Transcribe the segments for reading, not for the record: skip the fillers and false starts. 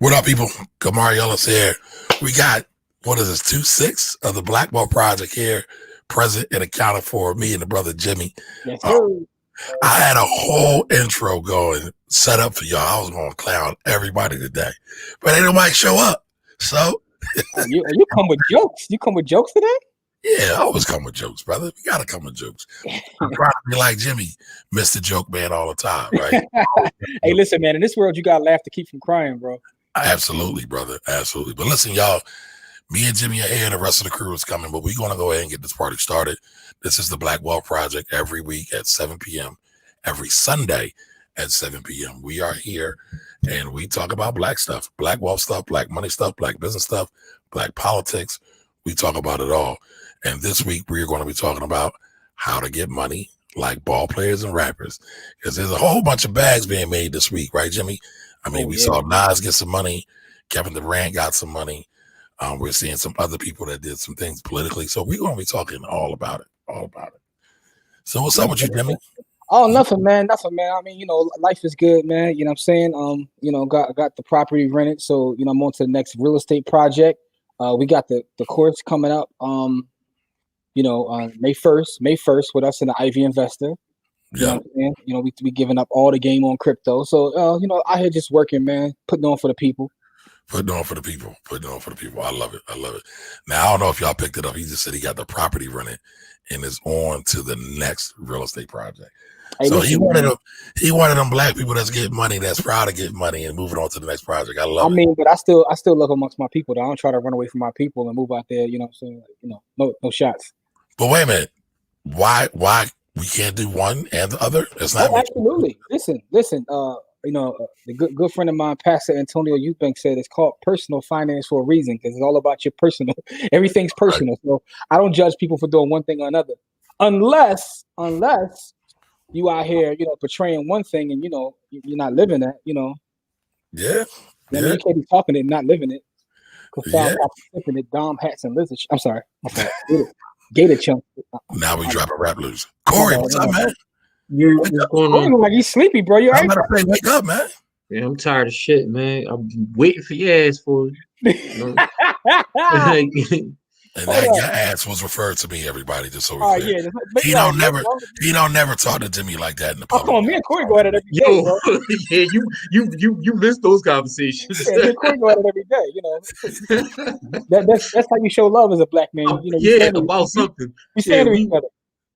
What up, people? Kamari Ellis here. We got, what is this, 2/6 of the Black Ball Project here, present and accounted for, me and the brother Jimmy. Yes, sir. I had a whole intro going, set up for y'all. I was going to clown everybody today, but ain't nobody show up. So you come with jokes. You come with jokes today? Yeah, I always come with jokes, brother. We got to come with jokes. I'm trying to be like Jimmy, Mr. Joke Man all the time, right? Hey, listen, man, in this world, you got to laugh to keep from crying, bro. Absolutely, brother. Absolutely. But listen, y'all, me and Jimmy are here. The rest of the crew is coming, but we're going to go ahead and get this party started. This is the Black Wealth Project every week at 7 p.m., every Sunday at 7 p.m. We are here, and we talk about black stuff, black wealth stuff, black money stuff, black business stuff, black politics. We talk about it all. And this week, we're going to be talking about how to get money like ball players and rappers, because there's a whole bunch of bags being made this week, right, Jimmy? I mean, we saw Nas get some money. Kevin Durant got some money. We're seeing some other people that did some things politically. So we're going to be talking all about it. So what's up with you, Jimmy? Oh, nothing, man. I mean, life is good, man. You know what I'm saying? Got the property rented. So, I'm on to the next real estate project. We got the course coming up, on May 1st with us in the Ivy Investor. You know what I'm saying? We giving up all the game on crypto. So, I had just working, man, putting on for the people. Putting on for the people. I love it. Now, I don't know if y'all picked it up. He just said he got the property rented and is on to the next real estate project. Hey, so he wanted them black people that's getting money, that's proud to get money and moving on to the next project. I love it. But I still live amongst my people, though. I don't try to run away from my people and move out there, you know what I'm saying? No shots. But wait a minute. Why we can't do one and the other? It's not absolutely. Listen. The good friend of mine, Pastor Antonio Eubank, said it's called personal finance for a reason, because it's all about your personal. Everything's personal. Right. So I don't judge people for doing one thing or another, unless you out here, portraying one thing and you're not living that. Yeah. You can't be talking it and not living it. Because flipping it, Dom hats and lizards. I'm sorry. Gator chunk. Now we dropping rap loose. Corey, what's up, man? What's going on? Like he's sleepy, bro. You I'm gonna say, wake up, man. Yeah, I'm tired of shit, man. I'm waiting for your ass for And that your ass was referred to me, everybody, just so we're clear. He don't never talk to Jimmy like that in the public. Oh, me and Corey go at it every day, bro. Yeah, you missed those conversations. Yeah, me and Corey go at it every day, That's how you show love as a black man. About something. We stand with each other.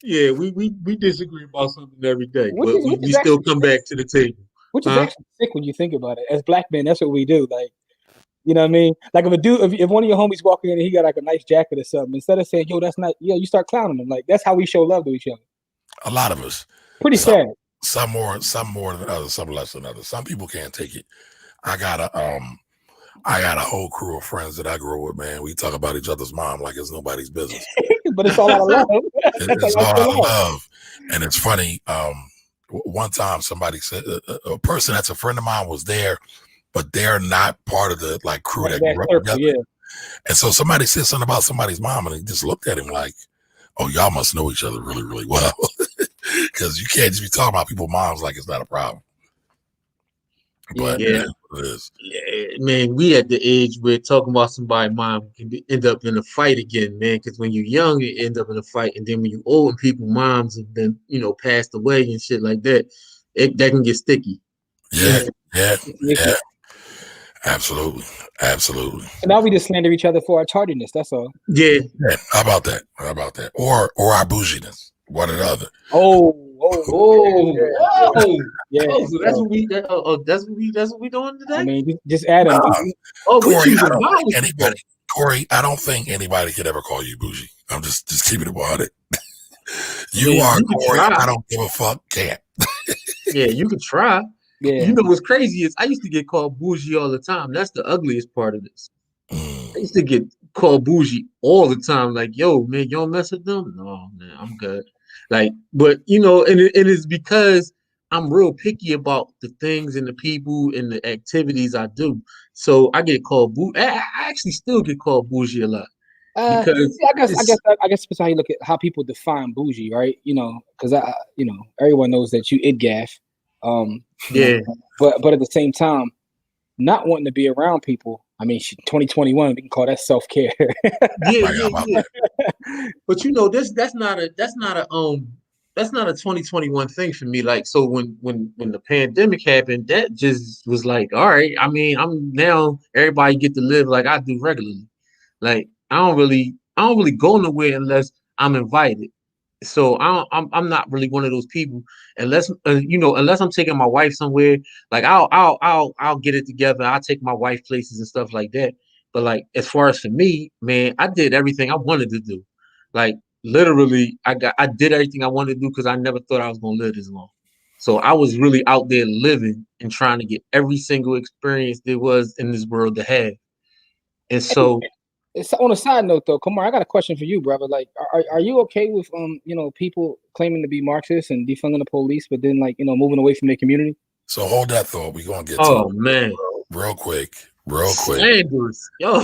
Yeah, we disagree about something every day, but we still come back to the table. Which is actually sick when you think about it. As black men, that's what we do. Like, you know what I mean? Like if one of your homies walking in and he got like a nice jacket or something, instead of saying, yo, that's not, you start clowning him. Like, that's how we show love to each other. A lot of us. Pretty sad. Some more than others, some less than others. Some people can't take it. I got a whole crew of friends that I grew up with, man. We talk about each other's mom like it's nobody's business. But it's all out of love. It's all out of love. And it's funny. One time somebody said a person that's a friend of mine was there, but they're not part of the crew that grew up together. Yeah. And so somebody said something about somebody's mom, and he just looked at him like, "Oh, y'all must know each other really, really well," because you can't just be talking about people's moms like it's not a problem. But it is. Yeah, man, we at the age where talking about somebody's mom can end up in a fight again, man. Because when you're young, you end up in a fight, and then when you old and people's moms have been, passed away and shit like that, that can get sticky. Yeah. Absolutely. So now we just slander each other for our tardiness. That's all. Yeah. How about that? Or our bouginess. One or the other. Yeah. So that's what we doing today. I mean, just add them. Corey, I don't think anybody could ever call you bougie. I'm just keeping it 100. You are Corey. I don't give a fuck. Can't. Yeah, you could try. Yeah. You know what's crazy is I used to get called bougie all the time. That's the ugliest part of this. I used to get called bougie all the time. Like, yo, man, you don't mess with them? No, man, I'm good. Like, but and it's because I'm real picky about the things and the people and the activities I do. So I get called bougie. I actually still get called bougie a lot. Because I guess that's how you look at how people define bougie, right? Because everyone knows that you gaff. But at the same time, not wanting to be around people. I mean, 2021, we can call that self-care. Yeah. But you know, that's not a 2021 thing for me. Like, so when the pandemic happened, that just was like, all right. I mean, I'm now everybody get to live like I do regularly. Like, I don't really go nowhere unless I'm invited. So I'm not really one of those people unless unless I'm taking my wife somewhere. Like, I'll get it together. I'll take my wife places and stuff like that. But like, as far as for me, man, I did everything I wanted to do. Like, literally, I did everything I wanted to do because I never thought I was gonna live this long. So I was really out there living and trying to get every single experience there was in this world to have. And so, It's on a side note though, Kumar, I got a question for you, brother. Like, are you okay with people claiming to be Marxists and defunding the police, but then moving away from their community? So hold that thought. We're gonna get to oh it man, real quick. slanderous, yo,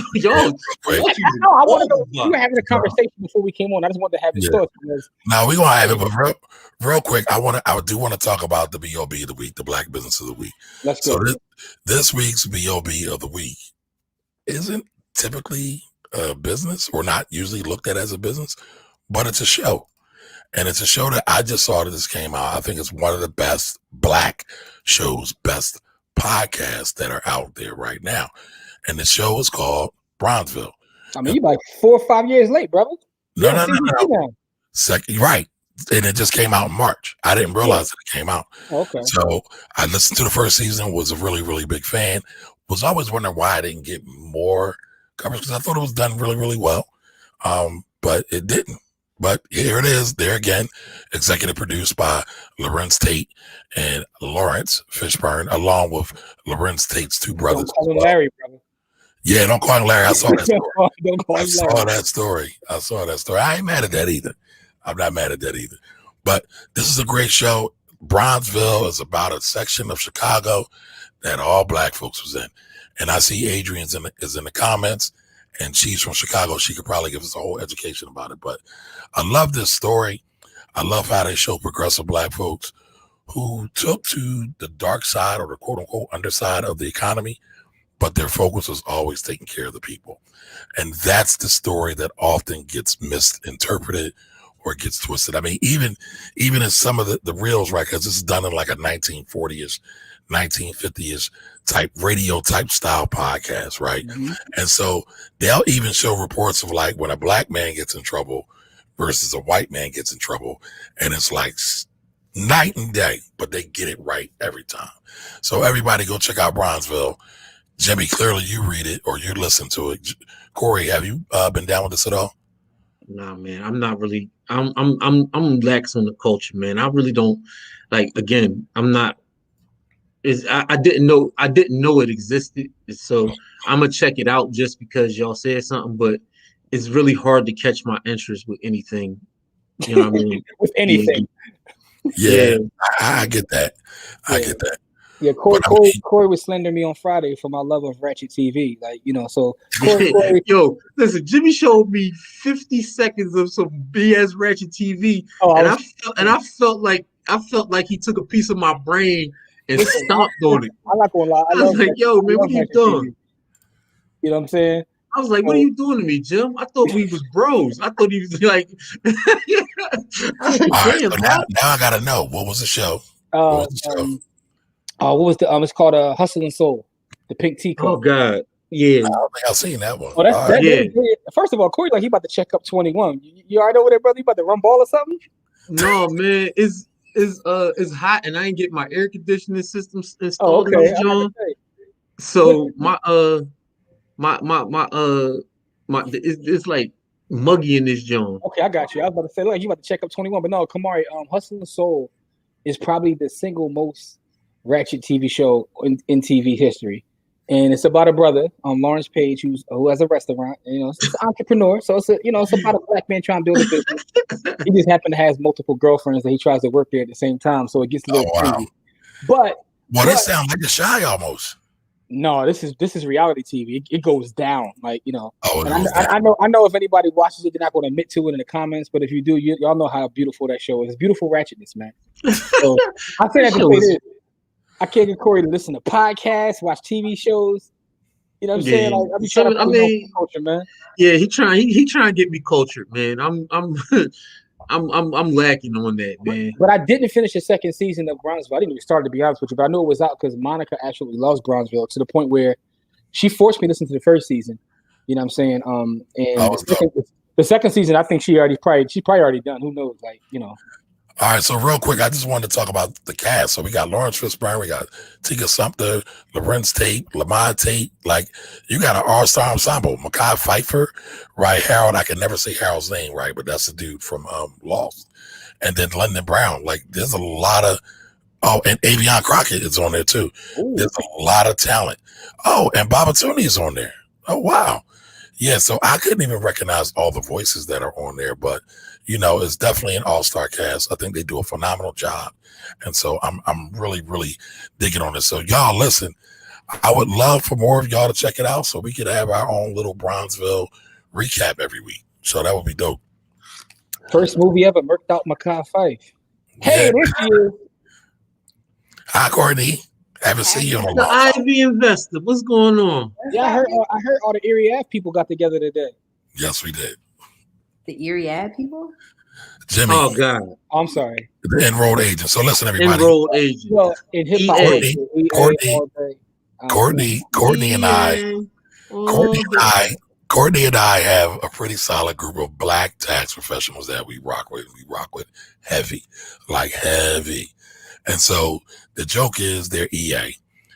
Quick. I want to know. We were having a conversation before we came on. I just wanted to have your thoughts. Now we're gonna have it, but real quick, I do want to talk about the BOB of the week, the Black Business of the Week. Let's go. So this week's BOB of the week isn't typically a business, or not usually looked at as a business, but it's a show. And it's a show that I just saw that this came out. I think it's one of the best Black shows, best podcasts that are out there right now. And the show is called Bronzeville. I mean, you're like 4 or 5 years late, brother. No. Right. And it just came out in March. I didn't realize that it came out. Okay. So I listened to the first season, was a really, really big fan. Was always wondering why I didn't get more coverage, because I thought it was done really, really well. But it didn't. But here it is, there again, executive produced by Lorenz Tate and Lawrence Fishburne, along with Lorenz Tate's two brothers. Don't call him Larry, brother. Yeah, don't call him Larry. I saw that story. Don't call him Larry. I saw that story. I ain't mad at that either. I'm not mad at that either. But this is a great show. Bronzeville is about a section of Chicago that all Black folks was in. And I see Adrian is in the comments, and she's from Chicago. She could probably give us a whole education about it. But I love this story. I love how they show progressive Black folks who took to the dark side, or the quote unquote underside of the economy, but their focus was always taking care of the people. And that's the story that often gets misinterpreted or gets twisted. I mean, even in some of the reels, right? Because this is done in like a 1940ish, 1950ish type radio type style podcast, right? Mm-hmm. And so they'll even show reports of like when a Black man gets in trouble versus a white man gets in trouble, and it's like night and day, but they get it right every time. So everybody go check out Bronzeville. Jimmy, clearly you read it or you listen to it. Corey, have you been down with this at all? Nah, man, I'm not really. I'm lax on the culture, man. I really don't like. Again, I'm not. I didn't know it existed, so I'm gonna check it out just because y'all said something. But it's really hard to catch my interest with anything. You know what I mean? With anything. Yeah. I get that. I get that. Yeah, Corey was slender me on Friday for my love of Ratchet TV. Like, so Corey, yo, listen, Jimmy showed me 50 seconds of some BS Ratchet TV, and I felt like he took a piece of my brain and stomped on it. I'm not gonna lie. I was like, yo, man, what are you doing? You know what I'm saying? I was like, what are you doing to me, Jim? I thought we was bros. I thought he was like Damn, so now I gotta know, what was the show? What was the it's called Hustle and Soul, the Pink Teacup. Oh God, yeah. I don't think I've seen that one. Oh, First of all, Corey, like he about to check up 21. You already over there, brother? You about to run ball or something? No, man, it's hot and I ain't get my air conditioning system installed in this joint. So it's like muggy in this joint. Okay, I got you. I was about to say, like, you about to check up 21, but no, Kamari, Hustle and Soul is probably the single most ratchet TV show in TV history, and it's about a brother, Lawrence Page, who has a restaurant. It's an entrepreneur, so it's about a Black man trying to build a business. He just happened to have multiple girlfriends that he tries to work there at the same time, so it gets a little crazy. But this sounds like a shy almost. No, this is reality TV. It goes down, like I know if anybody watches it, they're not going to admit to it in the comments. But if you do, y'all know how beautiful that show is. It's beautiful ratchetness, man. So I say that to say this. I can't get Corey to listen to podcasts, watch TV shows. You know what I'm saying? Like I be trying to I mean, culture, man. yeah, he trying to get me cultured, man. I'm I'm lacking on that, man. But I didn't finish the second season of Bronzeville. I didn't even start, to be honest with you, but I knew it was out because Monica actually loves Bronzeville to the point where she forced me to listen to the first season. You know what I'm saying? And the second season, I think she probably already done. Who knows? Like, you know. All right, so real quick, I just wanted to talk about the cast. So we got Lawrence Fishburne, we got Tika Sumpter, Lorenz Tate, Lamont Tate. Like, you got an all-star ensemble. Mekhi Phifer, right? Harold, I can never say Harold's name right, but that's the dude from Lost. And then London Brown. Like, there's a lot of and Avion Crockett is on there too. Ooh. There's a lot of talent. Oh, and Babatuni is on there. Oh, wow. Yeah, so I couldn't even recognize all the voices that are on there, but you know, it's definitely an all-star cast. I think they do a phenomenal job. And so I'm really, really digging on this. So y'all listen, I would love for more of y'all to check it out so we could have our own little Bronzeville recap every week. So that would be dope. First movie ever murked out Mekhi Phifer. Hey, this year. Hi, Courtney. Haven't seen you in a long time. The Ivy Investor. What's going on? Yeah, I heard all the Erie Ave people got together today. Yes, we did. The Erie Ave people? Jimmy. Oh, God. I'm sorry. The enrolled agent. So listen, everybody. Enrolled agent. Well, in hip hop. Courtney and I have a pretty solid group of black tax professionals that we rock with. We rock with heavy. And so the joke is they're EA.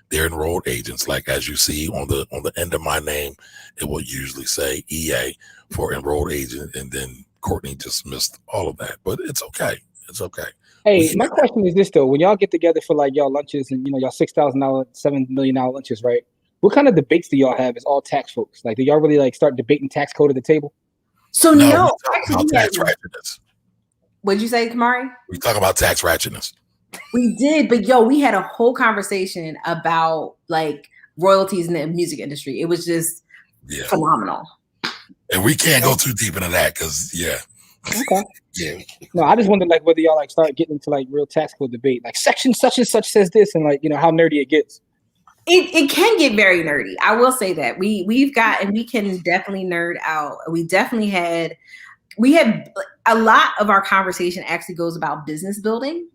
They're enrolled agents. Like as you see on the end of my name, it will usually say EA for enrolled agent, and then Courtney just missed all of that. But it's okay. It's okay. Hey, my question is this though: when y'all get together for like y'all lunches and y'all $6,000, $7 million lunches, right? What kind of debates do y'all have as all tax folks? Like, do y'all really like start debating tax code at the table? So no actually, tax ratchetness. What'd you say, Kamari? We talk about tax ratchetness. We did, but we had a whole conversation about like royalties in the music industry. It was just phenomenal. And we can't go too deep into that because Okay. Yeah. No, I just wondered like whether y'all like start getting into like real tax code debate, like section such and such says this, and like how nerdy it gets. It can get very nerdy. I will say that we can definitely nerd out. We had a lot of our conversation actually goes about business building.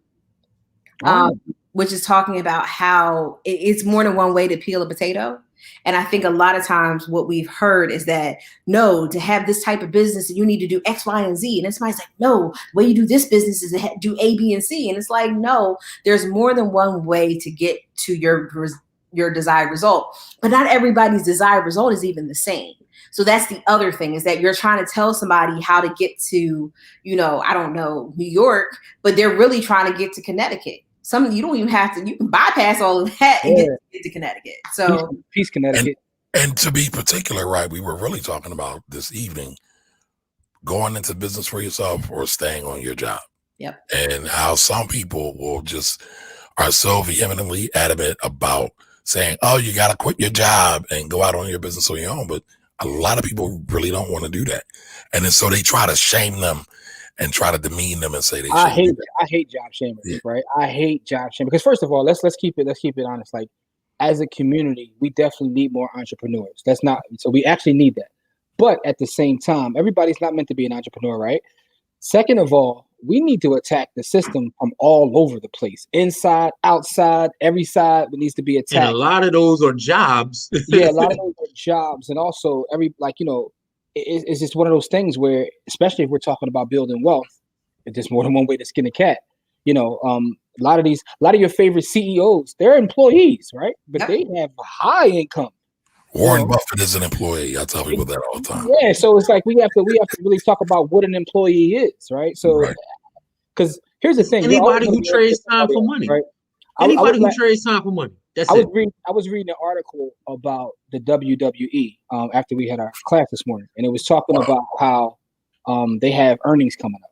Which is talking about how it's more than one way to peel a potato. And I think a lot of times what we've heard is that, no, to have this type of business, you need to do X, Y, and Z. And somebody's like, no, the way you do this business is to do A, B, and C. And it's like, no, there's more than one way to get to your desired result. But not everybody's desired result is even the same. So that's the other thing, is that you're trying to tell somebody how to get to, I don't know, New York, but they're really trying to get to Connecticut. You don't even have to, you can bypass all of that and get to Connecticut. So peace, Connecticut. And to be particular, right, we were really talking about this evening, going into business for yourself or staying on your job. Yep. And how some people are so vehemently adamant about saying, oh, you got to quit your job and go out on your business on your own. But a lot of people really don't want to do that. And then so they try to shame them and try to demean them and say they. I hate job shaming, right? I hate job shaming because first of all, let's keep it honest. Like as a community, we definitely need more entrepreneurs. So we actually need that. But at the same time, everybody's not meant to be an entrepreneur, right? Second of all, we need to attack the system from all over the place, inside, outside, every side that needs to be attacked. And a lot of those are jobs. Yeah, a lot of those are jobs, and also it's just one of those things where, especially if we're talking about building wealth, there's more than one way to skin a cat. A lot of your favorite CEOs, they're employees, right? But they have a high income. Warren Buffett is an employee. I tell people that all the time. Yeah, so it's like we have to really talk about what an employee is, right? So, because here's the thing: anybody who trades time for money, right? Anybody who trades time for money. I was reading an article about the WWE after we had our class this morning, and it was talking about how they have earnings coming up.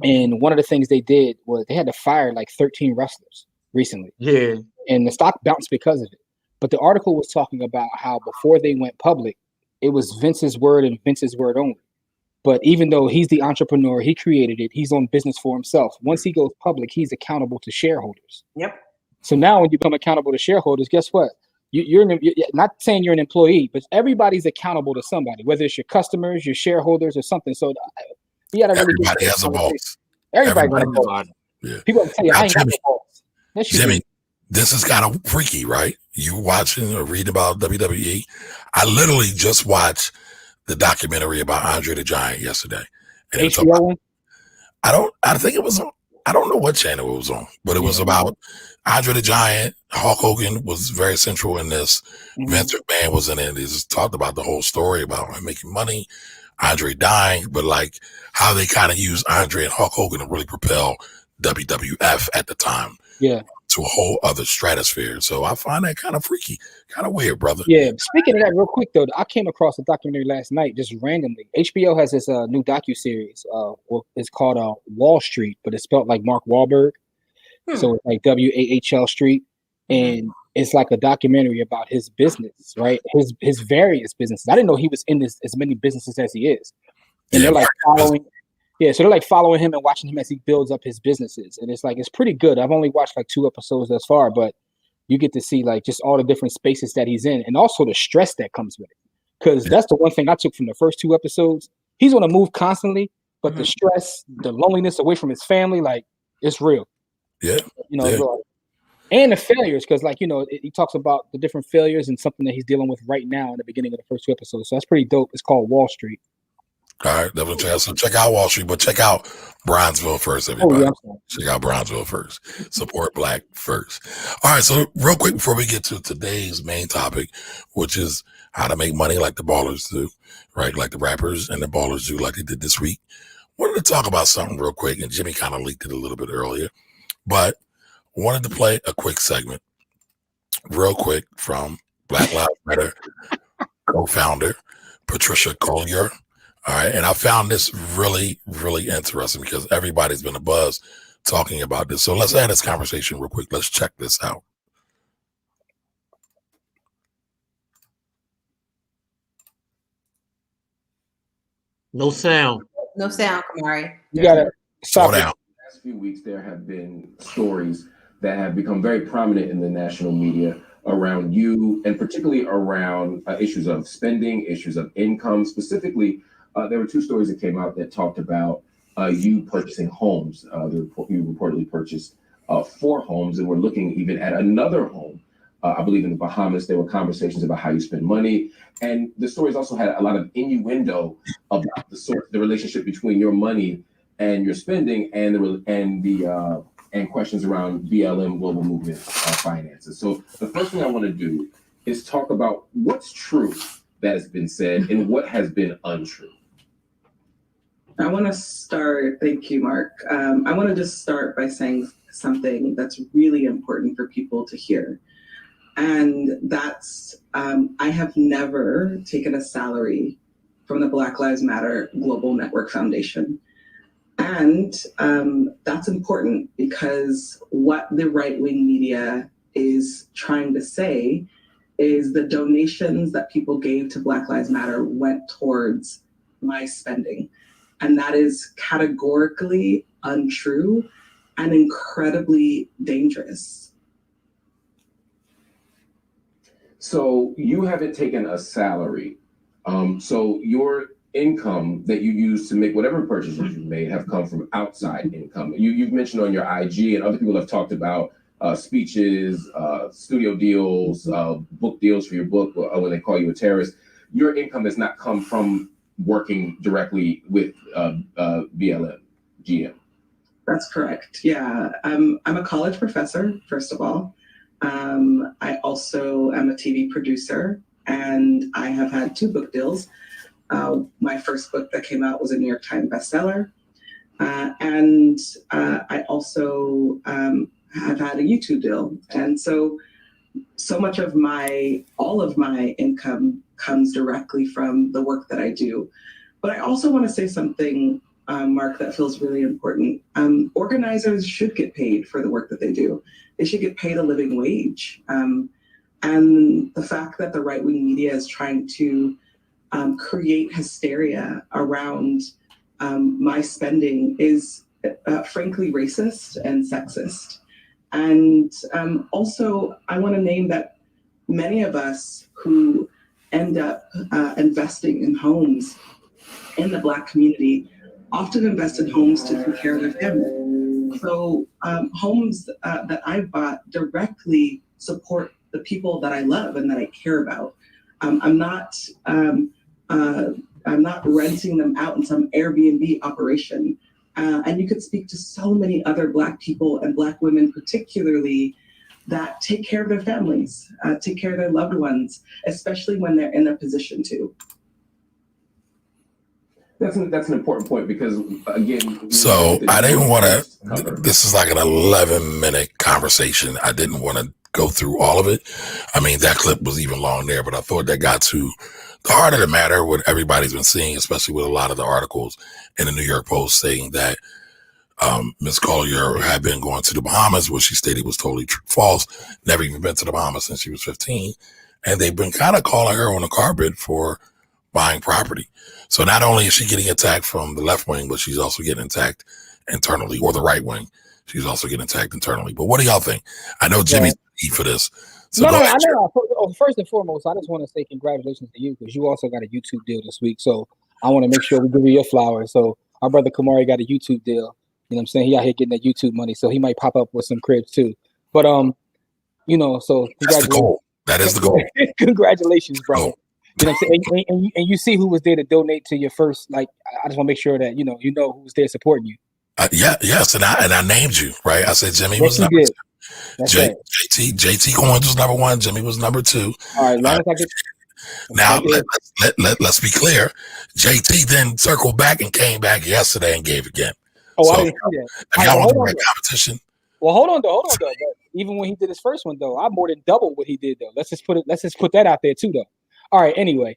And one of the things they did was they had to fire like 13 wrestlers recently. Yeah. And the stock bounced because of it. But the article was talking about how before they went public, it was Vince's word and Vince's word only. But even though he's the entrepreneur, he created it, he's on business for himself. Once he goes public, he's accountable to shareholders. Yep. So now when you become accountable to shareholders, guess what? You're not saying you're an employee, but everybody's accountable to somebody, whether it's your customers, your shareholders, or something. So you got to really Everybody has a boss. Everybody got a boss. Yeah. People tell you, Now, I ain't got no boss. Yes, you Jimmy, do. this is kind of freaky, right? You watching or reading about WWE. I literally just watched the documentary about Andre the Giant yesterday. And HBO one? I think it was on, I don't know what channel it was on, but it was about Andre the Giant. Hulk Hogan was very central in this. Vince McMahon was in it. He just talked about the whole story about him making money, Andre dying, but like how they kind of used Andre and Hulk Hogan to really propel WWF at the time. Yeah. To a whole other stratosphere. So I find that kind of freaky, kind of weird, brother. Yeah. Speaking of that, real quick though, I came across a documentary last night just randomly. HBO has this new docuseries. It's called Wall Street, but it's spelled like Mark Wahlberg. So it's like WAHL Street, and it's like a documentary about his business, right? His various businesses. I didn't know he was in this as many businesses as he is, and they're like following. Yeah, so they're like following him and watching him as he builds up his businesses. And it's pretty good. I've only watched like 2 episodes thus far, but you get to see like just all the different spaces that he's in and also the stress that comes with it. Because that's the one thing I took from the first 2 episodes. He's on the move constantly, but the stress, the loneliness away from his family, like it's real. Yeah. And the failures, because like, he talks about the different failures and something that he's dealing with right now in the beginning of the first 2 episodes. So that's pretty dope. It's called Wall Street. All right, definitely check out. So check out Wall Street, but check out Bronzeville first, everybody. Check out Bronzeville first. Support Black first. All right, so real quick before we get to today's main topic, which is how to make money like the ballers do, right? Like the rappers and the ballers do, like they did this week. Wanted to talk about something real quick, and Jimmy kind of leaked it a little bit earlier, but wanted to play a quick segment, real quick, from Black Lives Matter co-founder Patricia Collier. All right. And I found this really, really interesting because everybody's been a buzz talking about this. So let's add this conversation real quick. Let's check this out. No sound. No sound, Kamari. You gotta slow down. The last few weeks, there have been stories that have become very prominent in the national media around you, and particularly around issues of spending, issues of income. Specifically, there were 2 stories that came out that talked about you purchasing homes. You reportedly purchased 4 homes, and we're looking even at another home. I believe in the Bahamas. There were conversations about how you spend money, and the stories also had a lot of innuendo about the relationship between your money and your spending, and questions around BLM global movement finances. So the first thing I want to do is talk about what's true that has been said and what has been untrue. I want to start, thank you, Mark. I want to just start by saying something that's really important for people to hear. And that's, I have never taken a salary from the Black Lives Matter Global Network Foundation. And that's important because what the right-wing media is trying to say is the donations that people gave to Black Lives Matter went towards my spending. And that is categorically untrue and incredibly dangerous. So you haven't taken a salary. So your income that you use to make whatever purchases you've made have come from outside income. You've mentioned on your IG, and other people have talked about speeches, studio deals, book deals for your book when they call you a terrorist. Your income has not come from working directly with BLM, GM. That's correct. Yeah. I'm a college professor, first of all. I also am a TV producer, and I have had 2 book deals. My first book that came out was a New York Times bestseller. And I also have had a YouTube deal. And so much of all of my income comes directly from the work that I do. But I also want to say something, Mark, that feels really important. Organizers should get paid for the work that they do. They should get paid a living wage. And the fact that the right-wing media is trying to create hysteria around my spending is frankly racist and sexist. And also, I want to name that many of us who end up investing in homes in the Black community often invest in homes to take care of their family. So homes that I've bought directly support the people that I love and that I care about. I'm not renting them out in some Airbnb operation. And you could speak to so many other Black people and Black women, particularly, that take care of their families, take care of their loved ones, especially when they're in a position to. That's an important point because, again, so I didn't want to. This is like an 11-minute conversation. I didn't want to go through all of it. I mean, that clip was even long there, but I thought that got to the heart of the matter, what everybody's been seeing, especially with a lot of the articles in the New York Post saying that Ms. Collier had been going to the Bahamas, which she stated was totally false, never even been to the Bahamas since she was 15. And they've been kind of calling her on the carpet for buying property. So not only is she getting attacked from the left wing, but she's also getting attacked internally, or the right wing. She's also getting attacked internally. But what do y'all think? I know Jimmy's eat for this. So no, I know. First and foremost, I just want to say congratulations to you because you also got a YouTube deal this week. So I want to make sure we give you your flowers. So our brother Kamari got a YouTube deal. You know what I'm saying? He out here getting that YouTube money, so he might pop up with some cribs too. But you know, so that's the goal. That is the goal. Congratulations, brother. You know what I'm saying? And you see who was there to donate to your first. Like, I just want to make sure that you know who was there supporting you. Yes, and I named you right. I said Jimmy was number 2. JT Coins was number 1. Jimmy was number 2. All right, now let's be clear. JT then circled back and came back yesterday and gave again. Oh, so, I didn't see that. If y'all want to make competition. Well, hold on though. But even when he did his first one though, I more than doubled what he did though. Let's just put that out there too though. All right. Anyway,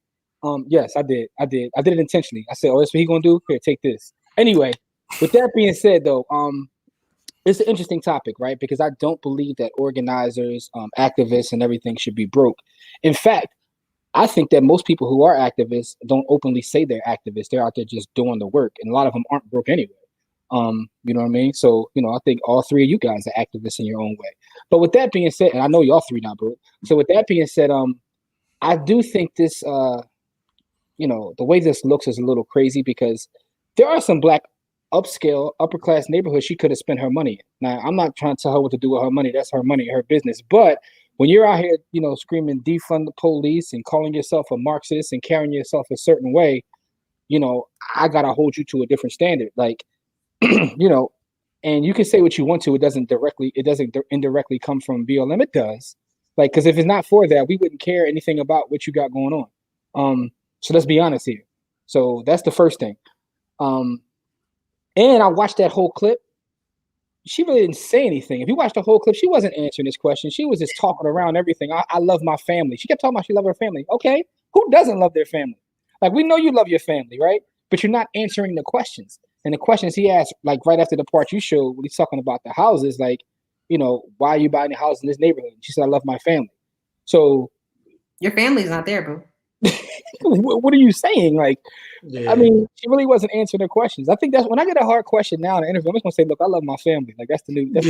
yes, I did it intentionally. I said, oh, that's what he gonna do. Here, take this. Anyway, with that being said though, it's an interesting topic, right? Because I don't believe that organizers, activists, and everything should be broke. In fact, I think that most people who are activists don't openly say they're activists. They're out there just doing the work, and a lot of them aren't broke anyway. You know what I mean? So, I think all three of you guys are activists in your own way. But with that being said, and I know y'all three not broke. So with that being said, I do think this, the way this looks is a little crazy because there are some Black upscale, upper class neighborhoods she could have spent her money in. Now, I'm not trying to tell her what to do with her money. That's her money, her business. But when you're out here, screaming defund the police and calling yourself a Marxist and carrying yourself a certain way, I got to hold you to a different standard. Like, and you can say what you want to. It doesn't indirectly come from BLM. It does. Like, because if it's not for that, we wouldn't care anything about what you got going on. So let's be honest here. So that's the first thing. And I watched that whole clip. She really didn't say anything. If you watch the whole clip, she wasn't answering this question. She was just talking around everything. I love my family. She kept talking about she loved her family. Okay, who doesn't love their family? Like, we know you love your family, right? But you're not answering the questions. And the questions he asked, like right after the part you showed, when he's talking about the houses, like, why are you buying a house in this neighborhood? She said, I love my family. So your family's not there, bro. What are you saying? Like, yeah. I mean, she really wasn't answering their questions. I think that's when I get a hard question now in an interview, I'm just gonna say, look, I love my family. Like, that's the new. That's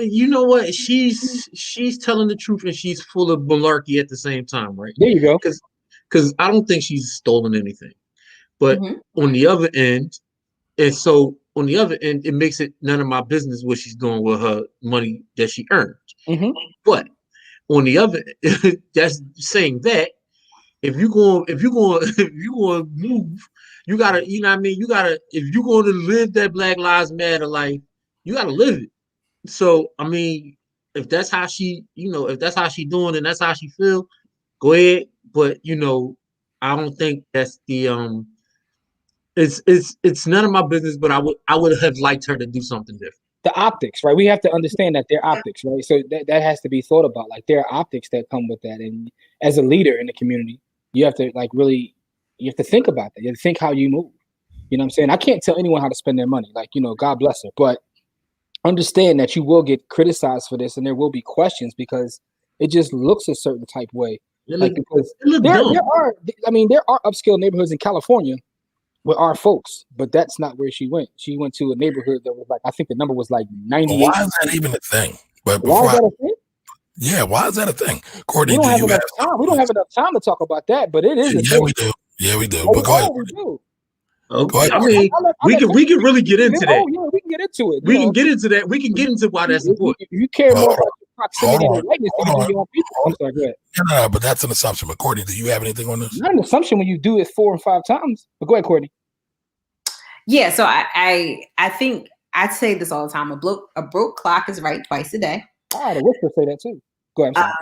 you know what? She's telling the truth and she's full of malarkey at the same time, right? There you go. Because I don't think she's stolen anything. But on the other end, it makes it none of my business what she's doing with her money that she earned. But on the other, that's saying that if you're going to move, you gotta, you know what I mean? You gotta, if you're going to live that Black Lives Matter life, you gotta live it. So I mean, if that's how she, if that's how she doing and that's how she feel, go ahead. But I don't think that's the It's none of my business, but I would have liked her to do something different. The optics, right? We have to understand that they're optics, right? So that has to be thought about. Like, there are optics that come with that. And as a leader in the community, you have to you have to think about that. You have to think how you move. You know what I'm saying? I can't tell anyone how to spend their money. Like, God bless her. But understand that you will get criticized for this and there will be questions because it just looks a certain type way. Because there are upscale neighborhoods in California with our folks, but that's not where she went. She went to a neighborhood that was like, I think the number was like 98. Why is that even a thing? But Why before is that a thing? yeah, why is that a thing? Courtney, We don't do have you enough have time. We don't have enough time to talk about that, but it is a yeah, thing. we do. Yeah, we do. Oh, But go ahead. we do. Go ahead. I mean, we can really get into that. Oh, yeah, we can get into it. We can get into that. We can get into why that's important. If you care more Hold about your proximity hold to whiteness than you do your own people. I'm sorry, go ahead. No, but that's an assumption. But Courtney, do you have anything on this? Not an assumption when you do it 4 or 5 times. But go ahead, Courtney. Yeah, so I think I say this all the time. A broke clock is right twice a day. The whisper say that too. Go ahead.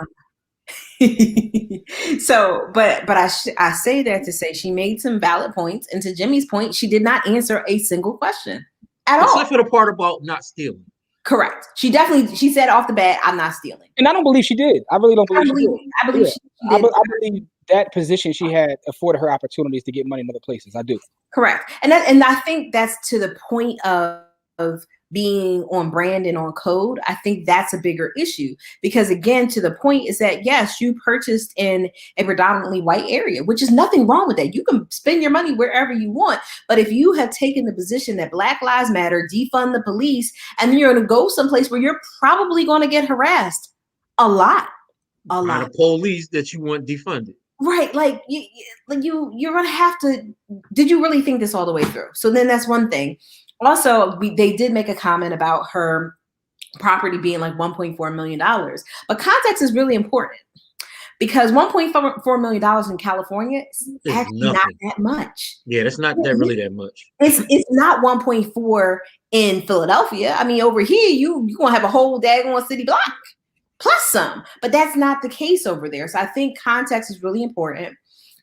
So, but I say that to say she made some valid points, and to Jimmy's point, she did not answer a single question at all. Except for the part about not stealing. Correct. She said off the bat, "I'm not stealing," and I don't believe she did. I really don't believe she did. I believe she did. I believe that position she had afforded her opportunities to get money in other places. I do. Correct, and I think that's to the point of being on brand and on code. I think that's a bigger issue because, again, to the point is that yes, you purchased in a predominantly white area, which is nothing wrong with that. You can spend your money wherever you want, but if you have taken the position that Black Lives Matter, defund the police, and then you're going to go someplace where you're probably going to get harassed a lot. The police that you want defunded. Right, like you're gonna have to. Did you really think this all the way through? So then that's one thing. Also, they did make a comment about her property being like $1.4 million, but context is really important because $1.4 million in California is actually not that much. Yeah, that's not really that much. It's not 1.4 in Philadelphia. I mean, over here you're gonna have a whole daggone city block plus some, but that's not the case over there. So I think context is really important.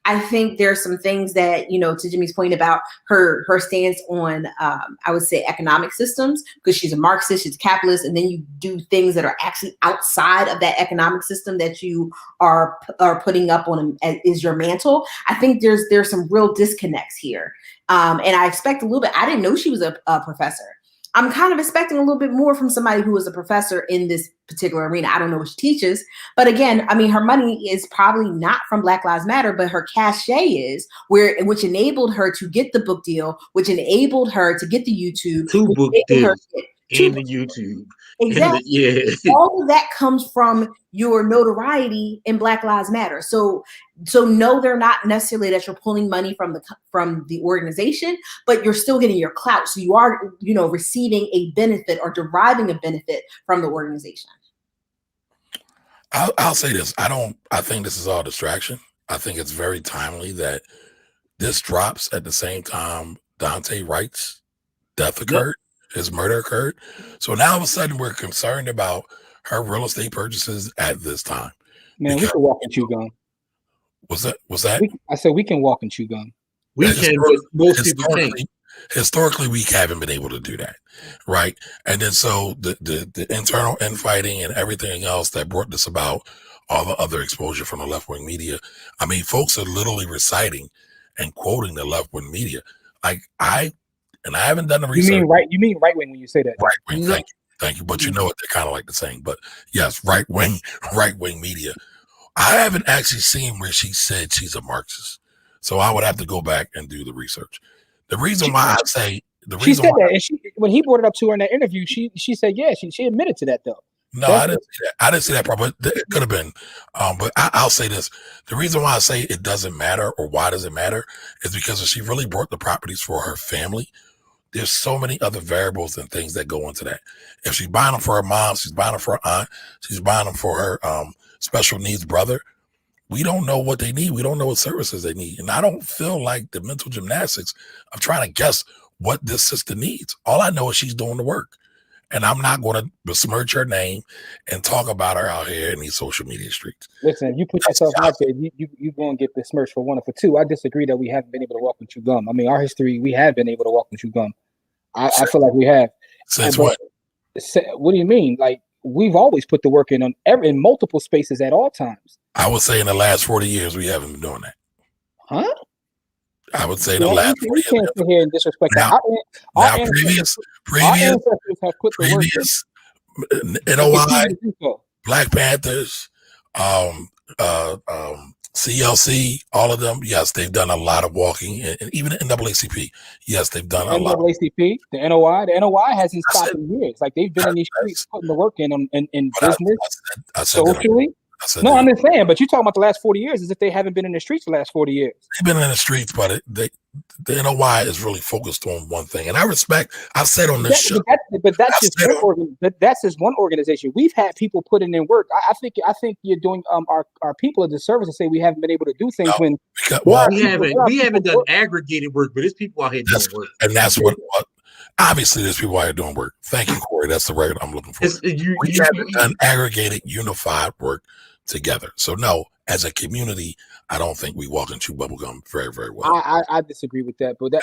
I think there's some things that, to Jimmy's point about her stance on, I would say, economic systems, because she's a Marxist, she's a capitalist, and then you do things that are actually outside of that economic system that you are putting up on is your mantle. I think there's some real disconnects here. And I expect a little bit. I didn't know she was a professor. I'm kind of expecting a little bit more from somebody who is a professor in this particular arena. I don't know what she teaches, but again, I mean, her money is probably not from Black Lives Matter, but her cachet is which enabled her to get the book deal, which enabled her to get the YouTube. 2 book deals and the YouTube. Exactly. Yeah. All of that comes from your notoriety in Black Lives Matter. So no, they're not necessarily that you're pulling money from the organization, but you're still getting your clout. So you are, receiving a benefit or deriving a benefit from the organization. I'll say this. I think this is all distraction. I think it's very timely that this drops at the same time Dante Wright's death occurred. His murder occurred. So now all of a sudden we're concerned about her real estate purchases at this time. Man, we can walk and chew gum. What's that? I said we can walk and chew gum. We can, but most people can't. Historically, we haven't been able to do that, right? And then so the internal infighting and everything else that brought this about, all the other exposure from the left-wing media. I mean, folks are literally reciting and quoting the left-wing media. Like I haven't done the research. You mean right wing when you say that? Right wing. Thank you. But you know what? They're kind of like the same. But yes, right wing media. I haven't actually seen where she said she's a Marxist. So I would have to go back and do the research. The reason why I say she said that, and when he brought it up to her in that interview, she said she admitted to that though. No, I didn't see that. I didn't see that part, but it could have been. But I'll say this: the reason why I say it doesn't matter, or why does it matter, is because if she really bought the properties for her family, there's so many other variables and things that go into that. If she's buying them for her mom, she's buying them for her aunt, she's buying them for her special needs brother. We don't know what they need. We don't know what services they need. And I don't feel like the mental gymnastics of trying to guess what this sister needs. All I know is she's doing the work. And I'm not going to besmirch her name and talk about her out here in these social media streets. Listen, you put yourself out there, you're going to get besmirched for one or for two. I disagree that we haven't been able to walk and chew gum. I mean, our history, we have been able to walk and chew gum. I feel like we have. Since what? What do you mean? Like, we've always put the work in in multiple spaces at all times. I would say in the last 40 years, we haven't been doing that. Huh? I would say the last 40 years. We can't sit here and disrespect now, our previous, have put the previous NOI, Black Panthers, CLC, all of them, yes, they've done a lot of walking, and even NAACP, yes, they've done The a lot. NAACP, the NOI hasn't I stopped said- in years. Like they've been in these streets putting the work in But business, I said that. socially. I said No, that. I'm just saying. But you're talking about the last 40 years, as if they haven't been in the streets the last 40 years. They've been in the streets, but the NOI is really focused on one thing, and I respect. I've said on this show, But that's I've just said that's just one organization. We've had people putting in work. I think you're doing our people a disservice to say we haven't been able to do things when we haven't done aggregated work, but there's people out here doing work, and that's what obviously there's people out here doing work. Thank you, Corey. That's the word I'm looking for. We haven't done aggregated, unified work together. So no, as a community, I don't think we walk and chew bubblegum very, very well. I disagree with that, but we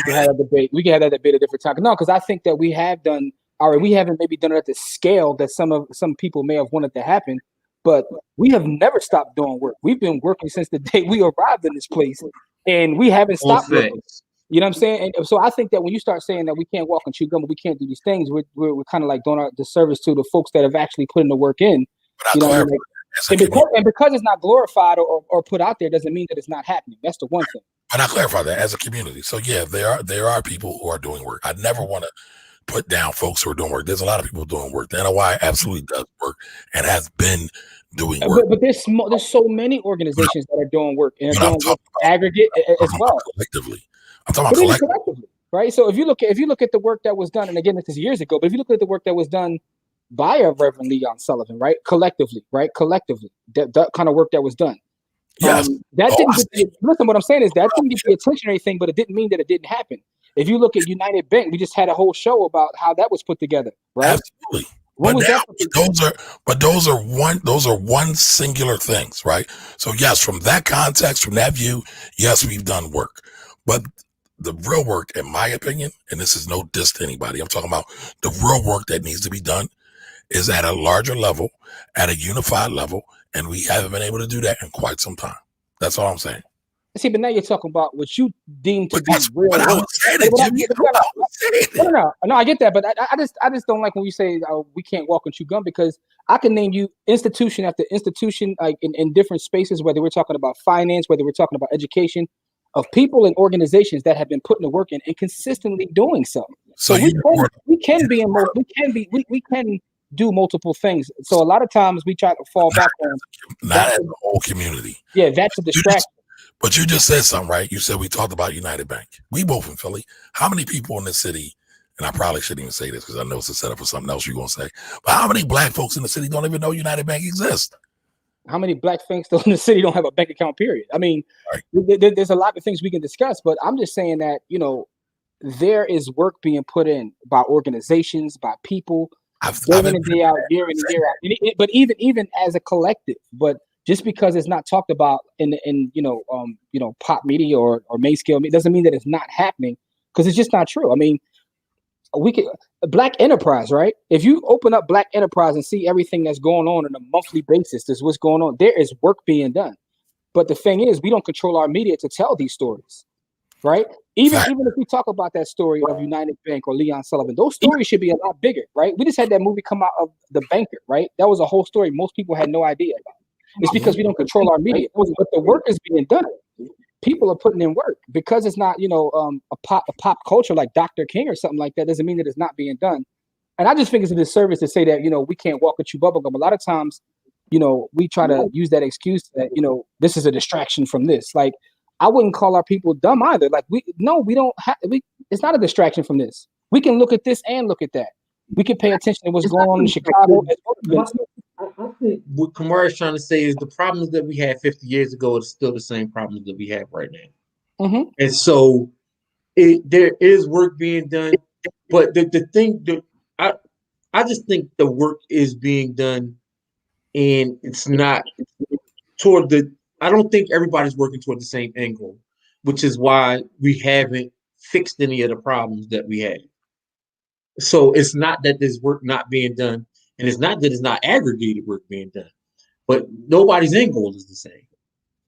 can have a debate. We can have that debate a different time. No, because I think that we have done. All right, we haven't maybe done it at the scale that some people may have wanted to happen, but we have never stopped doing work. We've been working since the day we arrived in this place, and we haven't stopped working. You know what I'm saying? And so I think that when you start saying that we can't walk and chew gum, we can't do these things, we're kind of like doing our disservice to the folks that have actually put in the work in. You know, and because it's not glorified or put out there doesn't mean that it's not happening. That's the one thing. But I clarify that as a community. So yeah, there are people who are doing work. I never want to put down folks who are doing work. There's a lot of people doing work. The NOI absolutely does work and has been doing work. But there's so many organizations that are doing work and are doing work aggregate as well. Collectively. I'm talking about collectively. Right? So if you look at the work that was done, and again, this is years ago, but if you look at the work that was done by a Reverend Leon Sullivan, right? Collectively, that kind of work that was done. Yes. Listen, what I'm saying is that didn't get the attention or anything, but it didn't mean that it didn't happen. If you look at United Bank, we just had a whole show about how that was put together, right? Absolutely. Those are one singular things, right? So yes, from that context, from that view, yes, we've done work. But the real work, in my opinion, and this is no diss to anybody, I'm talking about the real work that needs to be done is at a larger level, at a unified level, and we haven't been able to do that in quite some time. That's all I'm saying. See, but now you're talking about what you deem to be real. But I was saying it, Jimmy. No, I get that, but I just don't like when you say we can't walk and chew gum, because I can name you institution after institution, like in different spaces, whether we're talking about finance, whether we're talking about education, of people and organizations that have been putting the work in and consistently doing so. So we can do multiple things. So a lot of times we try to fall back on not as a whole community. Yeah, that's a distraction. But you just said something, right? You said we talked about United Bank. We both in Philly. How many people in this city, and I probably shouldn't even say this because I know it's a setup for something else you're going to say, but how many black folks in the city don't even know United Bank exists? How many black folks still in the city don't have a bank account, period? I mean, there's a lot of things we can discuss, but I'm just saying that, there is work being put in by organizations, by people, day in and day out, year in and year out. But even as a collective, but just because it's not talked about in pop media or mainstream media doesn't mean that it's not happening, because it's just not true. I mean, we could Black Enterprise, right? If you open up Black Enterprise and see everything that's going on a monthly basis, there's what's going on. There is work being done. But the thing is, we don't control our media to tell these stories, right? Even if we talk about that story of United Bank or Leon Sullivan, those stories should be a lot bigger, right? We just had that movie come out of The Banker, right? That was a whole story most people had no idea about. It's because we don't control our media. But the work is being done. People are putting in work. Because it's not, a pop culture like Dr. King or something like that doesn't mean that it's not being done. And I just think it's a disservice to say that, we can't walk and chew bubblegum. A lot of times, we try to use that excuse that, this is a distraction from this. Like, I wouldn't call our people dumb either. Like, we don't have, it's not a distraction from this. We can look at this and look at that. We can pay attention to what's going on in Chicago. I think what Kamara is trying to say is the problems that we had 50 years ago are still the same problems that we have right now. Mm-hmm. And so there is work being done. But the thing that I just think the work is being done, and it's not toward I don't think everybody's working toward the same end goal, which is why we haven't fixed any of the problems that we had. So it's not that there's work not being done, and it's not that it's not aggregated work being done, but nobody's end goal is the same.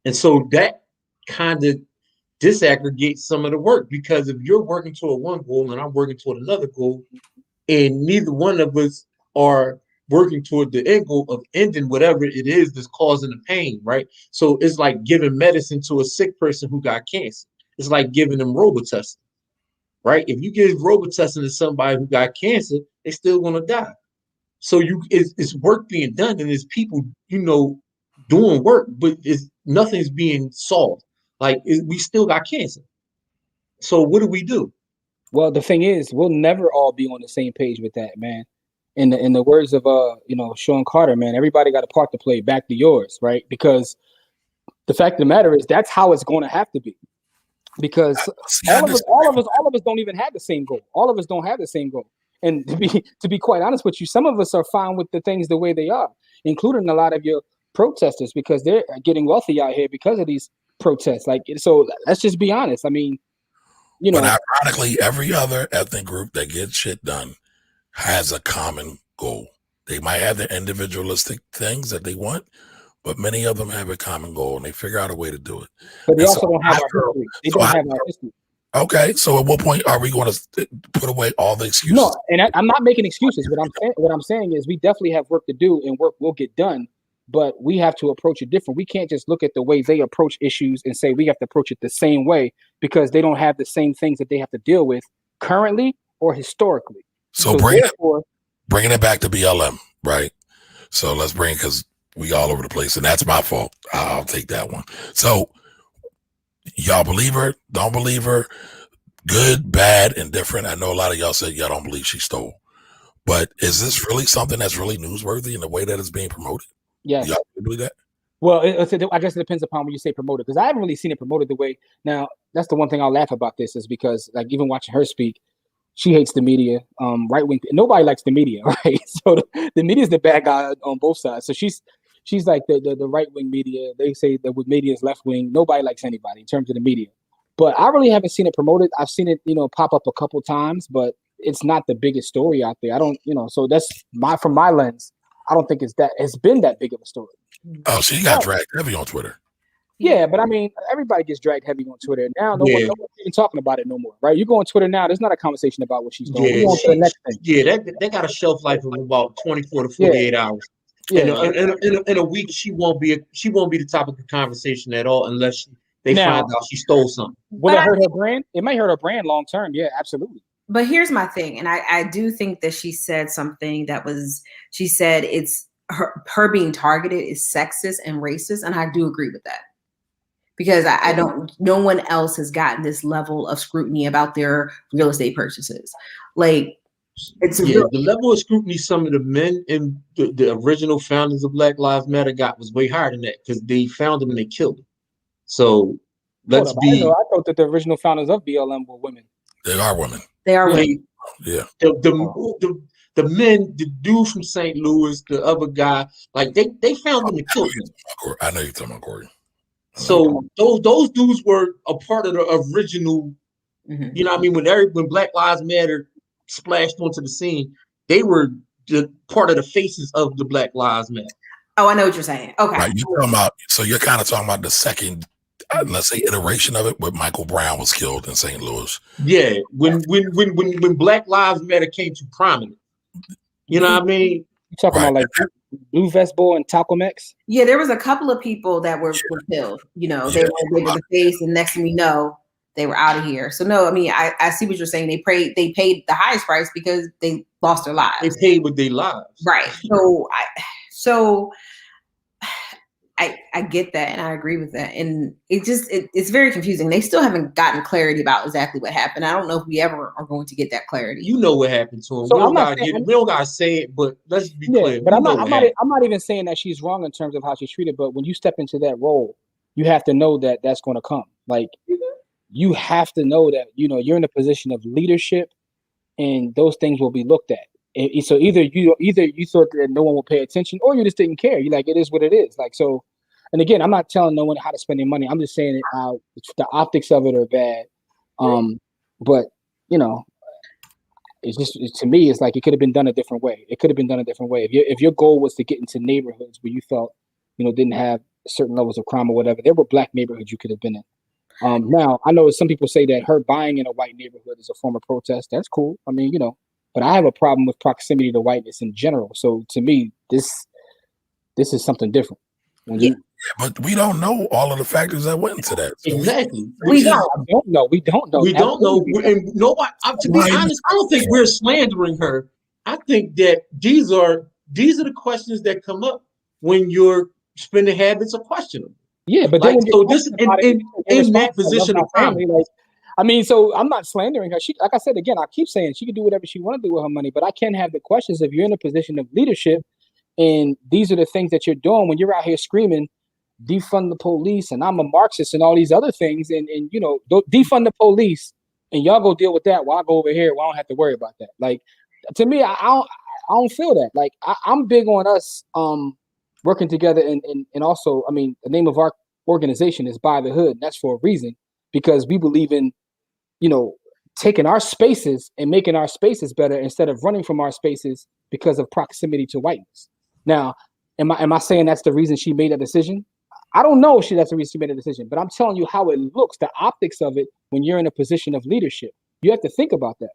And so that kind of disaggregates some of the work, because if you're working toward one goal and I'm working toward another goal, and neither one of us are working toward the end goal of ending whatever it is that's causing the pain, right? So it's like giving medicine to a sick person who got cancer. It's like giving them Robitussin, right? If you give Robitussin to somebody who got cancer, they still gonna die. So it's work being done, and it's people, doing work, but nothing's being solved. Like we still got cancer. So what do we do? Well, the thing is, we'll never all be on the same page with that, man. In the words of Sean Carter, man, everybody got a part to play. Back to yours, right? Because the fact of the matter is, that's how it's going to have to be. Because all of us don't even have the same goal. All of us don't have the same goal. And to be quite honest with you, some of us are fine with the things the way they are, including a lot of your protesters, because they're getting wealthy out here because of these protests. Like, so let's just be honest. I mean, But ironically, every other ethnic group that gets shit done has a common goal. They might have their individualistic things that they want, but many of them have a common goal, and they figure out a way to do it. But they also don't have our history. They don't have our history. Okay, so at what point are we going to put away all the excuses? No, and I'm not making excuses. What I'm saying is we definitely have work to do, and work will get done. But we have to approach it different. We can't just look at the way they approach issues and say we have to approach it the same way, because they don't have the same things that they have to deal with currently or historically. So bringing it back to BLM, right? So let's bring it, because we all over the place, and that's my fault. I'll take that one. So y'all believe her, don't believe her, good, bad, indifferent. I know a lot of y'all said y'all don't believe she stole. But is this really something that's really newsworthy in the way that it's being promoted? Yeah. Y'all believe that? Well, I guess it depends upon when you say promoted, because I haven't really seen it promoted the way. Now, that's the one thing I'll laugh about this, is because, like, even watching her speak, she hates the media, right wing. Nobody likes the media, right? So the media is the bad guy on both sides. So she's like the right wing media. They say that with media is left wing. Nobody likes anybody in terms of the media. But I really haven't seen it promoted. I've seen it, pop up a couple times, but it's not the biggest story out there. I don't, so that's from my lens. I don't think it's been that big of a story. Oh, she got dragged heavy on Twitter. Yeah, but I mean, everybody gets dragged heavy on Twitter now. No one's even talking about it no more, right? You go on Twitter now, there's not a conversation about what she's doing. We're on to the next thing. Yeah, they got a shelf life of about 24 to 48 hours. Yeah. In a week, she won't be the topic of conversation at all unless they find out she stole something. Will it hurt her brand? It might hurt her brand long term. Yeah, absolutely. But here's my thing, and I do think that she said something she said it's her being targeted is sexist and racist, and I do agree with that. Because no one else has gotten this level of scrutiny about their real estate purchases. Like, the level of scrutiny some of the men in the original founders of Black Lives Matter got was way higher than that, because they found them and they killed them. So I thought that the original founders of BLM were women. They are women. They are women. Yeah. The men, the dude from St. Louis, the other guy, like they found them and killed them. I know you're talking about Corey. So those dudes were a part of the original. Mm-hmm. You know what I mean? When Black Lives Matter splashed onto the scene, they were the part of the faces of the Black Lives Matter. Oh, I know what you're saying. Okay. Right, you're kind of talking about the second, let's say, iteration of it, where Michael Brown was killed in St. Louis. Yeah, when Black Lives Matter came to prominence, you know what I mean? You talking about like Blue Vest Boy and Talcum X? Yeah, there was a couple of people that were killed. They were the face, and next thing we know, they were out of here. So no, I mean, I see what you're saying. They paid the highest price because they lost their lives. They paid with their lives, right? I get that, and I agree with that, and it's very confusing. They still haven't gotten clarity about exactly what happened. I don't know if we ever are going to get that clarity. You know what happened to him. So we don't gotta say it, but let's be clear. But I'm not even saying that she's wrong in terms of how she's treated. But when you step into that role, you have to know that that's going to come. Like, you have to know that you're in a position of leadership, and those things will be looked at. And so either you thought that no one will pay attention, or you just didn't care. You like, it is what it is. Like, so. And again, I'm not telling no one how to spend their money. I'm just saying how the optics of it are bad. But it's just, to me, it's like it could have been done a different way. If your goal was to get into neighborhoods where you felt, didn't have certain levels of crime or whatever, there were black neighborhoods you could have been in. Now, I know some people say that her buying in a white neighborhood is a form of protest. That's cool. I mean, but I have a problem with proximity to whiteness in general. So to me, this is something different. But we don't know all of the factors that went into that. So exactly. We don't know. We don't know. We don't know. And nobody. To be honest, I don't think we're slandering her. I think that these are the questions that come up when your spending habits are questionable. Yeah, but like, then so this in that position of family, like, I mean, so I'm not slandering her. She, like I said again, I keep saying she can do whatever she want to do with her money, but I can have the questions if you're in a position of leadership, and these are the things that you're doing when you're out here screaming, defund the police, and I'm a Marxist and all these other things, and you know, defund the police, and y'all go deal with that while I go over here. Well, I don't have to worry about that. Like, to me, I don't feel that. Like, I'm big on us working together, and also, I mean, the name of our organization is By the Hood, and that's for a reason, because we believe in, you know, taking our spaces and making our spaces better instead of running from our spaces because of proximity to whiteness. Now, am I saying that's the reason she made that decision? I don't know if that's the reason she made a decision, but I'm telling you how it looks, the optics of it when you're in a position of leadership. You have to think about that.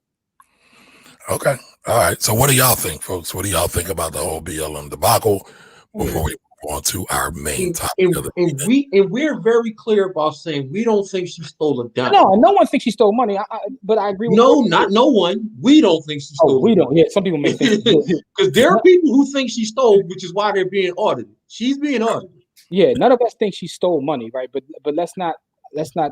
Okay. All right. So what do y'all think, folks? What do y'all think about the whole BLM debacle before we move on to our main topic? We're very clear about saying we don't think she stole a dime. No one thinks she stole money. But I agree with no one. We don't think she stole. We don't. Yeah, some people may think because there are people who think she stole, which is why they're being audited. She's being audited. Yeah, none of us think she stole money, right? But let's not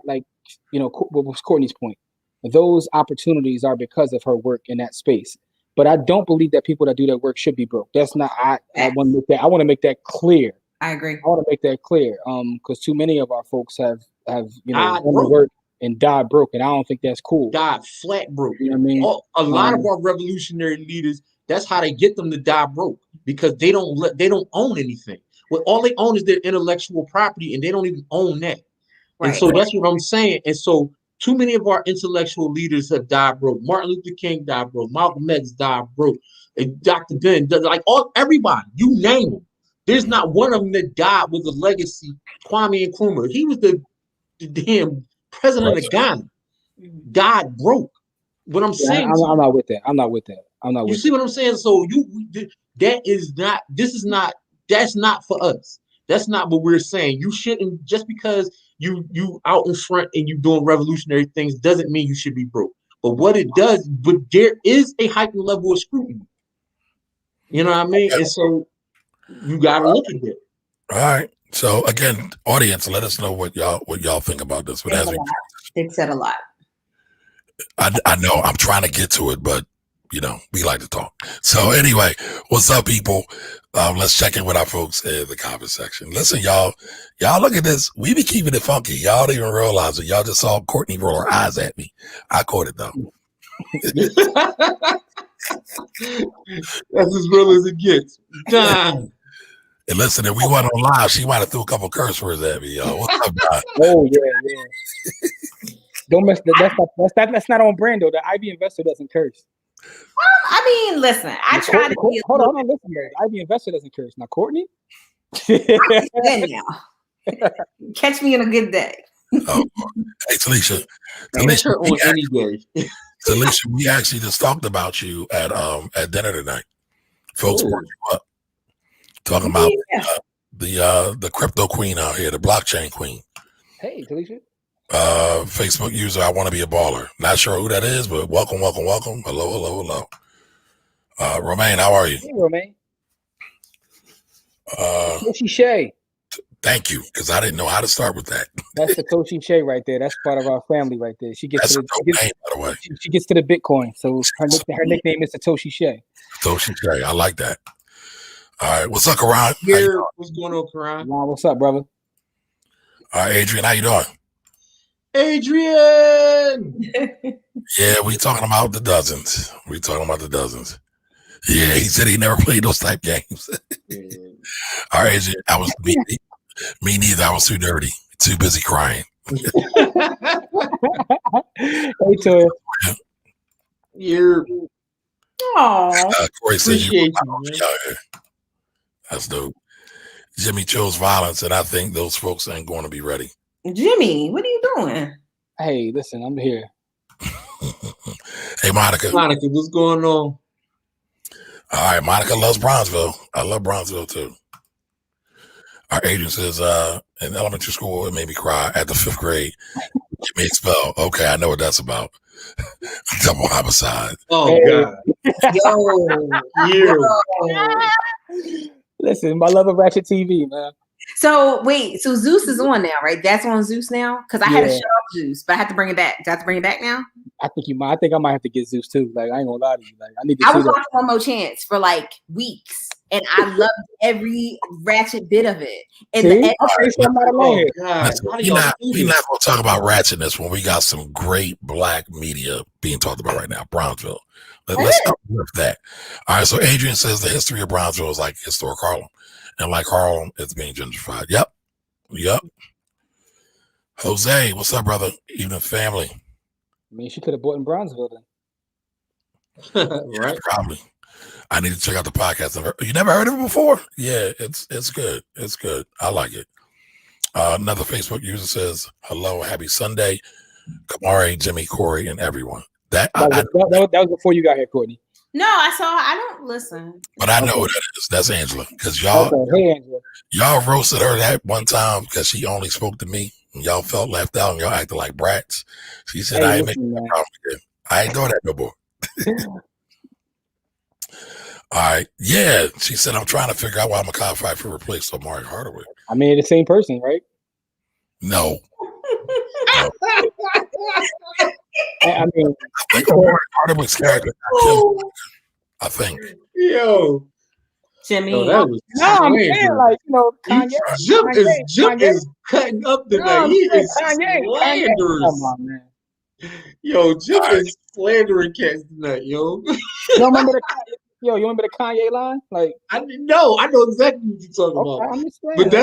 like, you know, what was Courtney's point? Those opportunities are because of her work in that space. But I don't believe that people that do that work should be broke. That's not. I want to make that clear. I agree. I want to make that clear. Because too many of our folks have you know, done the work and died broke, and I don't think that's cool. Died flat broke. You know what I mean? A lot of our revolutionary leaders, that's how they get them to die broke, because they don't own anything. Well, all they own is their intellectual property, and they don't even own that. Right. And so that's what I'm saying. And so too many of our intellectual leaders have died broke. Martin Luther King died broke. Malcolm X died broke. And Dr. Ben, like everybody, you name them. There's not one of them that died with a legacy. Kwame Nkrumah, he was the damn president of Ghana, died broke. What I'm saying, I'm not with that. You see what I'm saying? So that's not for us. That's not what we're saying. You shouldn't, just because you out in front and you doing revolutionary things doesn't mean you should be broke. But what it does, but there is a heightened level of scrutiny. You know what I mean? And so you gotta look at it. All right. So again, audience, let us know what y'all think about this. But They've said a lot. I know I'm trying to get to it, but you know, we like to talk. So anyway, what's up, people? Let's check in with our folks in the comment section. Listen, y'all look at this. We be keeping it funky. Y'all don't even realize it. Y'all just saw Courtney roll her eyes at me. I caught it though. That's as real as it gets. Done. And listen, if we went on live, she might have threw a couple curse words at me, y'all. What's up, guys? Oh yeah. Don't mess that's not on brand though. The IB investor doesn't curse. I mean, listen, I try to be hold on, listen. The IB investor doesn't curse. Now, Courtney. Now. Catch me in a good day. Oh, hey, Talisha, we actually just talked about you at dinner tonight. Folks brought you up, talking about the crypto queen out here, the blockchain queen. Hey, Talisha. Facebook user, I want to be a baller. Not sure who that is, but welcome. Hello. Romaine, how are you? Hey, Romaine. Satoshi Shay. Thank you, because I didn't know how to start with that. That's Satoshi Shay right there. That's part of our family right there. She gets That's to name, by the way. She gets to the Bitcoin, so her nickname is Satoshi Shay. Satoshi Shay, I like that. All right, what's up, Karan? What's going on, Karan? What's up, brother? All right, Adrian, how you doing? Adrian. Yeah, we talking about the dozens. Yeah, he said he never played those type games. All right, Adrian, I was me neither. I was too dirty, too busy crying. Hey, Toya. You're. Corey said you. That's dope. Jimmy chose violence, and I think those folks ain't going to be ready. Jimmy, what are you doing? Hey, listen, I'm here. Hey, Monica. Monica, what's going on? All right, Monica loves Bronzeville. I love Bronzeville too. Our agent says, in elementary school, it made me cry at the 5th grade. It made me expel. Okay, I know what that's about. Double homicide. Oh, God. Listen, my love of Ratchet TV, man. So wait, so Zeus is on now, right? That's on Zeus now? Because I had to shut off Zeus, but I had to bring it back. Do I have to bring it back now? I think I might have to get Zeus too. Like, I ain't gonna lie to you. Like, I need to. I was watching One More Chance for like weeks, and I loved every Ratchet bit of it. And so I'm not alone. We're not gonna talk about ratchetness when we got some great black media being talked about right now. Brownsville. Let's uplift that. All right. So Adrian says the history of Brownsville is like historic Harlem. And like Harlem, it's being gentrified. Yep. Jose, what's up, brother? Evening family. I mean, she could have bought in Brownsville then. Right? Probably. I need to check out the podcast. You never heard of it before? Yeah, it's good. It's good. I like it. Another Facebook user says, hello, happy Sunday. Kamari, Jimmy, Corey, and everyone. That was before you got here, Courtney. No, I don't listen. But I know who that is. That's Angela. Because y'all roasted her that one time because she only spoke to me. And y'all felt left out and y'all acted like brats. She said, I ain't making that problem again. I ain't doing that no more. All right. Yeah. She said, I'm trying to figure out why Makai Pfeiffer replaced Omari Hardaway. I mean, the same person, right? No. I mean, I think Omari Hardaway's character got killed. I think. Yo. Jimmy. I'm saying, like, Kanye. Jim is cutting up tonight. He is slanderous. Come on, man. Yo, Jim is slandering cats tonight, yo. You remember the Kanye line? Like, I know exactly what you're talking about. I'm just saying. But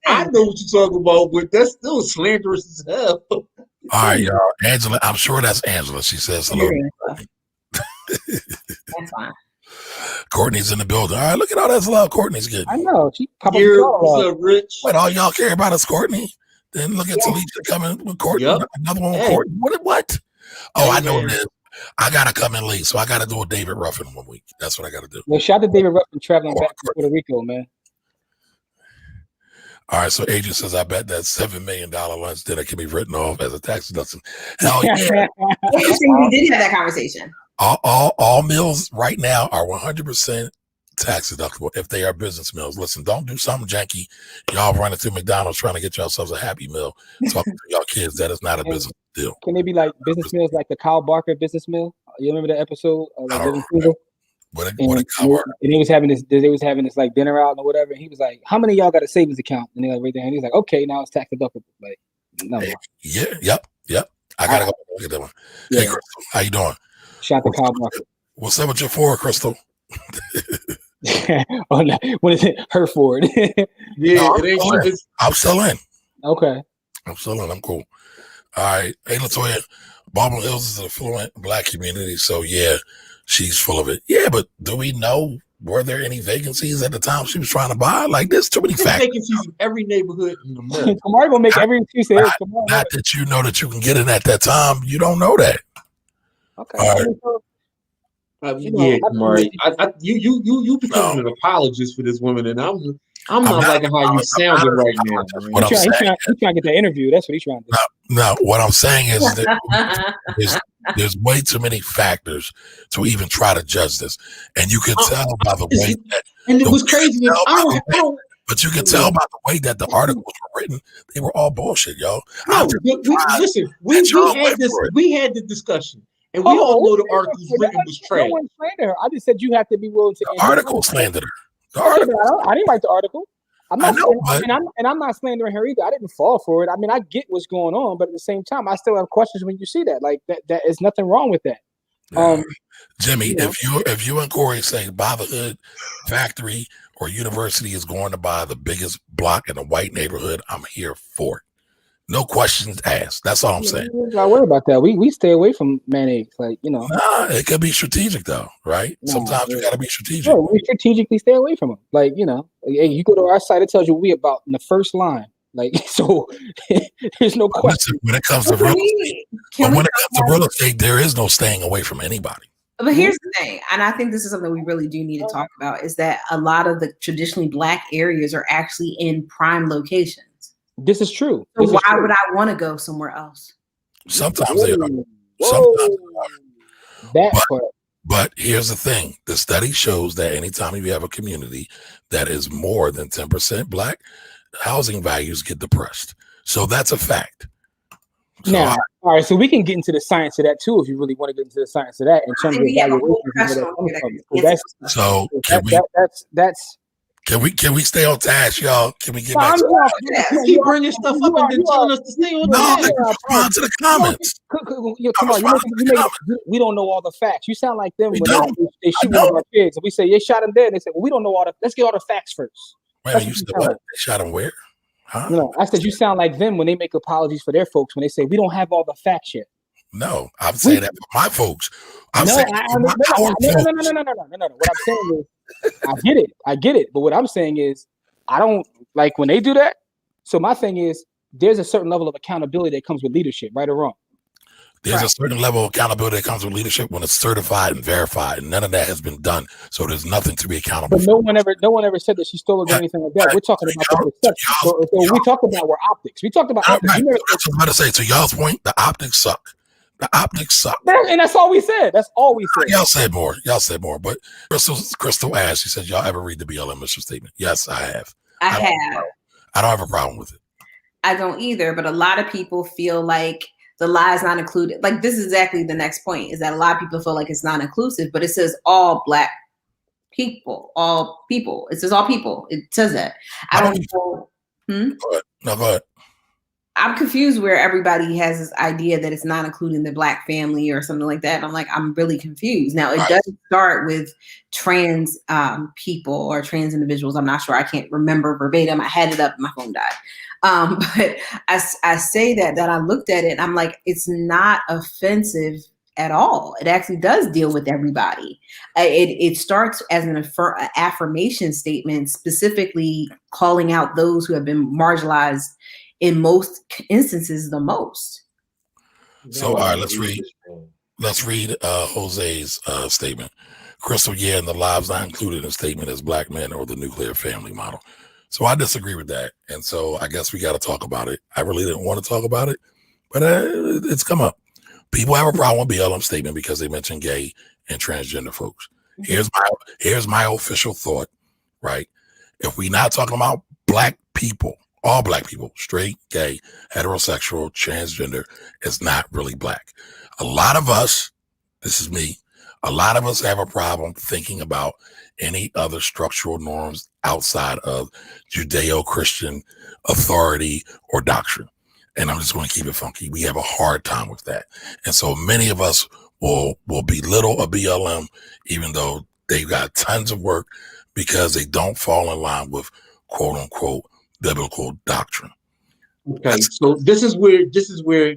I know what you're talking about, but that's still slanderous as hell. All right, y'all. Angela, I'm sure that's Angela. She says hello. That's fine. Courtney's in the building. All right, look at all that love Courtney's getting. I know. She what's up, Rich? What, all y'all care about is Courtney? Then look at Talisha coming with Courtney. Yep. Another one with Courtney. What? Oh, I know what it is. I got to come in late, so I got to do a David Ruffin 1 week. That's what I got to do. Well, shout out to David Ruffin traveling back to Puerto Rico, man. All right, so Adrian says, I bet that $7 million lunch dinner can be written off as a tax deduction. Hell yeah. We did have that conversation. All meals right now are 100% tax deductible if they are business meals. Listen, don't do something janky. Y'all running through McDonald's trying to get yourselves a Happy Meal. Talking to y'all kids, that is not a business deal. Can they be like business meals like the Kyle Barker business meal? You remember the episode? I don't remember. What Kyle Barker? And they was having this like dinner out or whatever. And he was like, how many of y'all got a savings account? And they like right there. And he's like, okay, now it's tax deductible. Like, no. Hey, yep. I gotta go look at that one. Yeah. Hey, Crystal, how you doing? Shout to Kyle Barker. What's up with your Ford, Crystal? Oh, no. What is it? Her Ford. Yeah, I'm still in. Okay. I'm still in. I'm cool. All right. Hey, Latoya, Baldwin Hills is an affluent black community, so yeah, she's full of it. Yeah, but do we know, were there any vacancies at the time she was trying to buy? Like, there's too many factors. Vacancies in every neighborhood in America. Kamari gonna make every excuse. Not that you know that you can get in at that time. You don't know that. Okay. All right. Yeah, Kamari. You becoming an apologist for this woman, and I'm not liking how you sounding right now. He's trying to get that interview. That's what he's trying to do. No, what I'm saying is that there's way too many factors to even try to judge this, and you can tell by the way that. And it was crazy. But you can tell by the way that the articles were written; they were all bullshit, yo. No, listen, we had the discussion. And we all know the articles written was trash. No one slandered her. I just said you have to be willing to. The article slandered her. The article. I didn't write the article. I'm not slandering her either. I didn't fall for it. I mean, I get what's going on, but at the same time, I still have questions when you see that. Like that is nothing wrong with that. Jimmy, if you and Corey say buy the hood factory or university is going to buy the biggest block in a white neighborhood, I'm here for it. No questions asked. That's all I'm saying. Don't worry about that. We stay away from mayonnaise, like Nah, it could be strategic though, right? Sometimes you got to be strategic. Yeah, we strategically stay away from them. Like hey, you go to our site, it tells you what we about in the first line. Like, so there's no question. Listen, when it comes to real estate, real estate, there is no staying away from anybody. But here's the thing, and I think this is something we really do need to talk about, is that a lot of the traditionally Black areas are actually in prime locations. This is true. So why would I want to go somewhere else? Sometimes they are. But here's the thing. The study shows that anytime you have a community that is more than 10% Black, housing values get depressed. So that's a fact. So now, all right, so we can get into the science of that too, if you really want to get into the science of that in terms of evaluation. So can we stay on task, y'all? Can we get back to keep bringing stuff up and then telling us to stay on task? Respond to the comments. Come on, we don't know all the facts. You sound like them when they shoot one of our kids. And we say, they shot him dead. And they say, well, we don't know all the, let's get all the facts first. Wait a minute, you said what? They shot him where? Huh? No, I said you sound like them when they make apologies for their folks when they say we don't have all the facts yet. No, I'm saying that for my folks. I'm saying no. What I'm saying is, I get it. But what I'm saying is, I don't like when they do that. So my thing is, there's a certain level of accountability that comes with leadership, right or wrong. There's a certain level of accountability that comes with leadership when it's certified and verified, and none of that has been done. So there's nothing to be accountable for. No one ever said that she stole it or anything like that. We're talking about the perception. So we talked about where optics. We talked about optics. Right. That's what I'm about to say. To y'all's point, the optics suck. The optics suck. And that's all we said. That's all we said. Y'all said more. But Crystal asked, she said, y'all ever read the BLM mission statement? Yes, I have. I don't have a problem with it. I don't either, but a lot of people feel like the lie is not included. Like, this is exactly the next point, is that a lot of people feel like it's not inclusive, but it says all Black people, all people. It says all people. It says that. I don't know. Go ahead. I'm confused where everybody has this idea that it's not including the Black family or something like that. And I'm like, I'm really confused. Now, it does start with trans people or trans individuals. I'm not sure. I can't remember verbatim. I had it up. My phone died. But I say that I looked at it and I'm like, it's not offensive at all. It actually does deal with everybody. It starts as an affirmation statement, specifically calling out those who have been marginalized in most instances the most. So, all right, let's read Jose's statement. Crystal, and the lives not included in the statement as Black men or the nuclear family model. So I disagree with that. And so I guess we got to talk about it. I really didn't want to talk about it, but it's come up. People have a problem with BLM statement because they mention gay and transgender folks. Here's my official thought, right? If we're not talking about Black people, all Black people, straight, gay, heterosexual, transgender, is not really Black. A lot of us, this is me, a lot of us have a problem thinking about any other structural norms outside of Judeo-Christian authority or doctrine. And I'm just going to keep it funky. We have a hard time with that. And so many of us will belittle a BLM, even though they've got tons of work because they don't fall in line with quote unquote biblical doctrine. Okay, so this is where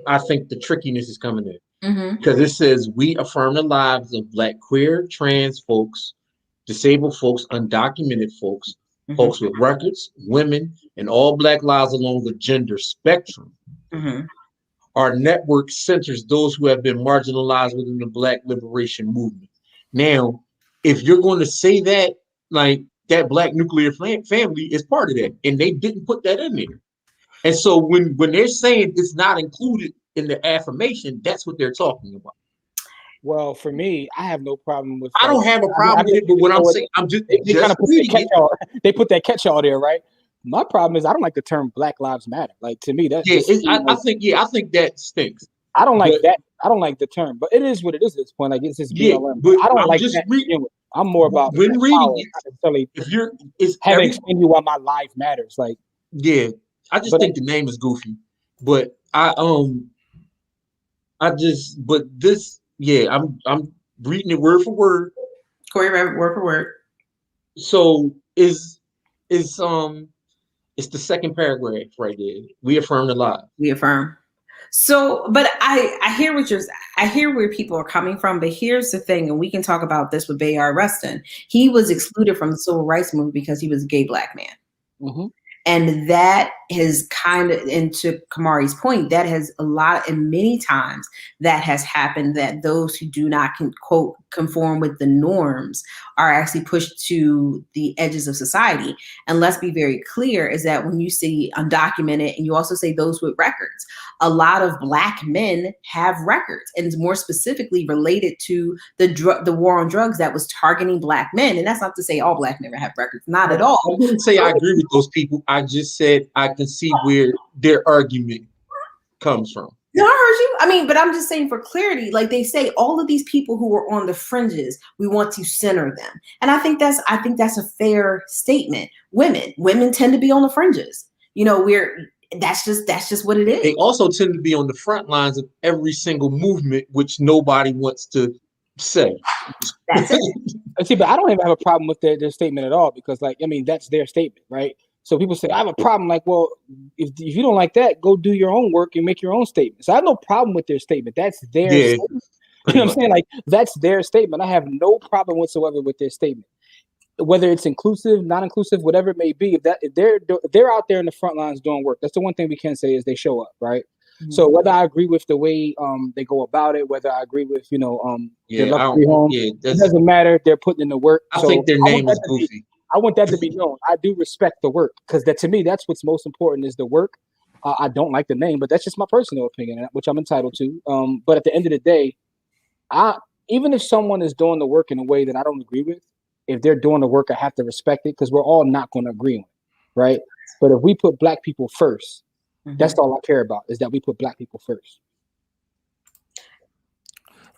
I think the trickiness is coming in. Because it says we affirm the lives of Black queer, trans folks, disabled folks, undocumented folks, folks with records, women, and all Black lives along the gender spectrum. Our network centers those who have been marginalized within the Black liberation movement. Now, if you're going to say that, like, that Black nuclear family is part of that, and they didn't put that in there. And so when they're saying it's not included in the affirmation, that's what they're talking about. Well, for me, I have no problem with. I don't have a problem with it, but what I'm saying, I'm just they kind of put they put that catch-all there, right? My problem is I don't like the term Black Lives Matter. Like, to me, that's I think that stinks. I don't like that. I don't like the term, but it is what it is at this point. Like, it's just BLM. But I don't like that. I'm more about when reading it. If you're having explain you why my life matters, like, I just think the name is goofy, but I'm reading it word for word. Corey read word for word. So it's the second paragraph right there. We affirm the lie. We affirm. So, but I hear where people are coming from, but here's the thing, and we can talk about this with Bayard Rustin. He was excluded from the civil rights movement because he was a gay Black man. And that has kind of, and to Kamari's point, that has a lot, and many times that has happened, that those who do not quote conform with the norms are actually pushed to the edges of society. And let's be very clear, is that when you see undocumented, and you also say those with records, a lot of Black men have records, and more specifically related to the war on drugs that was targeting Black men. And that's not to say all Black men have records, not at all. I didn't say I agree with those people. I just said I can see where their argument comes from. No, I heard you. I mean, but I'm just saying for clarity, like they say, all of these people who are on the fringes, we want to center them. And I think that's a fair statement. Women tend to be on the fringes. You know, that's just what it is. They also tend to be on the front lines of every single movement, which nobody wants to say. That's it. See, but I don't even have a problem with their statement at all, because, like, I mean, that's their statement, right? So people say, I have a problem. Like, well, if you don't like that, go do your own work and make your own statement. So I have no problem with their statement. That's their statement. You know what I'm saying? Like, that's their statement. I have no problem whatsoever with their statement. Whether it's inclusive, non-inclusive, whatever it may be, if they're out there in the front lines doing work, that's the one thing we can say is they show up, right? Mm-hmm. So whether I agree with the way they go about it, whether I agree with their luxury home, it doesn't matter. They're putting in the work. I think their name is goofy. I want that to be known. I do respect the work, because to me, that's what's most important is the work. I don't like the name, but that's just my personal opinion, which I'm entitled to. But at the end of the day, even if someone is doing the work in a way that I don't agree with, if they're doing the work, I have to respect it, because we're all not going to agree on it, right? But if we put Black people first, that's all I care about, is that we put Black people first.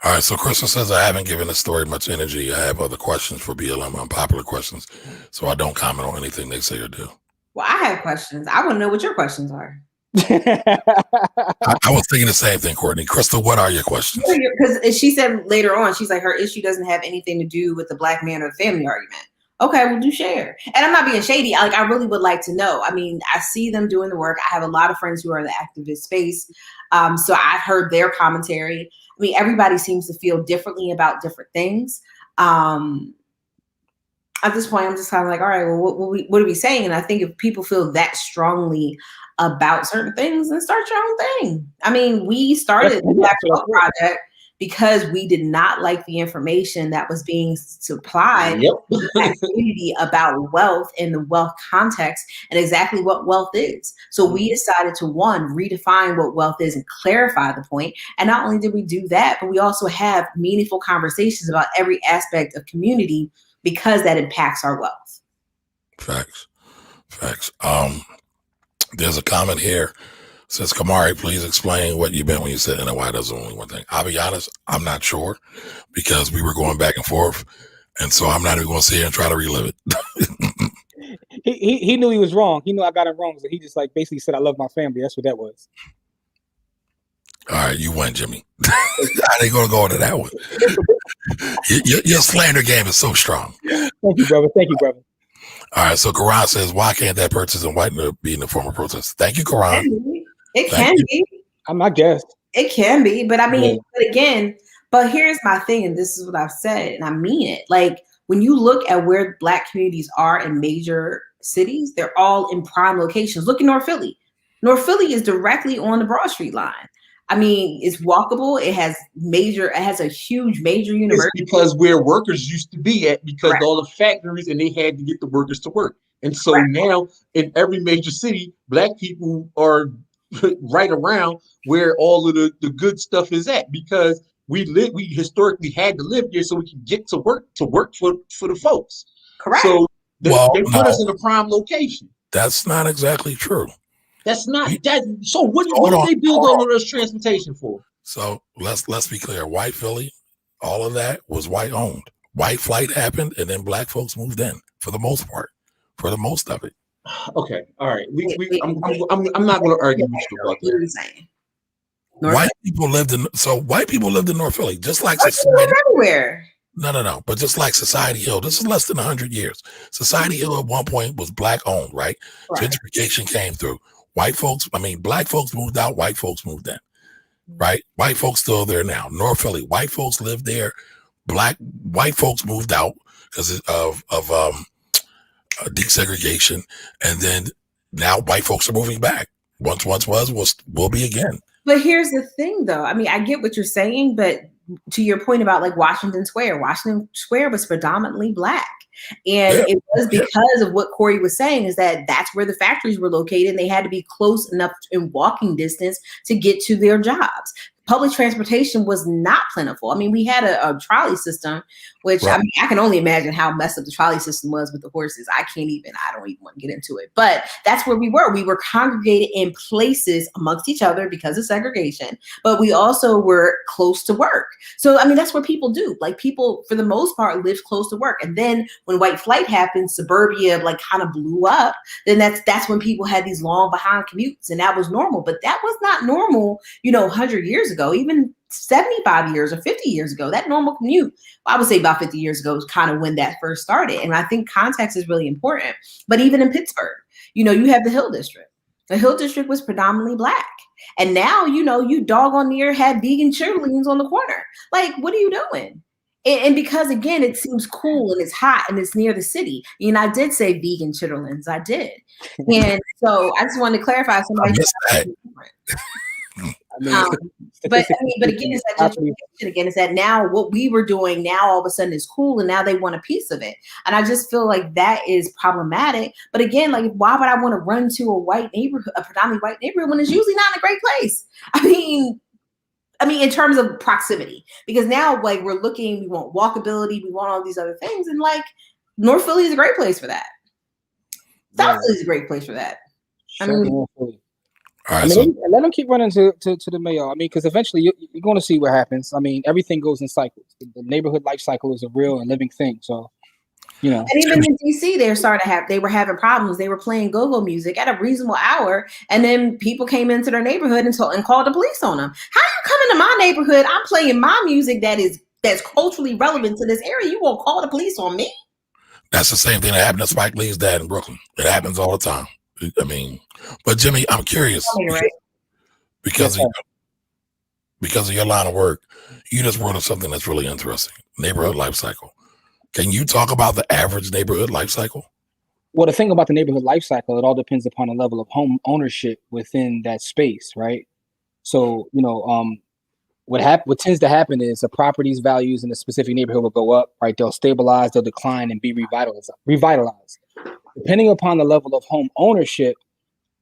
All right, so Crystal says, I haven't given the story much energy. I have other questions for BLM, unpopular questions, so I don't comment on anything they say or do. Well, I have questions. I want to know what your questions are. I was thinking the same thing, Courtney. Crystal, what are your questions? Because she said later on, she's like, her issue doesn't have anything to do with the Black man or the family argument. Okay, well, do share. And I'm not being shady. I really would like to know. I mean, I see them doing the work. I have a lot of friends who are in the activist space. So I've heard their commentary. I mean, everybody seems to feel differently about different things. At this point, I'm just kind of like, all right, well, what are we saying? And I think if people feel that strongly about certain things, then start your own thing. I mean, we started the Black Wealth Project because we did not like the information that was being supplied to the Black community about wealth and the wealth context and exactly what wealth is. So we decided to, one, redefine what wealth is and clarify the point. And not only did we do that, but we also have meaningful conversations about every aspect of community, because that impacts our wealth. Facts. There's a comment here. Says, Kamari, please explain what you meant when you said NOI does only one thing. I'll be honest, I'm not sure, because we were going back and forth, and so I'm not even going to sit here and try to relive it. he knew he was wrong. He knew I got it wrong, so he just basically said, I love my family. That's what that was. All right, you win, Jimmy. I ain't going to go into that one. Your slander game is so strong. Thank you, brother. All right, so Karan says, why can't that purchase in white be in the form of protest? Thank you, Karan. It can be. I guess. It can be, but I mean, but here's my thing, and this is what I've said, and I mean it. Like, when you look at where Black communities are in major cities, they're all in prime locations. Look at North Philly. North Philly is directly on the Broad Street line. I mean, it's walkable. It has a huge major university. It's because where workers used to be at, because all the factories, and they had to get the workers to work. And so now in every major city, Black people are right around where all of the good stuff is at, because we historically had to live there so we can get to work for the folks. Correct. So they put us in a prime location. That's not exactly true. That's not that. So what did they build all of this transportation for? So let's be clear. White Philly, all of that was white owned. White flight happened, and then Black folks moved in for the most part, for the most of it. Okay, all right. I'm not going to argue with you about that. White people lived in North Philly, just like society everywhere. No. But just like Society Hill, this is less than 100 years. Society Hill at one point was Black owned, right? Gentrification came through. Black folks moved out. White folks moved in, right? White folks still there now. North Philly, white folks live there. White folks moved out because of desegregation, and then now white folks are moving back. Once was, will be again. But here's the thing, though. I mean, I get what you're saying, but to your point about like Washington Square was predominantly Black. And it was because of what Corey was saying, is that that's where the factories were located. And they had to be close enough in walking distance to get to their jobs. Public transportation was not plentiful. I mean, we had a trolley system, which I mean, I can only imagine how messed up the trolley system was with the horses. I don't even want to get into it. But that's where we were. We were congregated in places amongst each other because of segregation, but we also were close to work. So, I mean, that's what people do. Like, people, for the most part, live close to work. And then when white flight happened, suburbia like kind of blew up. Then that's when people had these long behind commutes, and that was normal. But that was not normal, 100 years ago, even 75 years or 50 years ago. That normal commute, I would say about 50 years ago, is kind of when that first started. And I think context is really important. But even in Pittsburgh, you have the Hill District. The Hill District was predominantly Black. And now, you doggone near had vegan cheerleaders on the corner. Like, what are you doing? And because, again, it seems cool and it's hot and it's near the city. And I did say vegan chitterlings. I did. And so I just wanted to clarify. Somebody but again, it's that gentrification again. Is that now what we were doing now all of a sudden is cool, and now they want a piece of it. And I just feel like that is problematic. But again, like, why would I want to run to a white neighborhood, a predominantly white neighborhood, when it's usually not in a great place? I mean, in terms of proximity, because now, like, we want walkability, we want all these other things, and like North Philly is a great place for that. South Philly is a great place for that. Let them keep running to the mayor. I mean, because eventually you're going to see what happens. I mean, everything goes in cycles. The neighborhood life cycle is a real and living thing. So, And even in DC, they were having problems. They were playing go-go music at a reasonable hour, and then people came into their neighborhood and called the police on them. How you come into my neighborhood? I'm playing my music that's culturally relevant to this area. You won't call the police on me? That's the same thing that happened to Spike Lee's dad in Brooklyn. It happens all the time. I mean, but Jimmy, I'm curious because of your line of work, you just brought up something that's really interesting: neighborhood life cycle. Can you talk about the average neighborhood life cycle? Well, the thing about the neighborhood life cycle, it all depends upon the level of home ownership within that space, right? So, what tends to happen is the property's values in a specific neighborhood will go up, right? They'll stabilize, they'll decline, and be revitalized. Depending upon the level of home ownership,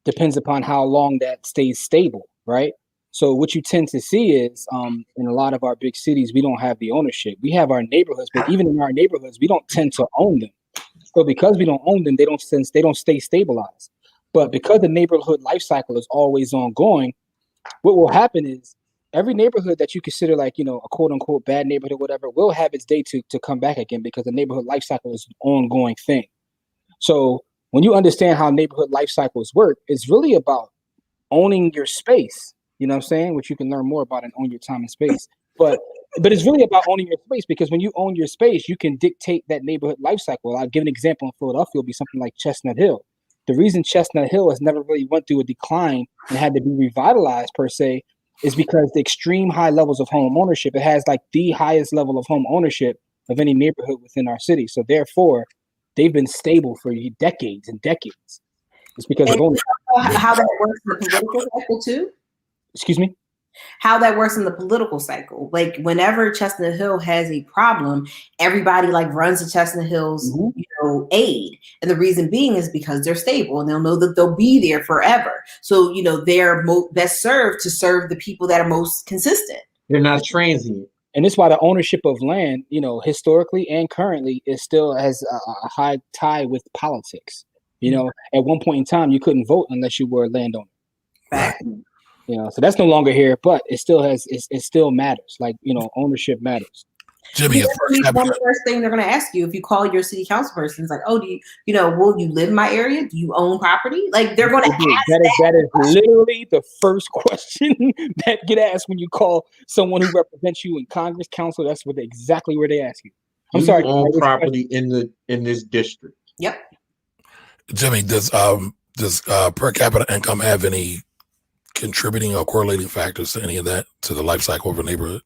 depends upon how long that stays stable, right? So what you tend to see is in a lot of our big cities, we don't have the ownership. We have our neighborhoods, but even in our neighborhoods, we don't tend to own them. So because we don't own them, they don't stay stabilized. But because the neighborhood life cycle is always ongoing, what will happen is every neighborhood that you consider like, a quote unquote bad neighborhood, whatever, will have its day to come back again, because the neighborhood life cycle is an ongoing thing. So when you understand how neighborhood life cycles work, it's really about owning your space, which you can learn more about and own your time and space. But it's really about owning your space, because when you own your space, you can dictate that neighborhood life cycle. I'll give an example in Philadelphia. It'll be something like Chestnut Hill. The reason Chestnut Hill has never really went through a decline and had to be revitalized per se is because the extreme high levels of home ownership. It has like the highest level of home ownership of any neighborhood within our city. So therefore, they've been stable for decades and decades. It's because of ownership. How that works in the political cycle too? Excuse me? How that works in the political cycle. Like, whenever Chestnut Hill has a problem, everybody like runs to Chestnut Hill's aid. And the reason being is because they're stable and they'll know that they'll be there forever. So, they're best served to serve the people that are most consistent. They're not transient. And it's why the ownership of land, historically and currently, is still has a high tie with politics. At one point in time, you couldn't vote unless you were a landowner. Right. So that's no longer here, but it still it still matters. Like, ownership matters. Jimmy, one of the first thing they're going to ask you if you call your city council person is like, oh, do you, will you live in my area? Do you own property? Like, they're going to ask that is literally the first question that get asked when you call someone who represents you in Congress, council. That's exactly where they ask you. I'm sorry. You own property in this district. Yep. Jimmy, does per capita income have any contributing or correlating factors to any of that, to the life cycle of a neighborhood?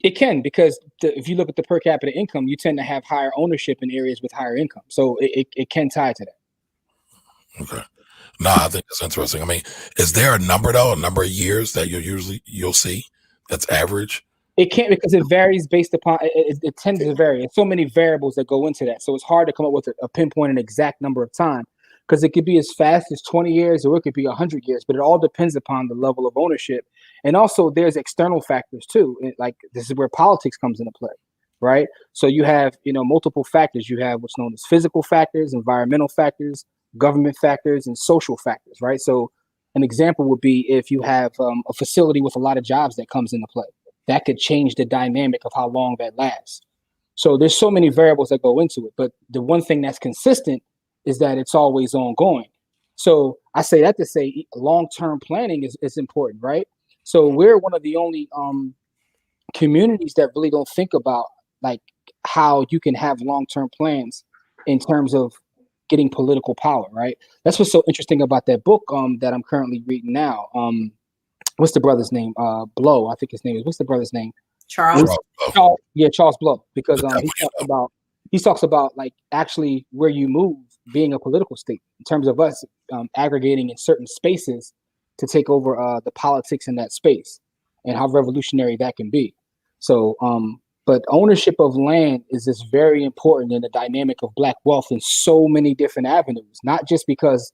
It can, because if you look at the per capita income, you tend to have higher ownership in areas with higher income. So it can tie to that. Okay. No, I think it's interesting. I mean, is there a number though, a number of years that you'll see that's average? It can't, because it varies based upon it tends to vary. There's so many variables that go into that, so it's hard to come up with a pinpoint an exact number of time, because it could be as fast as 20 years or it could be 100 years, but it all depends upon the level of ownership. And also there's external factors too. Like, this is where politics comes into play, right? So you have, multiple factors. You have what's known as physical factors, environmental factors, government factors, and social factors, right? So an example would be if you have a facility with a lot of jobs that comes into play, that could change the dynamic of how long that lasts. So there's so many variables that go into it, but the one thing that's consistent is that it's always ongoing. So I say that to say long-term planning is important, right? So we're one of the only communities that really don't think about like how you can have long-term plans in terms of getting political power, right? That's what's so interesting about that book that I'm currently reading now. What's the brother's name? Blow, I think his name is. What's the brother's name? Charles. Charles Blow, because he talks about like actually where you move being a political state in terms of us aggregating in certain spaces to take over the politics in that space and how revolutionary that can be. So, but ownership of land is just very important in the dynamic of Black wealth in so many different avenues, not just because,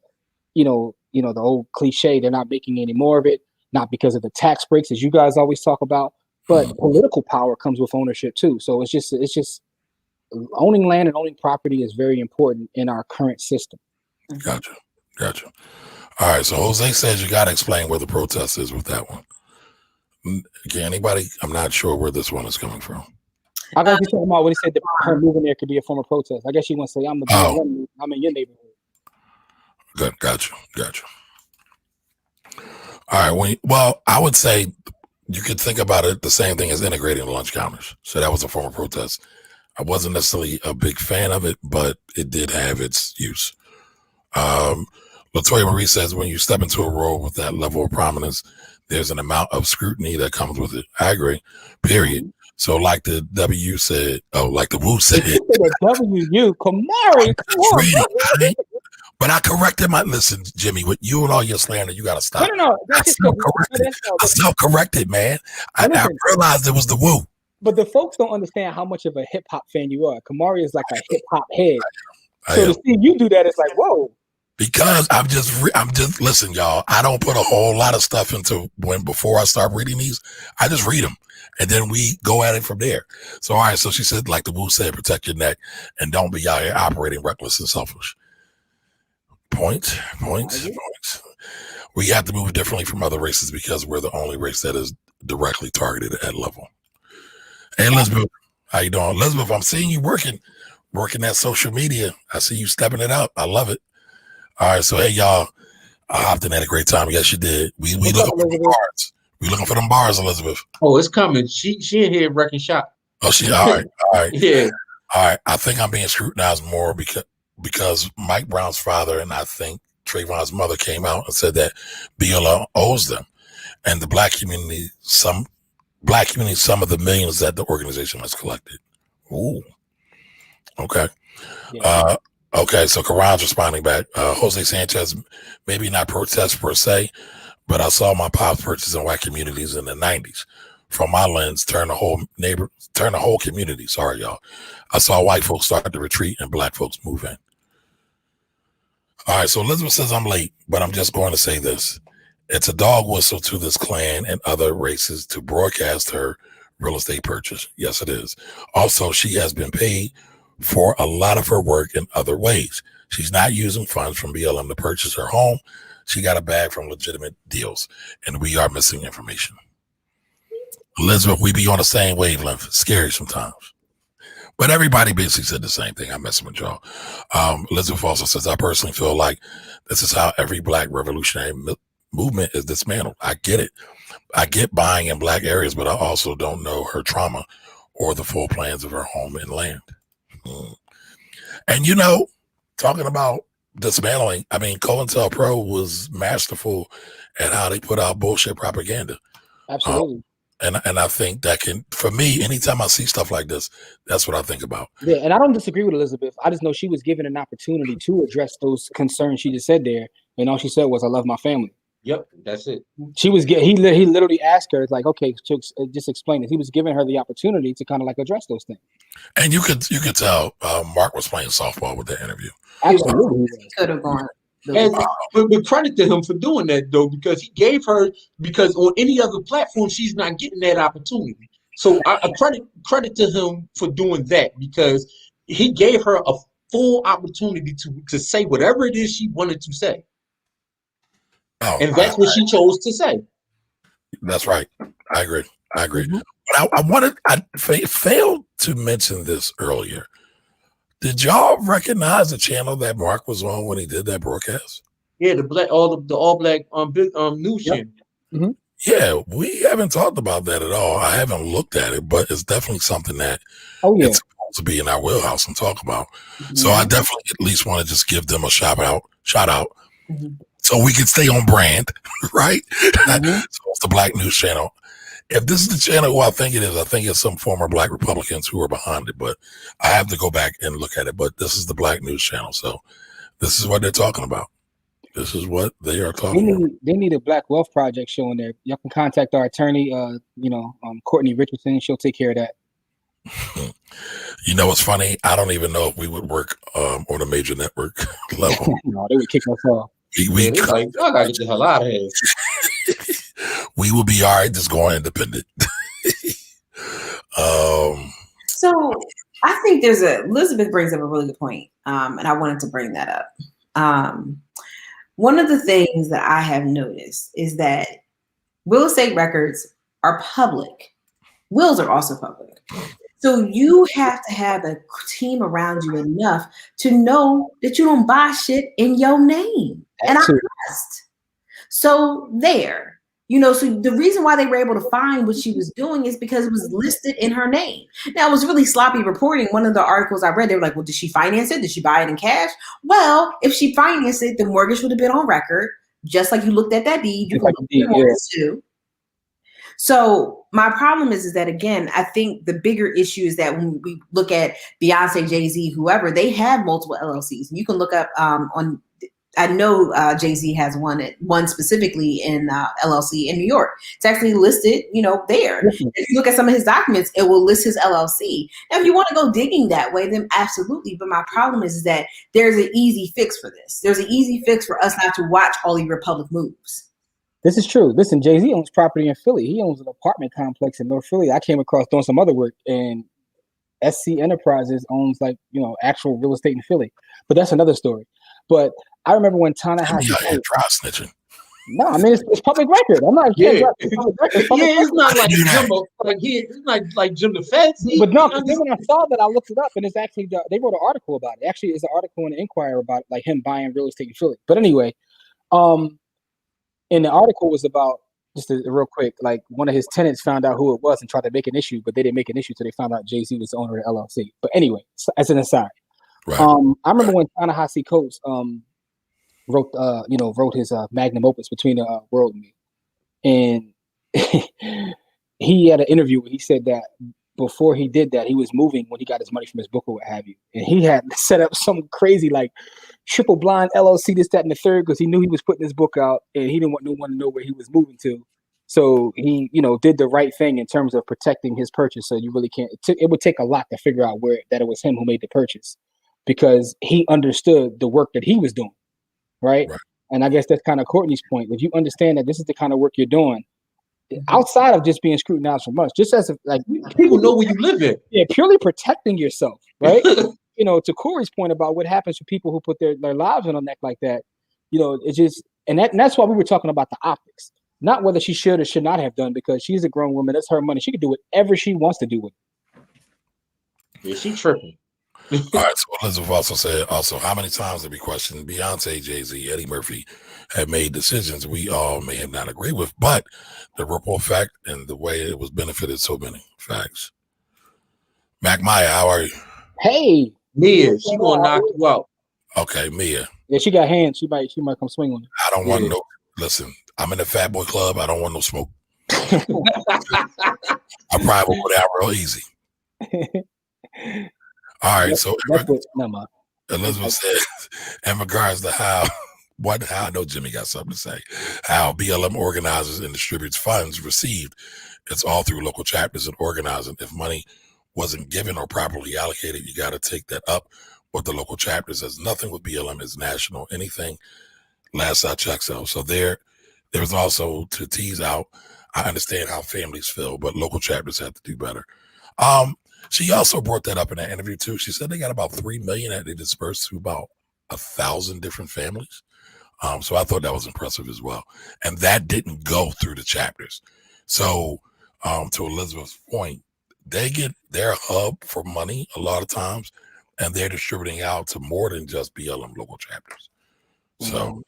the old cliche, they're not making any more of it, not because of the tax breaks, as you guys always talk about, but political power comes with ownership too. So it's just owning land and owning property is very important in our current system. Gotcha. All right. So Jose says you got to explain where the protest is with that one. Okay, anybody? I'm not sure where this one is coming from. I guess you're talking about when he said that her moving there could be a form of protest. I guess you want to say I'm in your neighborhood. Good. Gotcha. All right. I would say you could think about it the same thing as integrating the lunch counters. So that was a form of protest. I wasn't necessarily a big fan of it, but it did have its use. Latoya Marie says, when you step into a role with that level of prominence, there's an amount of scrutiny that comes with it. I agree, period. So like the W said, like the Wu said. W, Kamari, come on. But I corrected listen, Jimmy, with you and all your slander, you got to stop. No. I self-corrected, man. I realized it was the Wu. But the folks don't understand how much of a hip hop fan you are. Kamari is like a hip hop head. So to see you do that, it's like, whoa. Because I'm just listen, y'all. I don't put a whole lot of stuff into before I start reading these. I just read them, and then we go at it from there. So all right. So she said, like the Wu said, protect your neck and don't be out here operating reckless and selfish. Points. We have to move differently from other races because we're the only race that is directly targeted at that level. Hey, Elizabeth, how you doing? Elizabeth, I'm seeing you working that social media. I see you stepping it up. I love it. All right, so hey, y'all, I hopped in at a great time. Yes, you did. We looking for them bars. We looking for them bars, Elizabeth. Oh, it's coming. She in here wrecking shop. Oh, all right. Yeah. All right. I think I'm being scrutinized more because Mike Brown's father and I think Trayvon's mother came out and said that BLM owes them, and the black community some of the millions that the organization has collected. Ooh. Okay. Yeah. Okay, so Karan's responding back. Jose Sanchez, maybe not protest per se, but I saw my pops purchase in white communities in the 90s. From my lens, turn the whole community. Sorry, y'all. I saw white folks start to retreat and black folks move in. All right, so Elizabeth says I'm late, but I'm just going to say this. It's a dog whistle to this clan and other races to broadcast her real estate purchase. Yes, it is. Also, she has been paid for a lot of her work in other ways. She's not using funds from BLM to purchase her home. She got a bag from legitimate deals, and we are missing information. Elizabeth, we be on the same wavelength. It's scary sometimes. But everybody basically said the same thing. I'm messing with y'all. Elizabeth also says, I personally feel like this is how every black revolutionary movement is dismantled. I get it. I get buying in black areas, but I also don't know her trauma or the full plans of her home and land. And talking about dismantling, I mean, COINTELPRO was masterful at how they put out bullshit propaganda. Absolutely. And I think that can, for me, anytime I see stuff like this, that's what I think about. Yeah, and I don't disagree with Elizabeth. I just know she was given an opportunity to address those concerns she just said there, and all she said was, "I love my family." Yep, that's it. He literally asked her, like, okay, just explain it. He was giving her the opportunity to kind of like address those things. And you could tell Mark was playing softball with that interview. Absolutely, he could have gone. But credit to him for doing that though, because he gave her, because on any other platform she's not getting that opportunity. So I credit to him for doing that, because he gave her a full opportunity to say whatever it is she wanted to say. Oh, and that's what she chose to say. That's right. I agree. Mm-hmm. But I failed to mention this earlier. Did y'all recognize the channel that Mark was on when he did that broadcast? Yeah, the all black news channel. Mm-hmm. Yeah, we haven't talked about that at all. I haven't looked at it, but it's definitely something that it's supposed to be in our wheelhouse and talk about. Mm-hmm. So I definitely at least want to just give them a shout out, mm-hmm. so we can stay on brand, right? Mm-hmm. So it's the Black News Channel. If this is the channel who I think it is, I think it's some former Black Republicans who are behind it, but I have to go back and look at it. But this is the Black News Channel, so this is what they're talking about. This is what they are talking about. They need a Black Wealth Project show in there. Y'all can contact our attorney, Courtney Richardson. She'll take care of that. You know what's funny? I don't even know if we would work on a major network level. No, they would kick us off. We like, y'all gotta get the hell out of here. We will be all right just going independent. So I think Elizabeth brings up a really good point, and I wanted to bring that up. One of the things that I have noticed is that real estate records are public. Wills are also public. So you have to have a team around you enough to know that you don't buy shit in your name. And I trust. So there, so the reason why they were able to find what she was doing is because it was listed in her name. Now, it was really sloppy reporting. One of the articles I read, they were like, well, did she finance it? Did she buy it in cash? Well, if she financed it, the mortgage would have been on record. Just like you looked at that deed, you could look at the mortgage too. So my problem is that, again, I think the bigger issue is that when we look at Beyonce, Jay-Z, whoever, they have multiple LLCs. You can look up I know Jay-Z has one specifically in LLC in New York. It's actually listed, there. Mm-hmm. If you look at some of his documents, it will list his LLC. Now, if you want to go digging that way, then absolutely. But my problem is that there's an easy fix for this. There's an easy fix for us not to watch all of your public moves. This is true. Listen, Jay-Z owns property in Philly. He owns an apartment complex in North Philly. I came across doing some other work, and SC Enterprises owns actual real estate in Philly. But that's another story. But I remember when Ta-Nehisi. Snitching. No, I mean it's public record. I'm not. It's not like Jim. It's not like Jim the Feds. But no, because when I saw that, I looked it up, and it's actually they wrote an article about it. Actually, it's an article in the Inquirer about like him buying real estate in Philly. But anyway, and the article was about just real quick. Like one of his tenants found out who it was and tried to make an issue, but they didn't make an issue till they found out Jay-Z was the owner of the LLC. But anyway, as an aside, right. I remember when Ta-Nehisi Coates wrote his magnum opus Between the World and Me, and he had an interview where he said that before he did that, he was moving when he got his money from his book or what have you, and he had set up some crazy like triple blind LLC, this, that, and the third, because he knew he was putting his book out and he didn't want no one to know where he was moving to. So he, did the right thing in terms of protecting his purchase. So you really can't. It would take a lot to figure out that it was him who made the purchase, because he understood the work that he was doing. Right. And I guess that's kind of Courtney's point. If you understand that this is the kind of work you're doing, outside of just being scrutinized for months, just as people know where you live in. Yeah, purely protecting yourself, right? To Corey's point about what happens to people who put their lives on a neck like that, it's just, and that's why we were talking about the optics, not whether she should or should not have done, because she's a grown woman. That's her money. She can do whatever she wants to do with it. Yeah, she tripping. All right, so Elizabeth also said, how many times did we question Beyonce, Jay-Z, Eddie Murphy have made decisions we all may have not agreed with, but the ripple effect and the way it was benefited so many. Facts. Mac Maya, how are you? Hey. Mia, she gonna knock you out. Okay, Mia. Yeah, she got hands. She might come swing on you. I don't want no, listen, I'm in the Fat Boy Club. I don't want no smoke. I probably will go down real easy. All right, so Elizabeth said, in regards to how how I know Jimmy got something to say. How BLM organizes and distributes funds received. It's all through local chapters and organizing. If money wasn't given or properly allocated, you got to take that up with the local chapters. There's nothing with BLM is national. Anything last I checked. So there's also to tease out. I understand how families feel, but local chapters have to do better. She also brought that up in that interview too. She said they got about 3 million that they dispersed to about 1,000 different families. So I thought that was impressive as well. And that didn't go through the chapters. So to Elizabeth's point, they get their hub for money a lot of times, and they're distributing out to more than just BLM local chapters. So,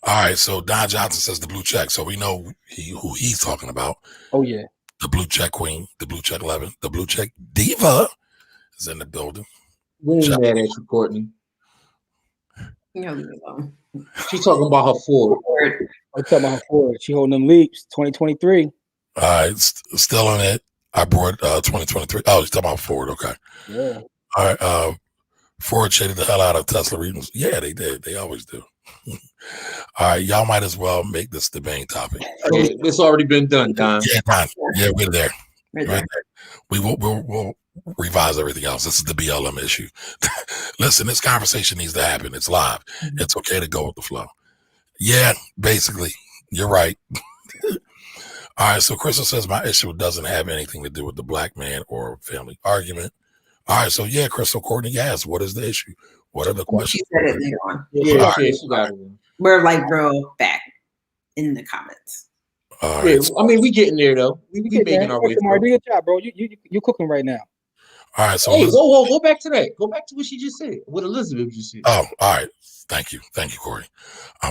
all right. So Don Johnson says the blue check. So we know who he's talking about. Oh, yeah. The blue check queen, the blue check 11, the blue check diva is in the building. We ain't mad at you, Courtney. No. She's talking about her Ford. I'm talking about her Ford. She holding them leaps. 2023. All right, still on it. I brought 2023. Oh, he's talking about Ford. Okay. Yeah. All right. Ford shaded the hell out of Tesla readings. Yeah, they did. They always do. All right, y'all might as well make this the main topic. It's already been done, Don. Yeah, Don. Yeah, we're there. We're there. We'll revise everything else. This is the BLM issue. Listen, this conversation needs to happen. It's live. It's okay to go with the flow. Yeah, basically, you're right. All right, so Crystal says my issue doesn't have anything to do with the black man or family argument. All right, so yeah, Crystal, Courtney asked, what is the issue? What are the questions? She said it later on. Yeah, she got it. We're like real back in the comments. All right. Yeah, I mean, we getting there though. We making our way through. Do your job, bro. You cooking right now. All right, so hey, whoa, go back to that. Go back to what she just said. What Elizabeth just said. Oh, all right. Thank you, Corey.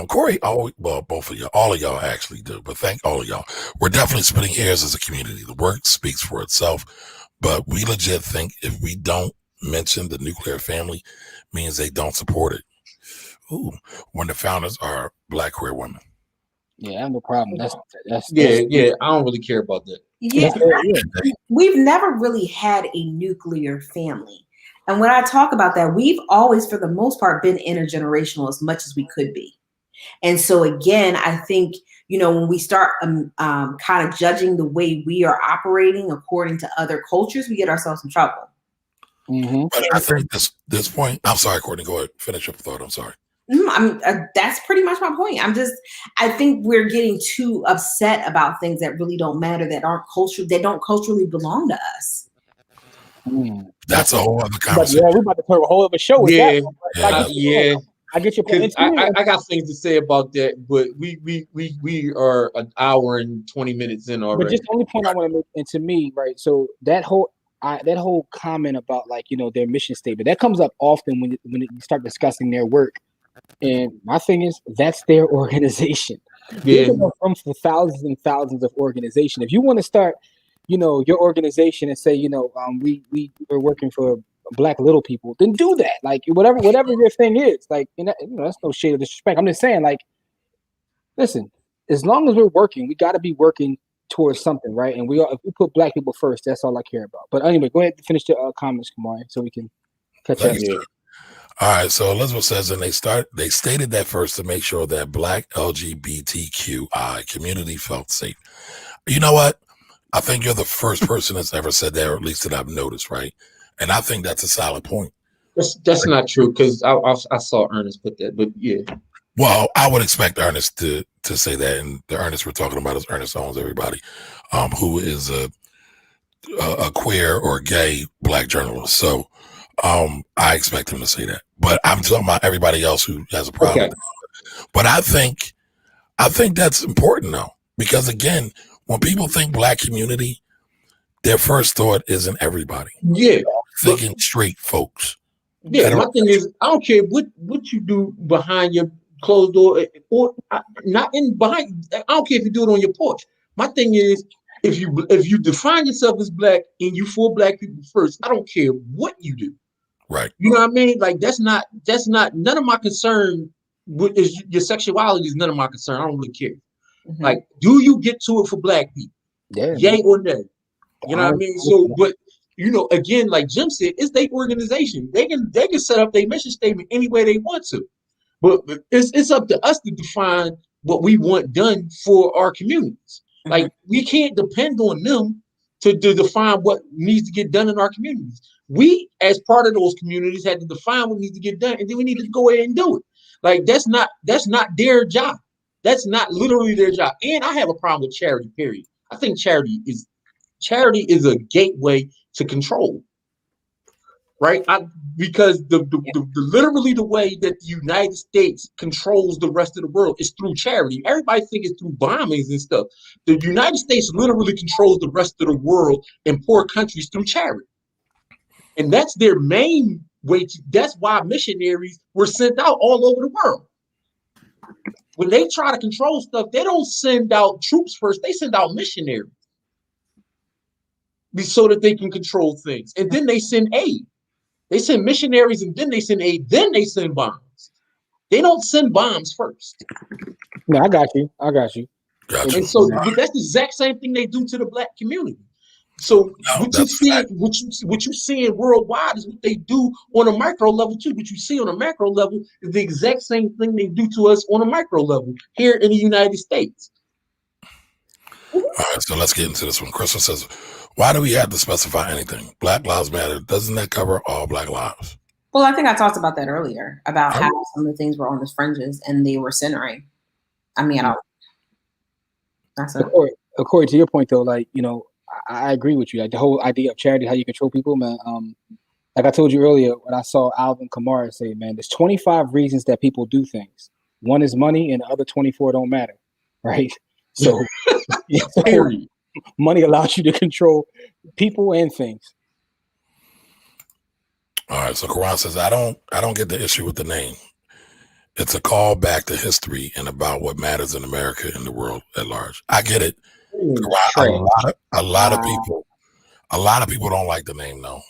Corey, both of y'all, all of y'all actually do, but thank all of y'all. We're definitely splitting hairs as a community. The work speaks for itself, but we legit think if we don't mention the nuclear family, means they don't support it. Ooh, when the founders are black queer women. Yeah, I have no problem. That's yeah. I don't really care about that. Yeah, we've never really had a nuclear family. And when I talk about that, we've always, for the most part, been intergenerational as much as we could be. And so, again, I think, when we start kind of judging the way we are operating according to other cultures, we get ourselves in trouble. Mm-hmm. But I think this point, I'm sorry, Courtney, go ahead. Finish your thought. I'm sorry. That's pretty much my point. I think we're getting too upset about things that really don't matter, that aren't cultural, that don't culturally belong to us. That's a whole other conversation. We're about to put a whole other show with that. Yeah. I get your point. I got things to say about that, but we are an hour and 20 minutes in already. But just the only point I want to make, and to me, right? So that whole comment about their mission statement, that comes up often when you start discussing their work. And my thing is, that's their organization. Yeah, from thousands and thousands of organizations. If you want to start, your organization and say, we're working for black little people, then do that. Like whatever your thing is. Like, that's no shade of disrespect. I'm just saying, like, listen, as long as we're working, we got to be working towards something, right? And if we put black people first, that's all I care about. But anyway, go ahead and finish the comments, Kamari, so we can catch up. All right, so Elizabeth says, and they stated that first to make sure that black LGBTQI community felt safe. You know what? I think you're the first person that's ever said that, or at least that I've noticed, right? And I think that's a solid point. That's not true, because I saw Ernest put that, but yeah. Well, I would expect Ernest to say that, and the Ernest we're talking about is Ernest Owens, everybody, who is a queer or gay black journalist. So I expect him to say that. But I'm talking about everybody else who has a problem. Okay. But I think that's important though, because again, when people think black community, their first thought isn't everybody. Yeah, thinking straight folks. Yeah, my thing is, I don't care what you do behind your closed door, or not in behind. I don't care if you do it on your porch. My thing is, if you define yourself as black and you for black people first, I don't care what you do. Right. You know what I mean? Like that's not none of my concern. Your sexuality is none of my concern. I don't really care. Mm-hmm. Like, do you get to it for black people? Yeah. Yay or nay? You know what I mean? So, but again, like Jim said, it's their organization. They can set up their mission statement any way they want to. but it's up to us to define what we want done for our communities. Like we can't depend on them to define what needs to get done in our communities. We, as part of those communities, had to define what needs to get done, and then we need to go ahead and do it. Like that's not their job. That's not literally their job. And I have a problem with charity. Period. I think charity is a gateway to control. Right, because the literally the way that the United States controls the rest of the world is through charity. Everybody thinks it's through bombings and stuff. The United States literally controls the rest of the world and poor countries through charity, and that's their main way. That's why missionaries were sent out all over the world. When they try to control stuff, they don't send out troops first; they send out missionaries so that they can control things, and then they send aid. They send missionaries and then they send aid, then they send bombs. They don't send bombs first. No, I got you. Gotcha. And so that's the exact same thing they do to the Black community. So what you seeing worldwide is what they do on a micro level too. What you see on a macro level is the exact same thing they do to us on a micro level here in the United States. All right, so let's get into this one. Crystal says, why do we have to specify anything? Black Lives Matter. Doesn't that cover all Black lives? Well, I think I talked about that earlier, about how some of the things were on the fringes and they were centering. I mean, that's it. According to your point, though, like, you know, I agree with you. Like the whole idea of charity, how you control people, man. Like I told you earlier, when I saw Alvin Kamara say, man, there's 25 reasons that people do things. One is money and the other 24 don't matter, right? So money allows you to control people and things. All right. So Quran says, I don't get the issue with the name. It's a call back to history and about what matters in America and the world at large. I get it. Quran, a lot of people don't like the name though.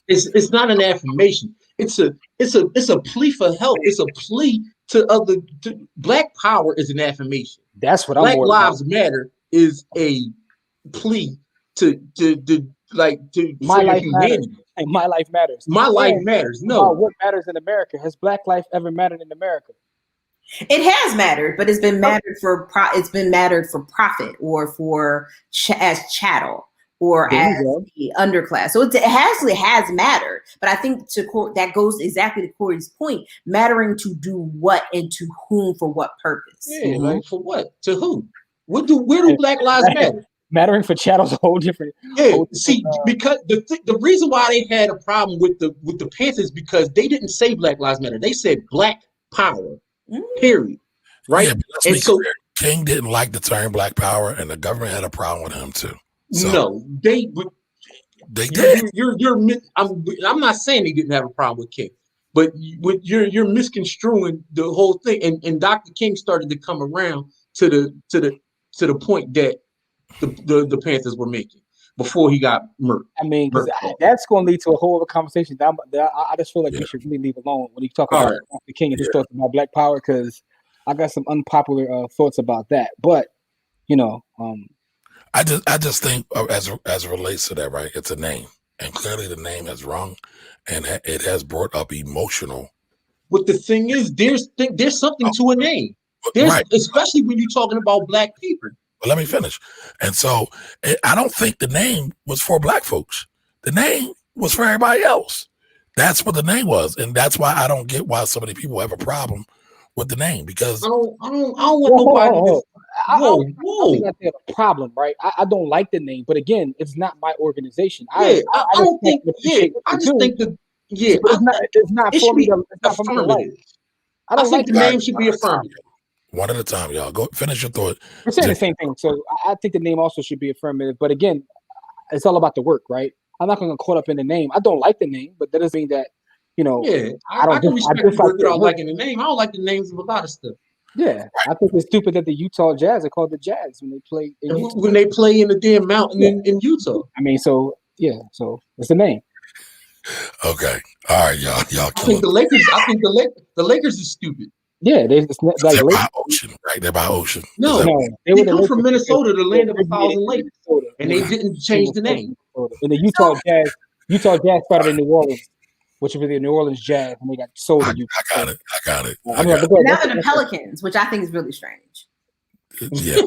It's not an affirmation. It's a plea for help. It's a plea to Black power is an affirmation. That's what Black Lives Matter is a plea to my life matters. My life matters. My life matters. No, what matters in America? Has Black life ever mattered in America? It has mattered, but it's been mattered for profit or for as chattel or as the underclass. So it has mattered. But I think that goes exactly to Corey's point, mattering to do what and to whom for what purpose. Yeah, like for what? To who? Where do Black lives matter? Mattering for chattel's a whole different. Because the reason why they had a problem with the Panthers because they didn't say Black Lives Matter. They said Black Power. Period. Right. Yeah, and so King didn't like the term Black Power, and the government had a problem with him too. So, no, they did. I'm not saying they didn't have a problem with King, but you're misconstruing the whole thing. And Dr. King started to come around to the point that the Panthers were making before he got murdered. I mean, that's going to lead to a whole other conversation. I just feel like we should really leave alone when you talk about Dr. King and just talk about Black Power, because I got some unpopular thoughts about that. But you know, I just think as it relates to that, right? It's a name, and clearly the name has rung, and it has brought up emotional. But the thing is, there's something to a name. Especially when you're talking about Black people. Well, let me finish. And so I don't think the name was for Black folks. The name was for everybody else. That's what the name was. And that's why I don't get why so many people have a problem with the name, because I don't want nobody. I don't think I have a problem, right? I don't like the name, but again, it's not my organization. I don't think. I just think that. Yeah, it's not for me. It's not for me to like. I think the name should be affirmative. One at a time, y'all. Go finish your thought. We're saying the same thing. So I think the name also should be affirmative. But again, it's all about the work, right? I'm not going to get caught up in the name. I don't like the name, but that doesn't mean that, you know. Yeah, I can respect the work without liking the name. I don't like the names of a lot of stuff. Yeah, I think it's stupid that the Utah Jazz are called the Jazz when they play. When they play in the damn mountain in Utah. I mean, so it's the name. Okay, all right, y'all. I think the Lakers. The Lakers is stupid. Yeah, they're by ocean, right? They're by ocean. No, they come from Minnesota, the land of 1,000 lakes, and they didn't change the name. And the Utah Jazz started in New Orleans. which was the New Orleans Jazz, and they got sold I to you. got it. I got it. Now they're the Pelicans, which I think is really strange. Yeah.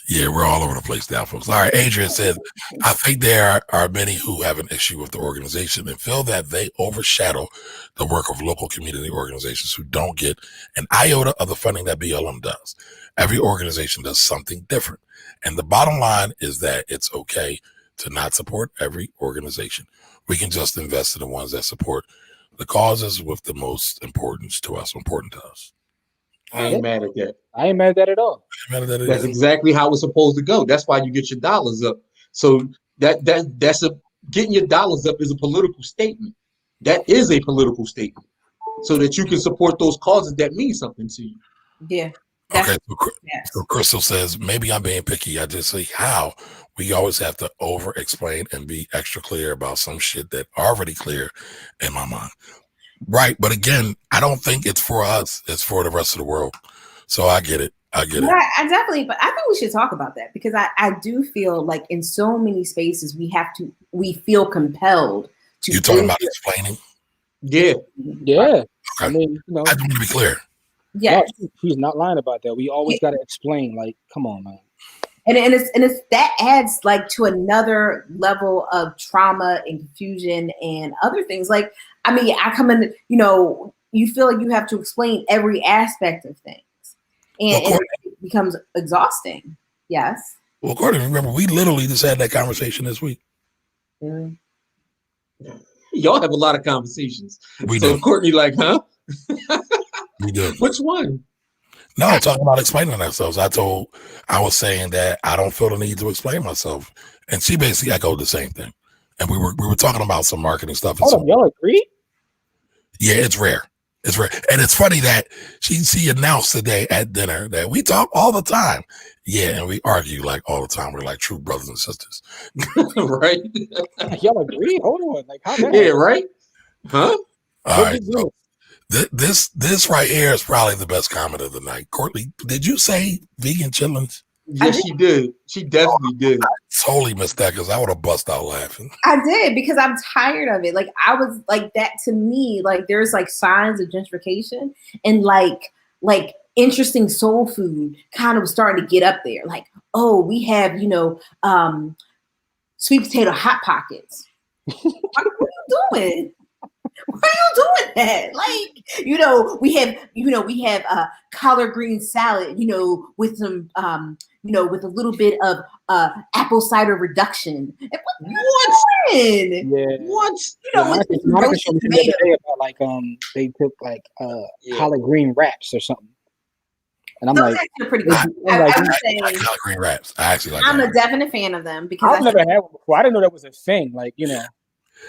Yeah, we're all over the place now, folks. All right, Adrian said, I think there are many who have an issue with the organization and feel that they overshadow the work of local community organizations who don't get an iota of the funding that BLM does. Every organization does something different. And the bottom line is that it's okay to not support every organization. We can just invest in the ones that support the causes with the most importance to us, important to us. I ain't mad at that. I ain't mad at that at all. That's exactly how it's supposed to go. That's why you get your dollars up. So that's getting your dollars up is a political statement. That is a political statement, so that you can support those causes that mean something to you. Yeah. Okay. So Crystal says, maybe I'm being picky. I just say how we always have to over explain and be extra clear about some shit that already clear in my mind. Right. But again, I don't think it's for us. It's for the rest of the world. So I get it. I definitely, but I think we should talk about that because I do feel like in so many spaces we feel compelled to. You talking about explaining? Yeah. Okay. I mean, I just want to be clear. Yeah, he's not lying about that. We always got to explain. Like, come on, man. And it's that adds like to another level of trauma and confusion and other things. Like, I mean, I come in, you feel like you have to explain every aspect of things, and it becomes exhausting. Yes. Well, Courtney, remember, we literally just had that conversation this week. Mm. Y'all have a lot of conversations. We do. Courtney, like, huh? We do. Which one? No, talking about explaining ourselves. I was saying that I don't feel the need to explain myself, and she basically echoed the same thing. And we were talking about some marketing stuff. And y'all agree? Yeah, it's rare. It's rare, and it's funny that she announced today at dinner that we talk all the time. Yeah, and we argue like all the time. We're like true brothers and sisters, right? Y'all agree? Hold on, like how? Yeah, right? Huh? All right. So this right here is probably the best comment of the night. Courtney, did you say vegan chitlins? Yes, she did. She definitely did. I totally missed that because I would have bust out laughing. I did because I'm tired of it. Like I was like that to me. Like there's like signs of gentrification and like interesting soul food kind of starting to get up there. Like we have sweet potato hot pockets. What are you doing? Why are you doing that? Like, we have collard green salad, with some, with a little bit of apple cider reduction. What? Yeah. What? Monica showed me the other day about they took collard green wraps or something. And I'm those are pretty good. I like collard green wraps. I actually like. I'm a definite fan of them because I've never had one before. I didn't know that was a thing. Like,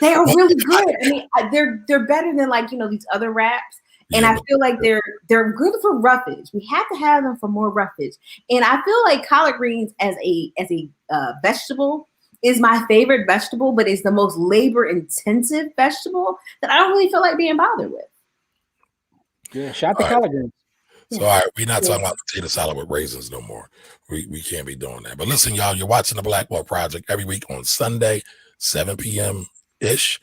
they are really good. I mean, they're better than these other wraps, and I feel like they're good for roughage. We have to have them for more roughage, and I feel like collard greens as a vegetable is my favorite vegetable, but it's the most labor intensive vegetable that I don't really feel like being bothered with. Yeah, shout out to collard greens. So, all right, we're not talking about potato salad with raisins no more. We can't be doing that. But listen, y'all, you're watching the Black Ball Project every week on Sunday, 7 p.m.-ish.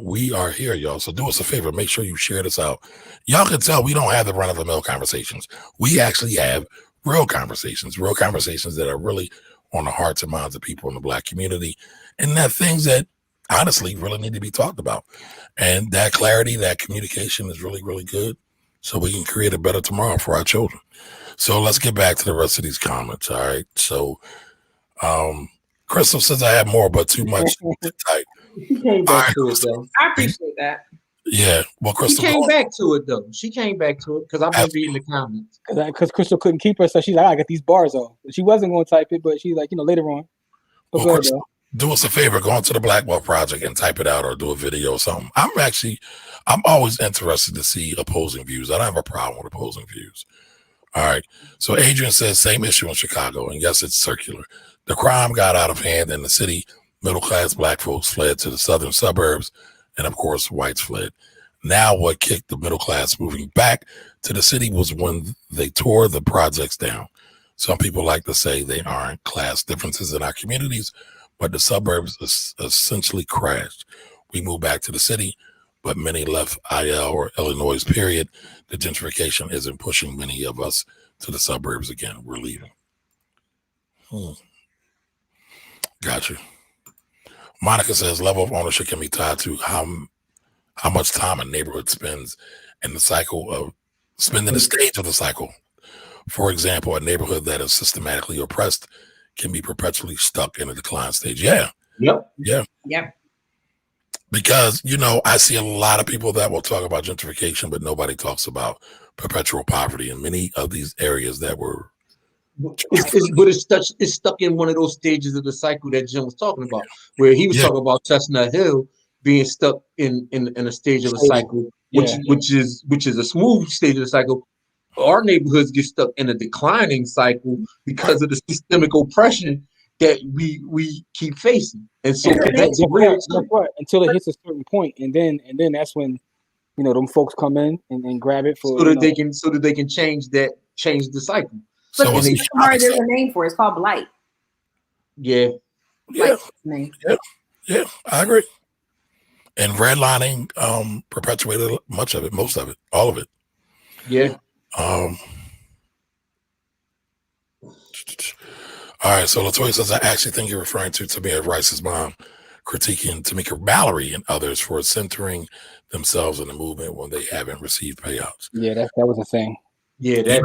We are here, y'all. So do us a favor. Make sure you share this out. Y'all can tell we don't have the run-of-the-mill conversations. We actually have real conversations that are really on the hearts and minds of people in the Black community. And that things that, honestly, really need to be talked about. And that clarity, that communication is really, really good. So we can create a better tomorrow for our children. So let's get back to the rest of these comments. All right. So Crystal says I have more, but too much to type. She came back to it though. I appreciate that. Yeah. Well, Crystal came back to it though. She came back to it because I've been reading the comments. Because Crystal couldn't keep her, so she's like, I got these bars on. She wasn't going to type it, but she's like, later on. Well, Crystal, do us a favor, go into the Black Ball Project and type it out or do a video or something. I'm always interested to see opposing views. I don't have a problem with opposing views. All right. So Adrian says same issue in Chicago. And yes, it's circular. The crime got out of hand in the city. Middle-class Black folks fled to the southern suburbs. And of course, whites fled. Now what kicked the middle class moving back to the city was when they tore the projects down. Some people like to say they aren't class differences in our communities, but the suburbs essentially crashed. We moved back to the city but many left IL or Illinois, period. The gentrification isn't pushing many of us to the suburbs again. We're leaving. Gotcha. Monica says level of ownership can be tied to how much time a neighborhood spends in the cycle of spending the stage of the cycle. For example, a neighborhood that is systematically oppressed can be perpetually stuck in a decline stage. Yeah. Yep. Yeah. Yep. Because, you know, I see a lot of people that will talk about gentrification, but nobody talks about perpetual poverty in many of these areas that were. It's stuck in one of those stages of the cycle that Jim was talking about, where he was talking about Chestnut Hill being stuck in a stage of a cycle, which is a smooth stage of the cycle. Our neighborhoods get stuck in a declining cycle because of the systemic oppression that we keep facing, and so that's real until it hits a certain point, and then that's when, you know, them folks come in and grab it for so that they can change the cycle. But there's a name for it. It's called blight. Yeah, I agree. And redlining perpetuated much of it, most of it, all of it. Yeah. All right, so Latoya says, I actually think you're referring to Tamir Rice's mom critiquing Tamika Mallory and others for centering themselves in the movement when they haven't received payouts. Yeah, that was a thing. Yeah, that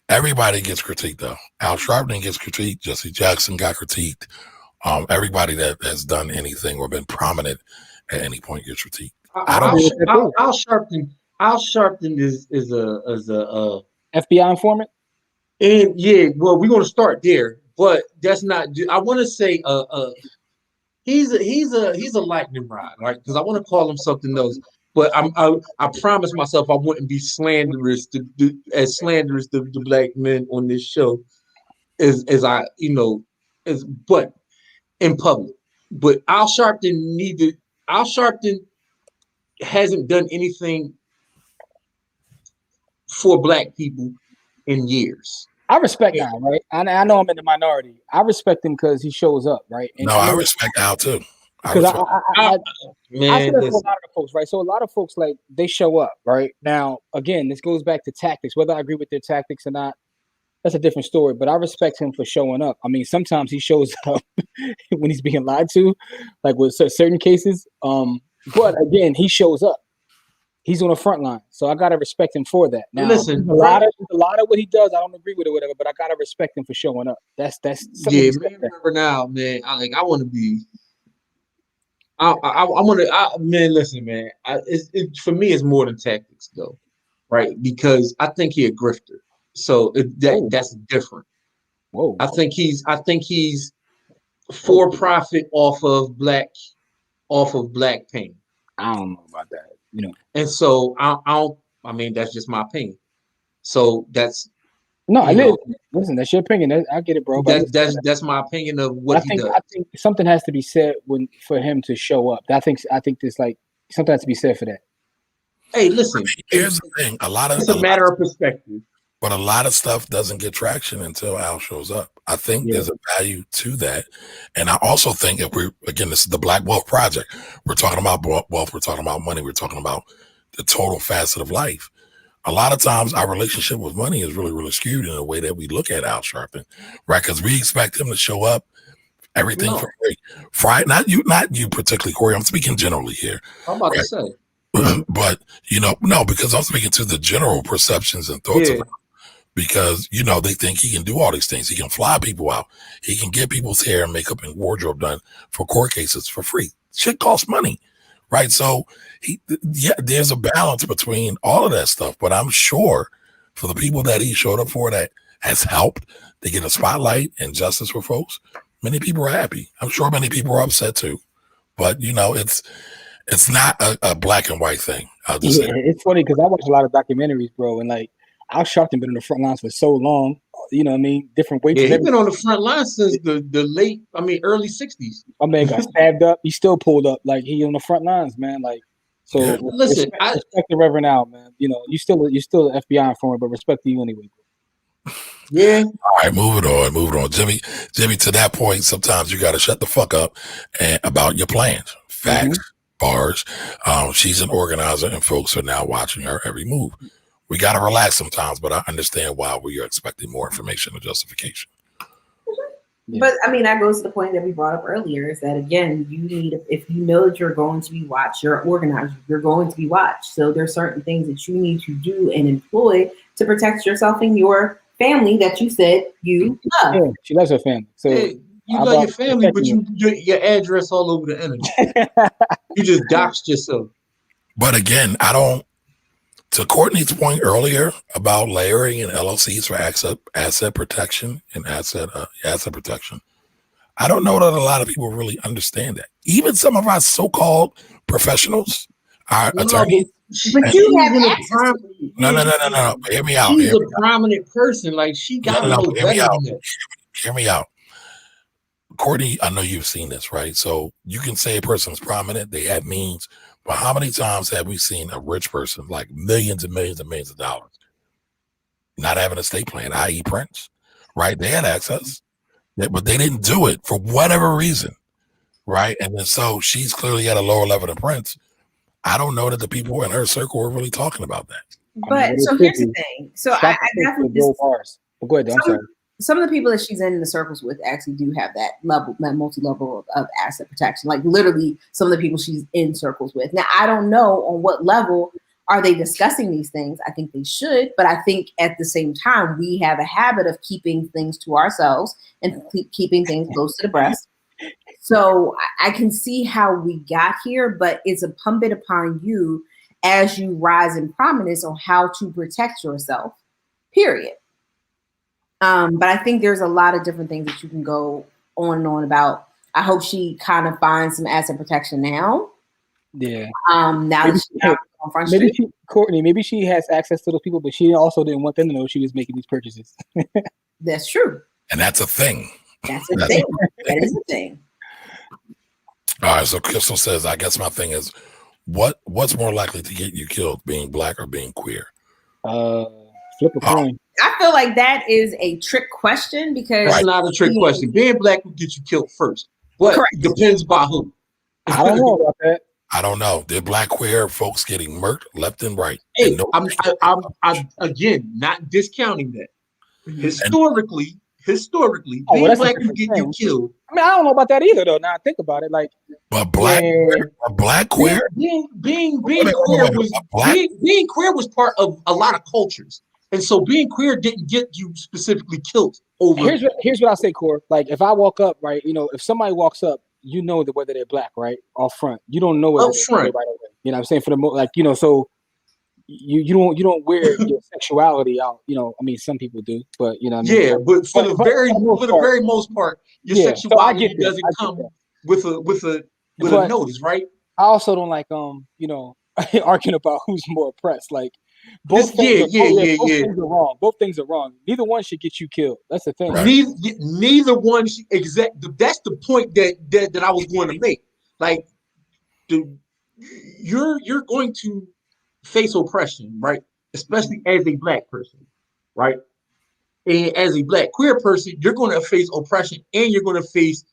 everybody gets critiqued though. Al Sharpton gets critiqued. Jesse Jackson got critiqued. Everybody that has done anything or been prominent at any point gets critiqued. Al Sharpton is a FBI informant. And yeah, well, we're gonna start there, but that's not. I want to say, he's a lightning rod, right? Because I want to call him something else, but I promised myself I wouldn't be slanderous to the black men on this show, but in public. But Al Sharpton hasn't done anything for black people in years. I respect Al, right? I know I'm in the minority. I respect him because he shows up, right? And I respect Al too. Because I said that to a lot of folks, right? So a lot of folks, like, they show up, right? Now, again, this goes back to tactics. Whether I agree with their tactics or not, that's a different story. But I respect him for showing up. I mean, sometimes he shows up when he's being lied to, like with certain cases. But again, he shows up. He's on the front line, so I gotta respect him for that. Now, listen, a lot of what he does, I don't agree with it, whatever. But I gotta respect him for showing up. That's yeah, man. Remember now, man. I want to be. Man, listen, man. For me, it's more than tactics, though, right? Because I think he a grifter, so that's different. Whoa. I think he's for profit off of black pain. I don't know about that. You know, and so I mean, that's just my opinion. So that's listen, that's your opinion. I get it, bro. That's my opinion of what he does. I think something has to be said for him to show up. I think there's like something has to be said for that. Hey, listen. Here's the thing: it's a matter of perspective. But a lot of stuff doesn't get traction until Al shows up. I think there's a value to that. And I also think this is the Black Wealth Project. We're talking about wealth. We're talking about money. We're talking about the total facet of life. A lot of times our relationship with money is really, really skewed in the way that we look at Al Sharpton, right? Because we expect him to show up, everything for free. Friday, not you particularly, Corey. I'm speaking generally here. I'm about to say. But, because I'm speaking to the general perceptions and thoughts of it. Because, they think he can do all these things. He can fly people out. He can get people's hair and makeup and wardrobe done for court cases for free. Shit costs money, right? So, there's a balance between all of that stuff. But I'm sure for the people that he showed up for that has helped to get a spotlight and justice for folks, many people are happy. I'm sure many people are upset too. But, it's not a black and white thing. I'll just say. It's funny because I watch a lot of documentaries, bro, and like, Al Sharpton been on the front lines for so long. You know what I mean? Different weights. Yeah, he's been on the front line since the early 60s. My man got stabbed up. He still pulled up. Like, he on the front lines, man. Like, so listen, respect the Reverend Al, man. You still an FBI informant, but respect to you anyway. Yeah. All right, moving on. Jimmy, to that point, sometimes you got to shut the fuck up about your plans. Facts. Bars. She's an organizer, and folks are now watching her every move. We got to relax sometimes, but I understand why we are expecting more information and justification. Yeah. But I mean, that goes to the point that we brought up earlier, is that again, you need, if you know that you're going to be watched, you're an organizer, you're going to be watched. So there's certain things that you need to do and employ to protect yourself and your family that you said you love. Yeah, she loves her family. So hey, you love your family, but your address all over the internet. You just doxed yourself. But again, to Courtney's point earlier about layering and LLCs for asset protection and asset protection, I don't know that a lot of people really understand that. Even some of our so-called professionals, our attorneys. But you have No. Hear me out. She's a prominent person. Like, she got to know better than that. Hear me out. Courtney, I know you've seen this, right? So you can say a person's prominent, they have means, but how many times have we seen a rich person, like millions and millions and millions of dollars, not having an estate plan, i.e. Prince, right? They had access, but they didn't do it for whatever reason, right? And then so she's clearly at a lower level than Prince. I don't know that the people in her circle are really talking about that. But so here's the thing. So I definitely bars. But go ahead, I'm sorry. Some of the people that she's in the circles with actually do have that level, that multi-level of asset protection. Like literally some of the people she's in circles with. Now, I don't know on what level are they discussing these things. I think they should, but I think at the same time, we have a habit of keeping things to ourselves and keeping things close to the breast. So I can see how we got here, but it's incumbent upon you as you rise in prominence on how to protect yourself, period. But I think there's a lot of different things that you can go on and on about. I hope she kind of finds some asset protection now. Yeah. Now that she's out on Front Street. Courtney, maybe she has access to those people, but she also didn't want them to know she was making these purchases. That's true. And that's a thing. That's a thing. That is a thing. All right. So Crystal says, I guess my thing is, what's more likely to get you killed, being black or being queer? Flip a coin. I feel like that is a trick question because that's not a trick question. Being black will get you killed first, but correct. Depends by who. I don't know about that. I don't know. They're black queer folks getting murked left and right. Hey, and I'm again not discounting that. Historically, being black will get you killed. I mean, I don't know about that either, though. Now I think about it, like, but black queer, being queer was part of a lot of cultures. And so being queer didn't get you specifically killed over. Here's what I say, Core. Like if I walk up, right, if somebody walks up, you know whether they're black, right, off front. You don't know whether they're right away. You know what I'm saying? For the so you don't wear your sexuality out. I mean, some people do, but you know what I mean? Yeah, but for the very most part, your sexuality doesn't come with a notice, right? I also don't like arguing about who's more oppressed. Like both things are wrong. Both things are wrong. Neither one should get you killed. That's the thing. Right? Neither one that's the point that I was going to make. Like you're going to face oppression, right? Especially as a black person, right? And as a black queer person, you're going to face oppression, and you're going to face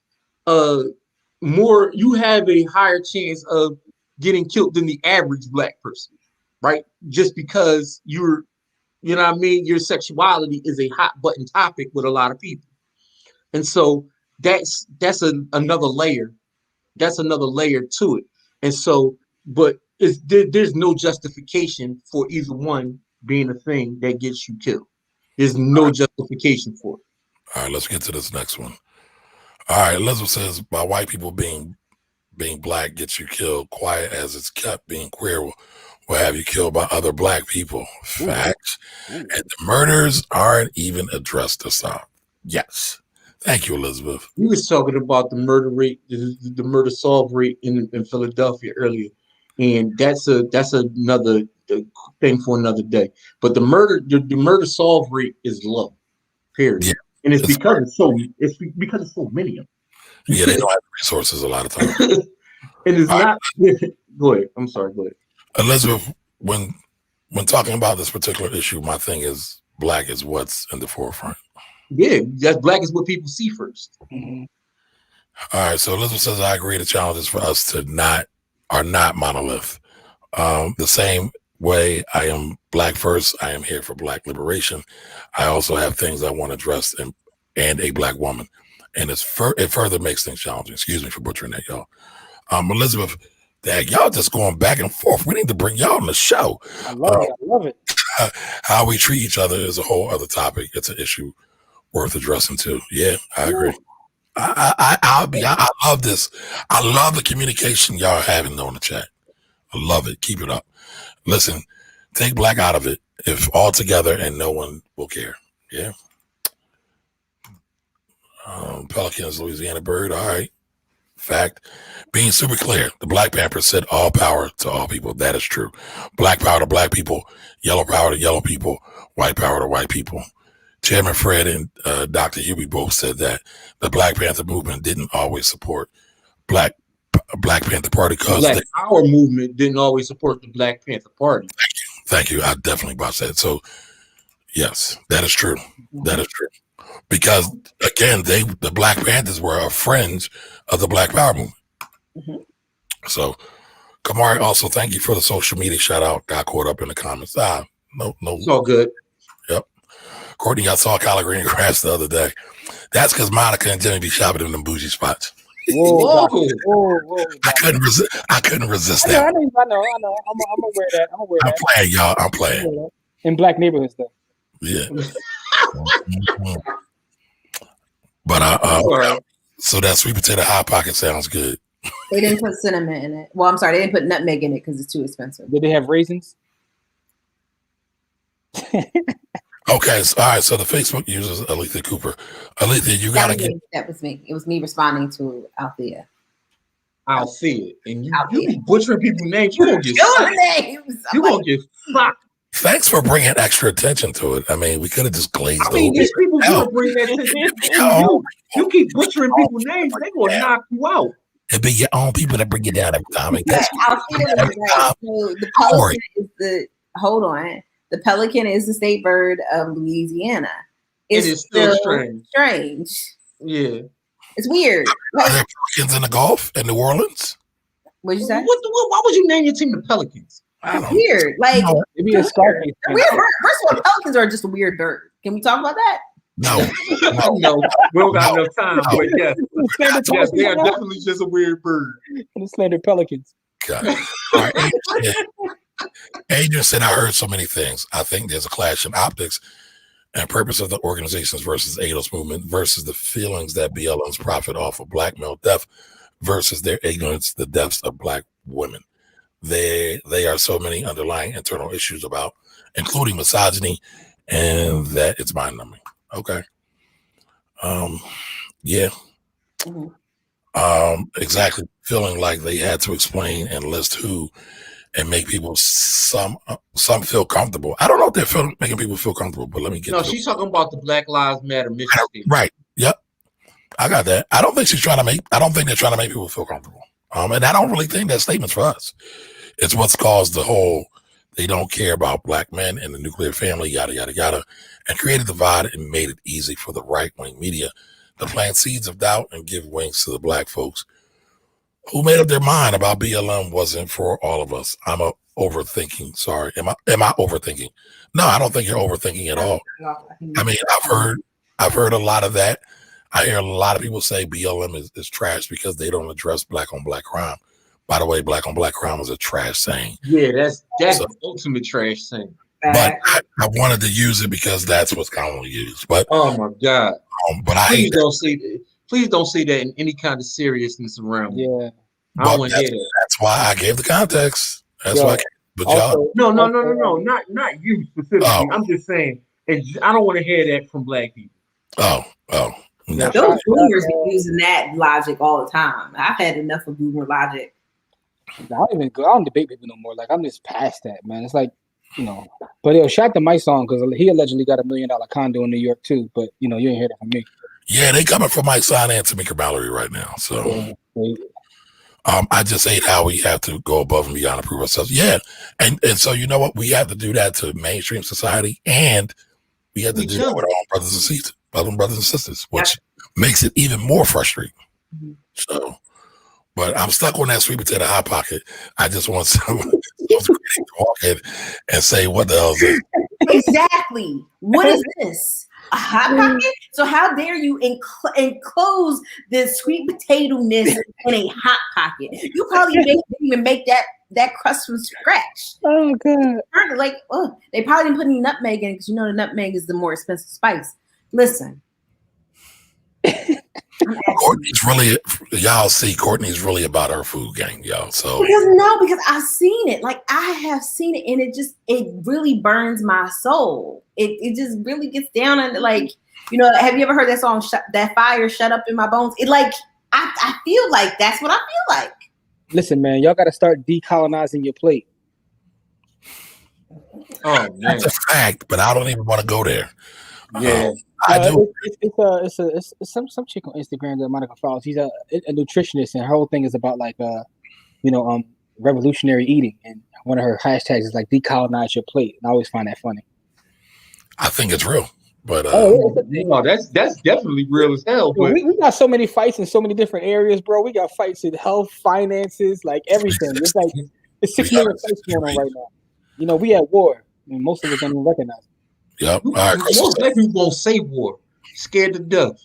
more. You have a higher chance of getting killed than the average black person, right? Just because your sexuality is a hot button topic with a lot of people, and so that's another layer. That's another layer to it, and so, but there's no justification for either one being a thing that gets you killed. There's no justification for it. All right, let's get to this next one. All right, Elizabeth says, by white people being black gets you killed, quiet as it's kept, being queer will have you killed by other black people. Facts. Ooh. And the murders aren't even addressed to stop. Yes. Thank you, Elizabeth. We was talking about the murder rate, the murder solve rate in Philadelphia earlier. And that's another thing for another day. But the murder solve rate is low, period. Yeah, and it's because it's so many of them. Yeah, they don't have the resources a lot of times. And it's not. Go ahead. I'm sorry. Go ahead. Elizabeth, when talking about this particular issue, my thing is black is what's in the forefront. Yeah, that's black is what people see first. Mm-hmm. All right. So Elizabeth says, I agree. The challenge is for us to not are not monolith. The same way I am Black first, I am here for Black liberation. I also have things I want to address and a Black woman. And it further makes things challenging. Excuse me for butchering that, y'all. Elizabeth, Dag, y'all just going back and forth. We need to bring y'all on the show. I love it. How we treat each other is a whole other topic. It's an issue worth addressing too. Yeah, I agree. I love this. I love the communication y'all are having on the chat. I love it. Keep it up. Listen, take Black out of it if all together and no one will care. Yeah. Pelicans, Louisiana Bird. All right. Fact. Being super clear, the Black Panther said all power to all people. That is true. Black power to Black people, yellow power to yellow people, white power to white people. Chairman Fred and Dr. Hubie both said that the Black Panther movement didn't always support Black Panther Party because Black Power movement didn't always support the Black Panther Party. Thank you. I definitely bought that. So yes, that is true. That is true. Because again, the Black Panthers were a fringe of the Black Power movement. Mm-hmm. So Kamari, also thank you for the social media shout out. Got caught up in the comments. No. It's all good. Yep. Courtney, I saw collard green grass the other day. That's because Monica and Jimmy be shopping in them bougie spots. Whoa. I couldn't resist that. I know. I'm gonna wear that. I'm playing, y'all. I'm playing. In Black neighborhoods, though. Yeah. But so that sweet potato hot pocket sounds good. They didn't put cinnamon in it. Well, I'm sorry, they didn't put nutmeg in it because it's too expensive. Did they have raisins? Okay, so, all right. So the Facebook users Alethea Cooper. Alethea, you gotta get. That was me. It was me responding to Althea. I'll see it, and you be butchering people's names. You gonna get names. You gonna get fucked. Thanks for bringing extra attention to it. I mean, we could have just glazed over. These people gonna bring that attention. You keep butchering people's names, they gonna knock you out. It'd be your own people that bring you down every time. The pelican is hold on. The pelican is the state bird of Louisiana. It is still strange. Yeah. It's weird. Are there Pelicans in the Gulf in New Orleans? What'd you say? Why would you name your team the Pelicans? It's weird. Like, maybe a Scarface. Weird bird. First of all, pelicans are just a weird bird. Can we talk about that? No. No. We don't got enough time. But yes, they are definitely just a weird bird. And the slender pelicans. God. All right. Adrian said, I heard so many things. I think there's a clash in optics and purpose of the organizations versus ADOS movement versus the feelings that BLMs profit off of Black male death versus their ignorance, the deaths of Black women. They are so many underlying internal issues about, including misogyny, and that it's mind-numbing. Okay. Yeah. Mm-hmm. Exactly. Feeling like they had to explain and list who and make people some feel comfortable. I don't know if they're making people feel comfortable, but let me get. No, she's talking about the Black Lives Matter mission statement. Right. Yep. I got that. I don't think they're trying to make people feel comfortable. And I don't really think that statement's for us. It's what's caused the whole they don't care about Black men and the nuclear family, yada, yada, yada, and created a divide and made it easy for the right-wing media to plant seeds of doubt and give wings to the Black folks who made up their mind about BLM wasn't for all of us. I'm overthinking. Sorry. Am I overthinking? No, I don't think you're overthinking at all. I mean, I've heard a lot of that. I hear a lot of people say BLM is trash because they don't address Black on Black crime. By the way, Black on Black crime is a trash saying. Yeah, that's the ultimate trash saying. But I wanted to use it because that's what's commonly used. But oh my God! But I hate that. Please don't say that in any kind of seriousness around me. Yeah, I don't want to hear that. That's why I gave the context. That's why. But also, y'all, no, not you specifically. I'm just saying, I don't want to hear that from Black people. Oh. No. Those boomers be using that logic all the time. I've had enough of boomer logic. I don't debate people no more. Like, I'm just past that, man. It's like, But shout out to my song because he allegedly got $1 million condo in New York too. But you ain't hear that from me. Yeah, they coming for Mike Son and Tamika Mallory right now. So I just hate how we have to go above and beyond to prove ourselves. Yeah, and so you know what? We have to do that to mainstream society, and we have to do that with our own brothers and sisters, which makes it even more frustrating. Mm-hmm. So But I'm stuck on that sweet potato hot pocket. I just want someone to walk in and say, "What the hell is this?" Exactly. What is this? A hot pocket? So how dare you enclose the sweet potato-ness in a hot pocket? You probably didn't even make that crust from scratch. Oh god! Like, they probably didn't put any nutmeg in it because the nutmeg is the more expensive spice. Listen. Courtney's really, y'all see, Courtney's really about her food game, y'all. So because I've seen it. Like, I have seen it, and it really burns my soul. It just really gets down and like, have you ever heard that song, that fire shut up in my bones? It like, I feel like that's what I feel like. Listen, man, y'all got to start decolonizing your plate. Oh man, that's a fact, but I don't even want to go there. Yeah. I do. It's some chick on Instagram that Monica follows. He's a nutritionist, and her whole thing is about like revolutionary eating. And one of her hashtags is like decolonize your plate. And I always find that funny. I think it's real, but that's definitely real as hell. But we got so many fights in so many different areas, bro. We got fights in health, finances, like everything. It's like it's 6 million fights going on right now. We at war. I mean, most of us don't even recognize it. Yep. All right, Crystal. Most people won't say war. Scared to death.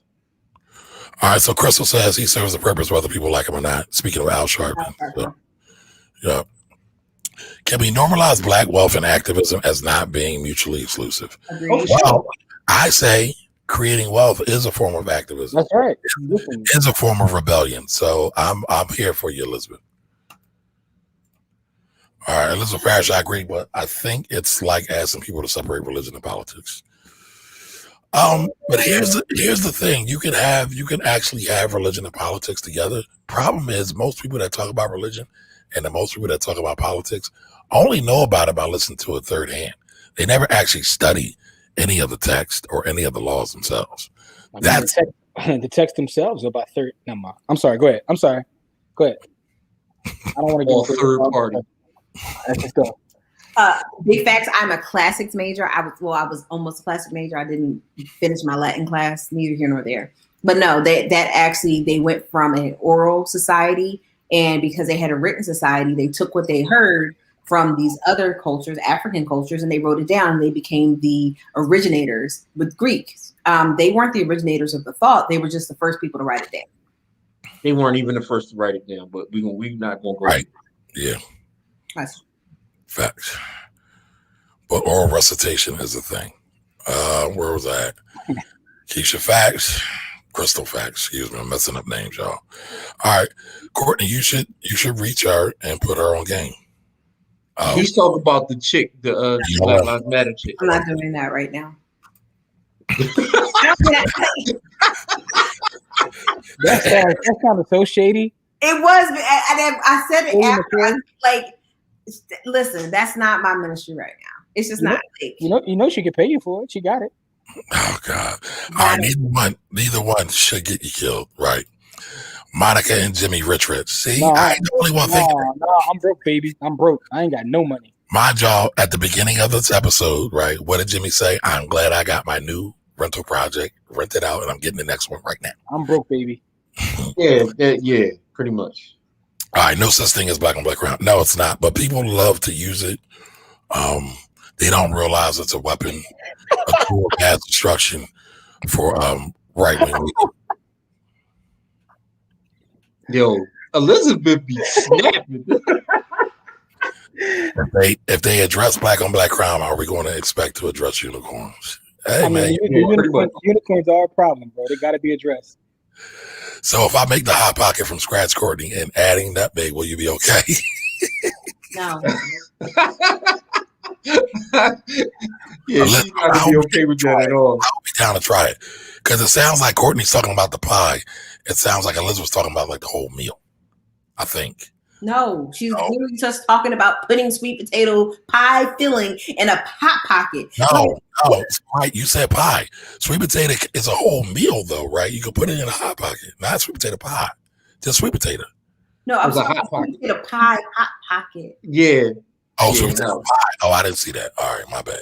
All right, so Crystal says he serves a purpose whether people like him or not. Speaking of Al Sharpton. So, yeah. Can we normalize Black wealth and activism as not being mutually exclusive? Well, I say creating wealth is a form of activism. That's right. It is a form of rebellion. So I'm here for you, Elizabeth. All right, Elizabeth Parrish, I agree, but I think it's like asking people to separate religion and politics. But here's the thing: you can actually have religion and politics together. Problem is, most people that talk about religion and the most people that talk about politics only know about it by listening to it third hand. They never actually study any of the text or any of the laws themselves. The text themselves are about third. No, I'm sorry. Go ahead. I don't want to go third party. Let's just go. Big facts. I'm a classics major. I was almost a classic major. I didn't finish my Latin class, neither here nor there. But no, they went from an oral society, and because they had a written society, they took what they heard from these other cultures, African cultures, and they wrote it down. And they became the originators with Greek. They weren't the originators of the thought. They were just the first people to write it down. They weren't even the first to write it down, but we're not going to go. Right. Yeah. That's facts. But oral recitation is a thing. Where was I at? Keisha facts. Crystal facts. Excuse me. I'm messing up names, y'all. All right. Courtney, you should reach her and put her on game. He's talking about the chick, the Black Lives Matter chick. I'm not doing that right now. That sounded so shady. It was, and I said it after. Listen, that's not my ministry right now. It's just not. She could pay you for it. She got it. Oh God! All right, neither one should get you killed, right? Monica and Jimmy Rich. See, I ain't the only one thinking. No, I'm broke, baby. I'm broke. I ain't got no money. My job at the beginning of this episode, right? What did Jimmy say? I'm glad I got my new rental project rented out, and I'm getting the next one right now. I'm broke, baby. Yeah, pretty much. All right, no such thing as black on black crime. No, it's not. But people love to use it. They don't realize it's a weapon, a tool of mass destruction for right wing. Yo, Elizabeth be snapping. If they address black on black crime, are we going to expect to address unicorns? Hey, man, unicorns are a problem, bro. They got to be addressed. So if I make the hot pocket from scratch, Courtney, and adding nutmeg, will you be okay? No. Yeah, she's not gonna be okay with that at all. I'll be down to try it because it sounds like Courtney's talking about the pie. It sounds like Elizabeth's talking about like the whole meal. I think. No, she's literally just talking about putting sweet potato pie filling in a hot pocket. No, right. You said pie. Sweet potato is a whole meal, though, right? You can put it in a hot pocket, not sweet potato pie, just sweet potato. No, I'm talking about sweet potato pie hot pocket. Yeah. Oh, sweet potato pie. Oh, I didn't see that. All right, my bad.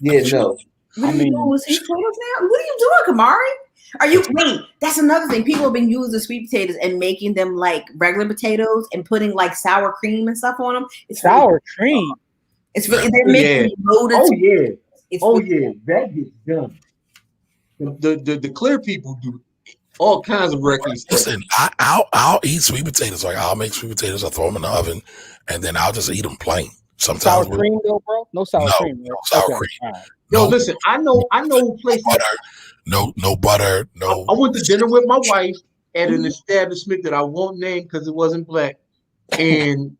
Yeah, no. What are you doing, Kamari? Are you wait? That's another thing. People have been using sweet potatoes and making them like regular potatoes and putting like sour cream and stuff on them. It's really, Sour cream. it's really they're making loaded. Oh yeah. It's Oh really, yeah. That gets done. The clear people do all kinds of reckless stuff. Listen, I'll eat sweet potatoes. Like I'll make sweet potatoes, I'll throw them in the oven, and then I'll just eat them plain. Sometimes Sour cream though, bro? No sour cream. Right? No sour Okay. cream. All right. Yo, No, listen, I know places. no butter. No. I went to dinner with my wife at an establishment that I won't name because it wasn't black. And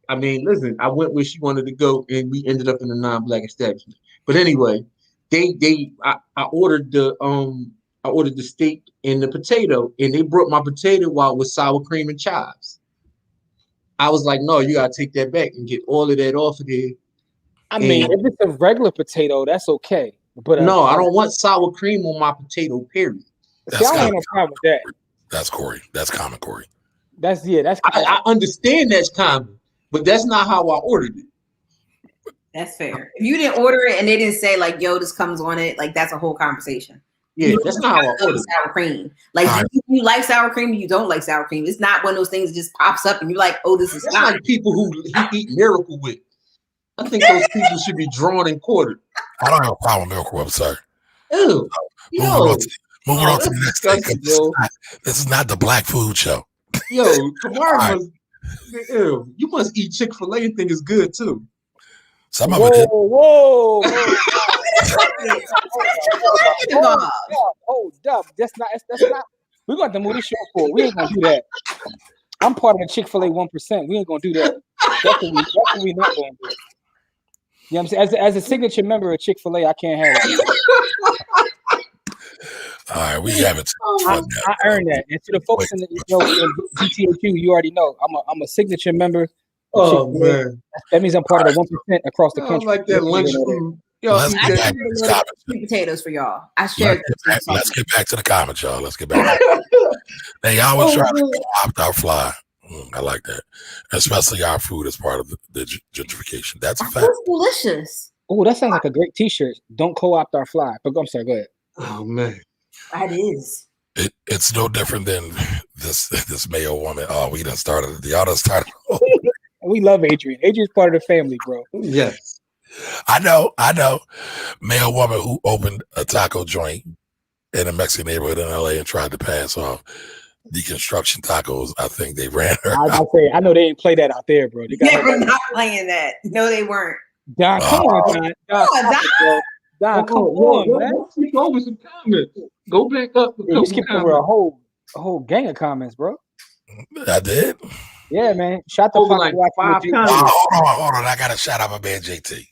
I mean, listen, I went where she wanted to go, and we ended up in a non-black establishment. But anyway, I ordered the steak and the potato, and they brought my potato out with sour cream and chives. I was like, no, you gotta take that back and get all of that off of there. I mean, if it's a regular potato, that's okay. But no, I don't want sour cream on my potato, period. See, I don't have no problem with that. That's Corey. That's common, Corey. That's I understand that's common, but that's not how I ordered it. that's fair. If you didn't order it and they didn't say like, "Yo, this comes on it," like that's a whole conversation. Yeah, that's not how I ordered sour cream. Like, you like sour cream, you don't like sour cream. It's not one of those things that just pops up and you're like, "Oh, this is That's fine." like people who eat Miracle Whip. I think those people should be drawn and quartered. I don't have a problem with Miracle Whip, sir. Ew. Moving on to the next thing. This is not the black food show. Yo, Kamara you must eat Chick-fil-A and think it's good too. Some of it is. Whoa. Hold up. That's not. We're going to move this show forward. We ain't going to do that. I'm part of the Chick-fil-A 1%. We ain't going to do that. That's what we not going to do. You know what I'm saying? As a signature member of Chick-fil-A, I can't have it. All right, we have it. I earned that. And to the folks in the GTHU, you already know I'm a signature member. Oh man, that means I'm part of the 1% across the country. Like that lunch food. Let's get back to the comments. Sweet potatoes for y'all. I shared. Let's get back to the comments, y'all. Let's get back. They always try to go opt our fly. I like that, especially our food as part of the gentrification. That's a fact. That's delicious. Oh, that sounds like a great T-shirt. Don't co-opt our fly. But I'm sorry. Go ahead. Oh man, that is. It's no different than this Mayo woman. Oh, we done started. Y'all done started. We love Adrian. Adrian's part of the family, bro. Yes. I know. Male woman who opened a taco joint in a Mexican neighborhood in LA and tried to pass off deconstruction tacos. I think they ran her. I know they didn't play that out there, bro. They were not playing that. No, they weren't. Don, come on, Don. Don, come on, man. Let's go with some comments. Go back up. You skipped over a whole gang of comments, bro. I did. Yeah, man. Shout out like 5 times. Hold on. I got to shout out my man JT.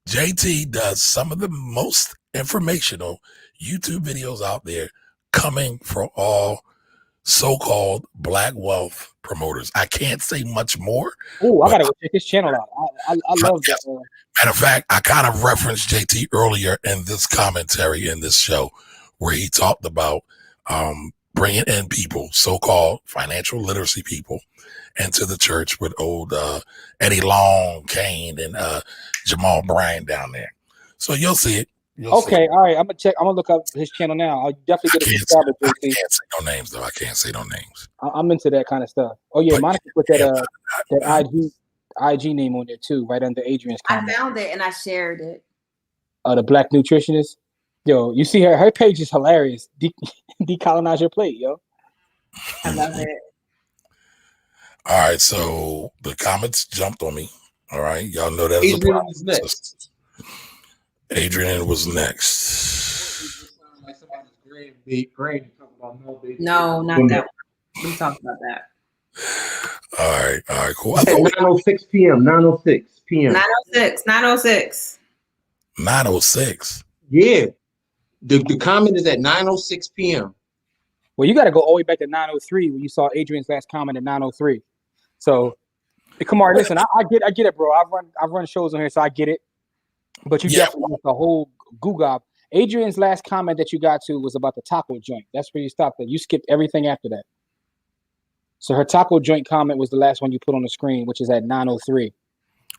JT does some of the most informational YouTube videos out there coming from all so-called Black wealth promoters. I can't say much more. Oh, I got to go check his channel out. I love that. Matter of fact, I kind of referenced JT earlier in this commentary in this show where he talked about bringing in people, so-called financial literacy people, into the church with old Eddie Long, Kane, and Jamal Bryant down there. So you'll see it. All right. I'm gonna look up his channel now. I'll definitely get a subscriber. I can't say no names though. I can't say no names. I'm into that kind of stuff. Oh yeah, Monica put that IG name on there too, right under Adrian's comment. I found it and I shared it. The Black nutritionist. Yo, you see her page is hilarious. Decolonize your plate, yo. I love it. All right, so the comments jumped on me. All right, y'all know that Adrian was next. Adrian was next. No, not that one. We talked about that. All right, cool. 9:06 p.m. 9:06 p.m. 9:06. 9:06. Yeah. The comment is at 9:06 p.m. Well, you got to go all the way back to 9:03 when you saw Adrian's last comment at 9:03. So, come on, listen. I get it, bro. I've run shows on here, so I get it. But you definitely missed the whole Google. Adrian's last comment that you got to was about the taco joint. That's where you stopped at. You skipped everything after that. So her taco joint comment was the last one you put on the screen, which is at 9:03.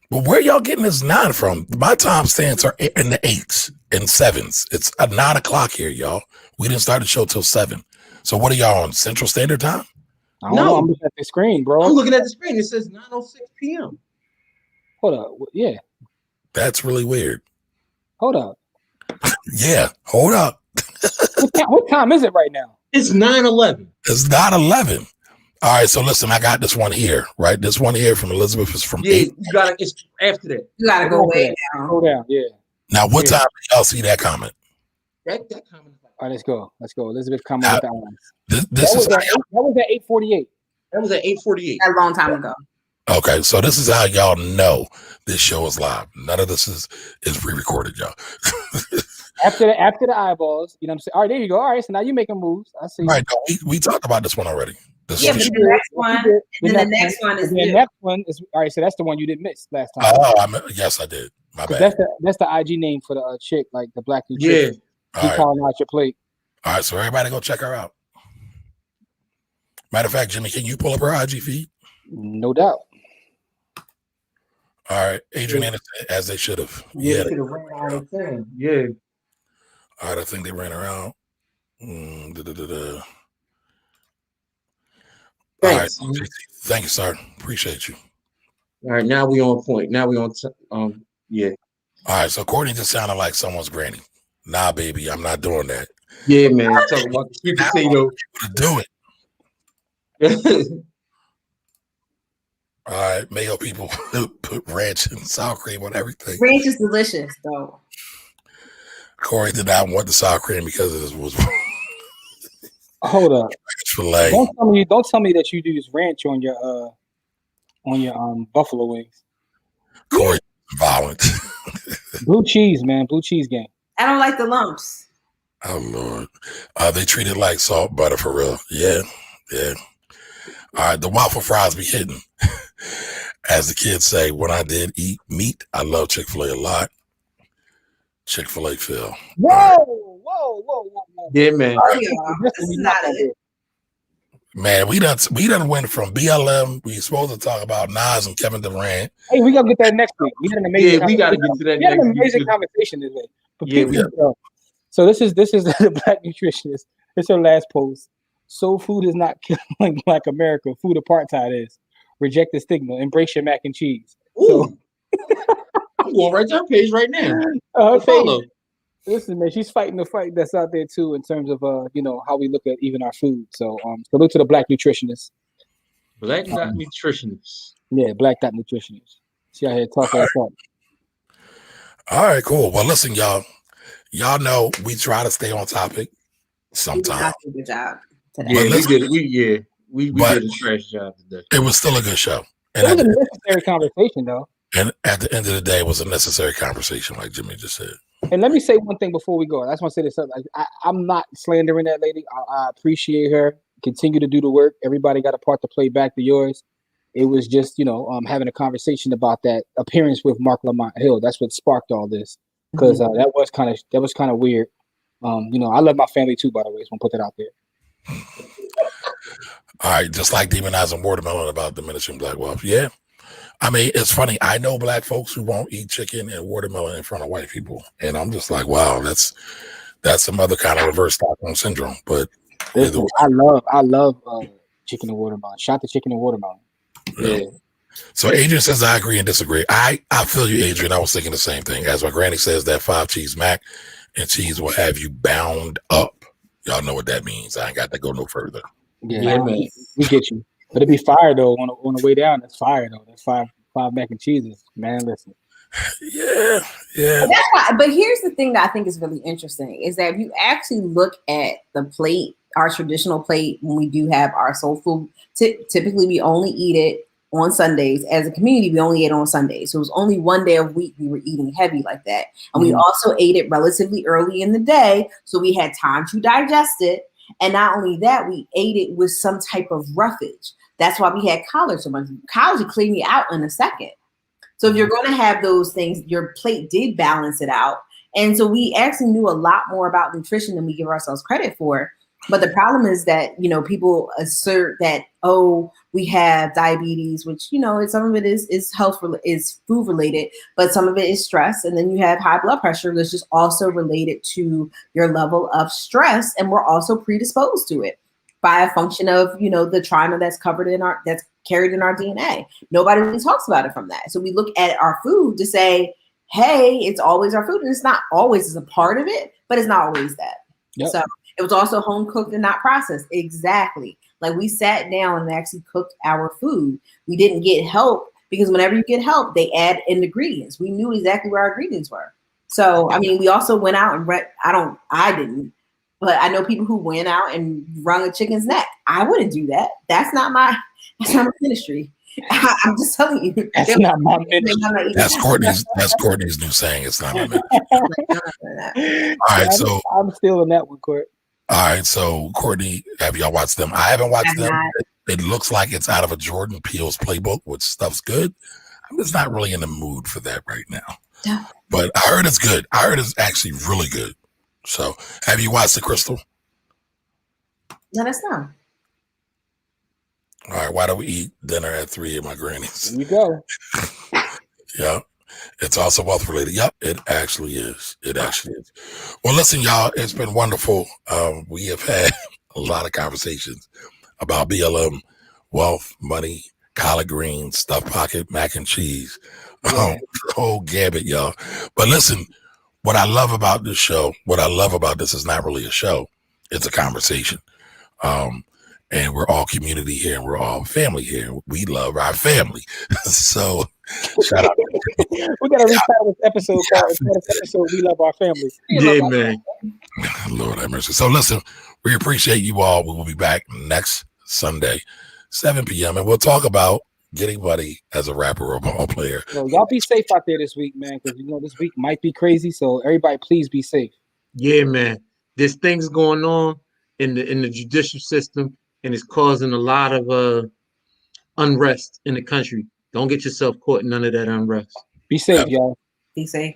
But where y'all getting this 9 from? My time stands are in the 8s and 7s. It's at 9 o'clock here, y'all. We didn't start the show till 7. So what are y'all on Central Standard Time? I don't know. I'm looking at the screen, bro. I'm looking at the screen. It says 9:06 p.m. Hold up. Yeah. That's really weird. Hold up. Yeah, hold up. What time is it right now? It's 9:11. It's 9:11. All right, so listen, I got this one here, right? This one here from Elizabeth is from 8. You gotta. It's after that. You gotta go way down. Go down. Yeah. Now, what time did y'all see that comment? That comment. All right, let's go. Elizabeth comment with the eyes. This is that was at 8:48. That was at 8:48. A long time ago. okay. So this is how y'all know this show is live. None of this is pre-recorded, y'all. After the eyeballs, you know what I'm saying? All right, there you go. All right, so now you're making moves. I see. Right. No, we talked about this one already. But the next one, and then the next one is the next one is all right. So that's the one you didn't miss last time. Oh, yes, I did. My bad. That's the IG name for the chick, like the black nutrition. Yeah. Calling out your plate. All right, so everybody go check her out. Matter of fact, Jimmy, can you pull up her IG feed? No doubt. All right, Adrian, as they should have. Yeah, they ran out of time. Yeah. All right, I think they ran around. All right, thank you, sir. Appreciate you. All right, now we on point. Now we on. Yeah. All right, so Courtney just sounded like someone's granny. Nah, baby, I'm not doing that. Yeah, man. I'm talking about the sweet potato. To do it. All right, mayo people put ranch and sour cream on everything. Ranch is delicious, though. Corey did not want the sour cream because it was. Hold up! Filet. Don't tell me that you use ranch on your buffalo wings. Corey, violent. Blue cheese, man. Blue cheese game. I don't like the lumps. Oh Lord, they treat it like salt butter for real. Yeah. All right, the waffle fries be hitting. As the kids say, when I did eat meat, I love Chick-fil-A a lot. Chick-fil-A Phil. Whoa. Yeah, man. Oh, yeah. This is not it. Man, we done went from BLM. We supposed to talk about Nas and Kevin Durant. Hey, we gotta get that next week. We had an amazing. Yeah, we gotta get to that. We had an amazing conversation this week. Yeah. So this is the Black Nutritionist. It's her last post. Soul food is not killing Black America. Food apartheid is. Reject the stigma. Embrace your mac and cheese. Ooh. I'm going right to her page right now. Follow. Listen, man, she's fighting the fight that's out there too in terms of how we look at even our food. So salute to the Black Nutritionist. Black Nutritionist. Yeah, Black Nutritionist. She out here talking us up. All right, cool. Well, listen, y'all. Y'all know we try to stay on topic sometimes. Good job today. Yeah, we did a trash job today. It was still a good show. It was a necessary conversation, though. And at the end of the day, it was a necessary conversation, like Jimmy just said. And let me say one thing before we go. I just want to say this. I'm not slandering that lady. I appreciate her. Continue to do the work. Everybody got a part to play back to yours. It was just, having a conversation about that appearance with Mark Lamont Hill. That's what sparked all this. Because that was kind of weird. I love my family too, by the way. So I'm gonna put that out there. All right, just like demonizing watermelon about diminishing Black wealth. Yeah. I mean, it's funny. I know Black folks who won't eat chicken and watermelon in front of white people. And I'm just like, wow, that's some other kind of reverse Stockholm syndrome. But listen, I love chicken and watermelon. Shot the chicken and watermelon. Yeah. So Adrian says, I agree and disagree. I feel you, Adrian. I was thinking the same thing. As my granny says, that 5-cheese mac and cheese will have you bound up. Y'all know what that means. I ain't got to go no further. Yeah, man. We get you. But it'd be fire though on the way down. That's fire though. That's five mac and cheeses. Man, listen. Yeah. That's why, but here's the thing that I think is really interesting is that if you actually look at the plate, our traditional plate, when we do have our soul food, typically we only eat it on Sundays. As a community, we only ate on Sundays. So it was only one day a week we were eating heavy like that. And we also ate it relatively early in the day. So we had time to digest it. And not only that, we ate it with some type of roughage. That's why we had collard so much. Collard would clean you out in a second. So if you're going to have those things, your plate did balance it out. And so we actually knew a lot more about nutrition than we give ourselves credit for. But the problem is that, you know, people assert that, oh, we have diabetes, which, you know, some of it is is food related, but some of it is stress. And then you have high blood pressure, that's just also related to your level of stress. And we're also predisposed to it by a function of, you know, the trauma that's carried in our DNA. Nobody really talks about it from that. So we look at our food to say, hey, it's always our food. And it's not always as a part of it, but it's not always that. Yep. So it was also home cooked and not processed. Exactly. Like we sat down and actually cooked our food. We didn't get help because whenever you get help, they add in ingredients. We knew exactly where our ingredients were. So, I mean, we also went out and I didn't, but I know people who went out and wrung a chicken's neck. I wouldn't do that. That's not my ministry. I'm just telling you. That's not my ministry. That's Courtney's new saying. It's not my ministry. All right, so I'm still in that one, Court. All right, so Courtney, have y'all watched them? I haven't watched them. It looks like it's out of a Jordan Peele's playbook, which stuff's good. I'm just not really in the mood for that right now. Yeah. But I heard it's good. I heard it's actually really good. So, have you watched The Crystal? No, that's not. All right, why do we eat dinner at 3 at my granny's? Here you go. Yeah. It's also wealth related. Yep, it actually is. It actually is. Well, listen, y'all, it's been wonderful. We have had a lot of conversations about BLM, wealth, money, collard greens, stuffed pocket, mac and cheese, the whole gambit, y'all. But listen, what I love about this show, what I love about this is not really a show. It's a conversation. And we're all community here and we're all family here. We love our family. So shout out. We got to retitle this episode called We Love Our Family. Yeah, man. Lord have mercy. So listen, we appreciate you all. We will be back next Sunday, 7 p.m. And we'll talk about getting money as a rapper or a ball player. So y'all be safe out there this week, man, because, you know, this week might be crazy. So everybody, please be safe. Yeah, man. There's things going on in the judicial system, and it's causing a lot of unrest in the country. Don't get yourself caught in none of that unrest. Be safe, y'all. Be safe.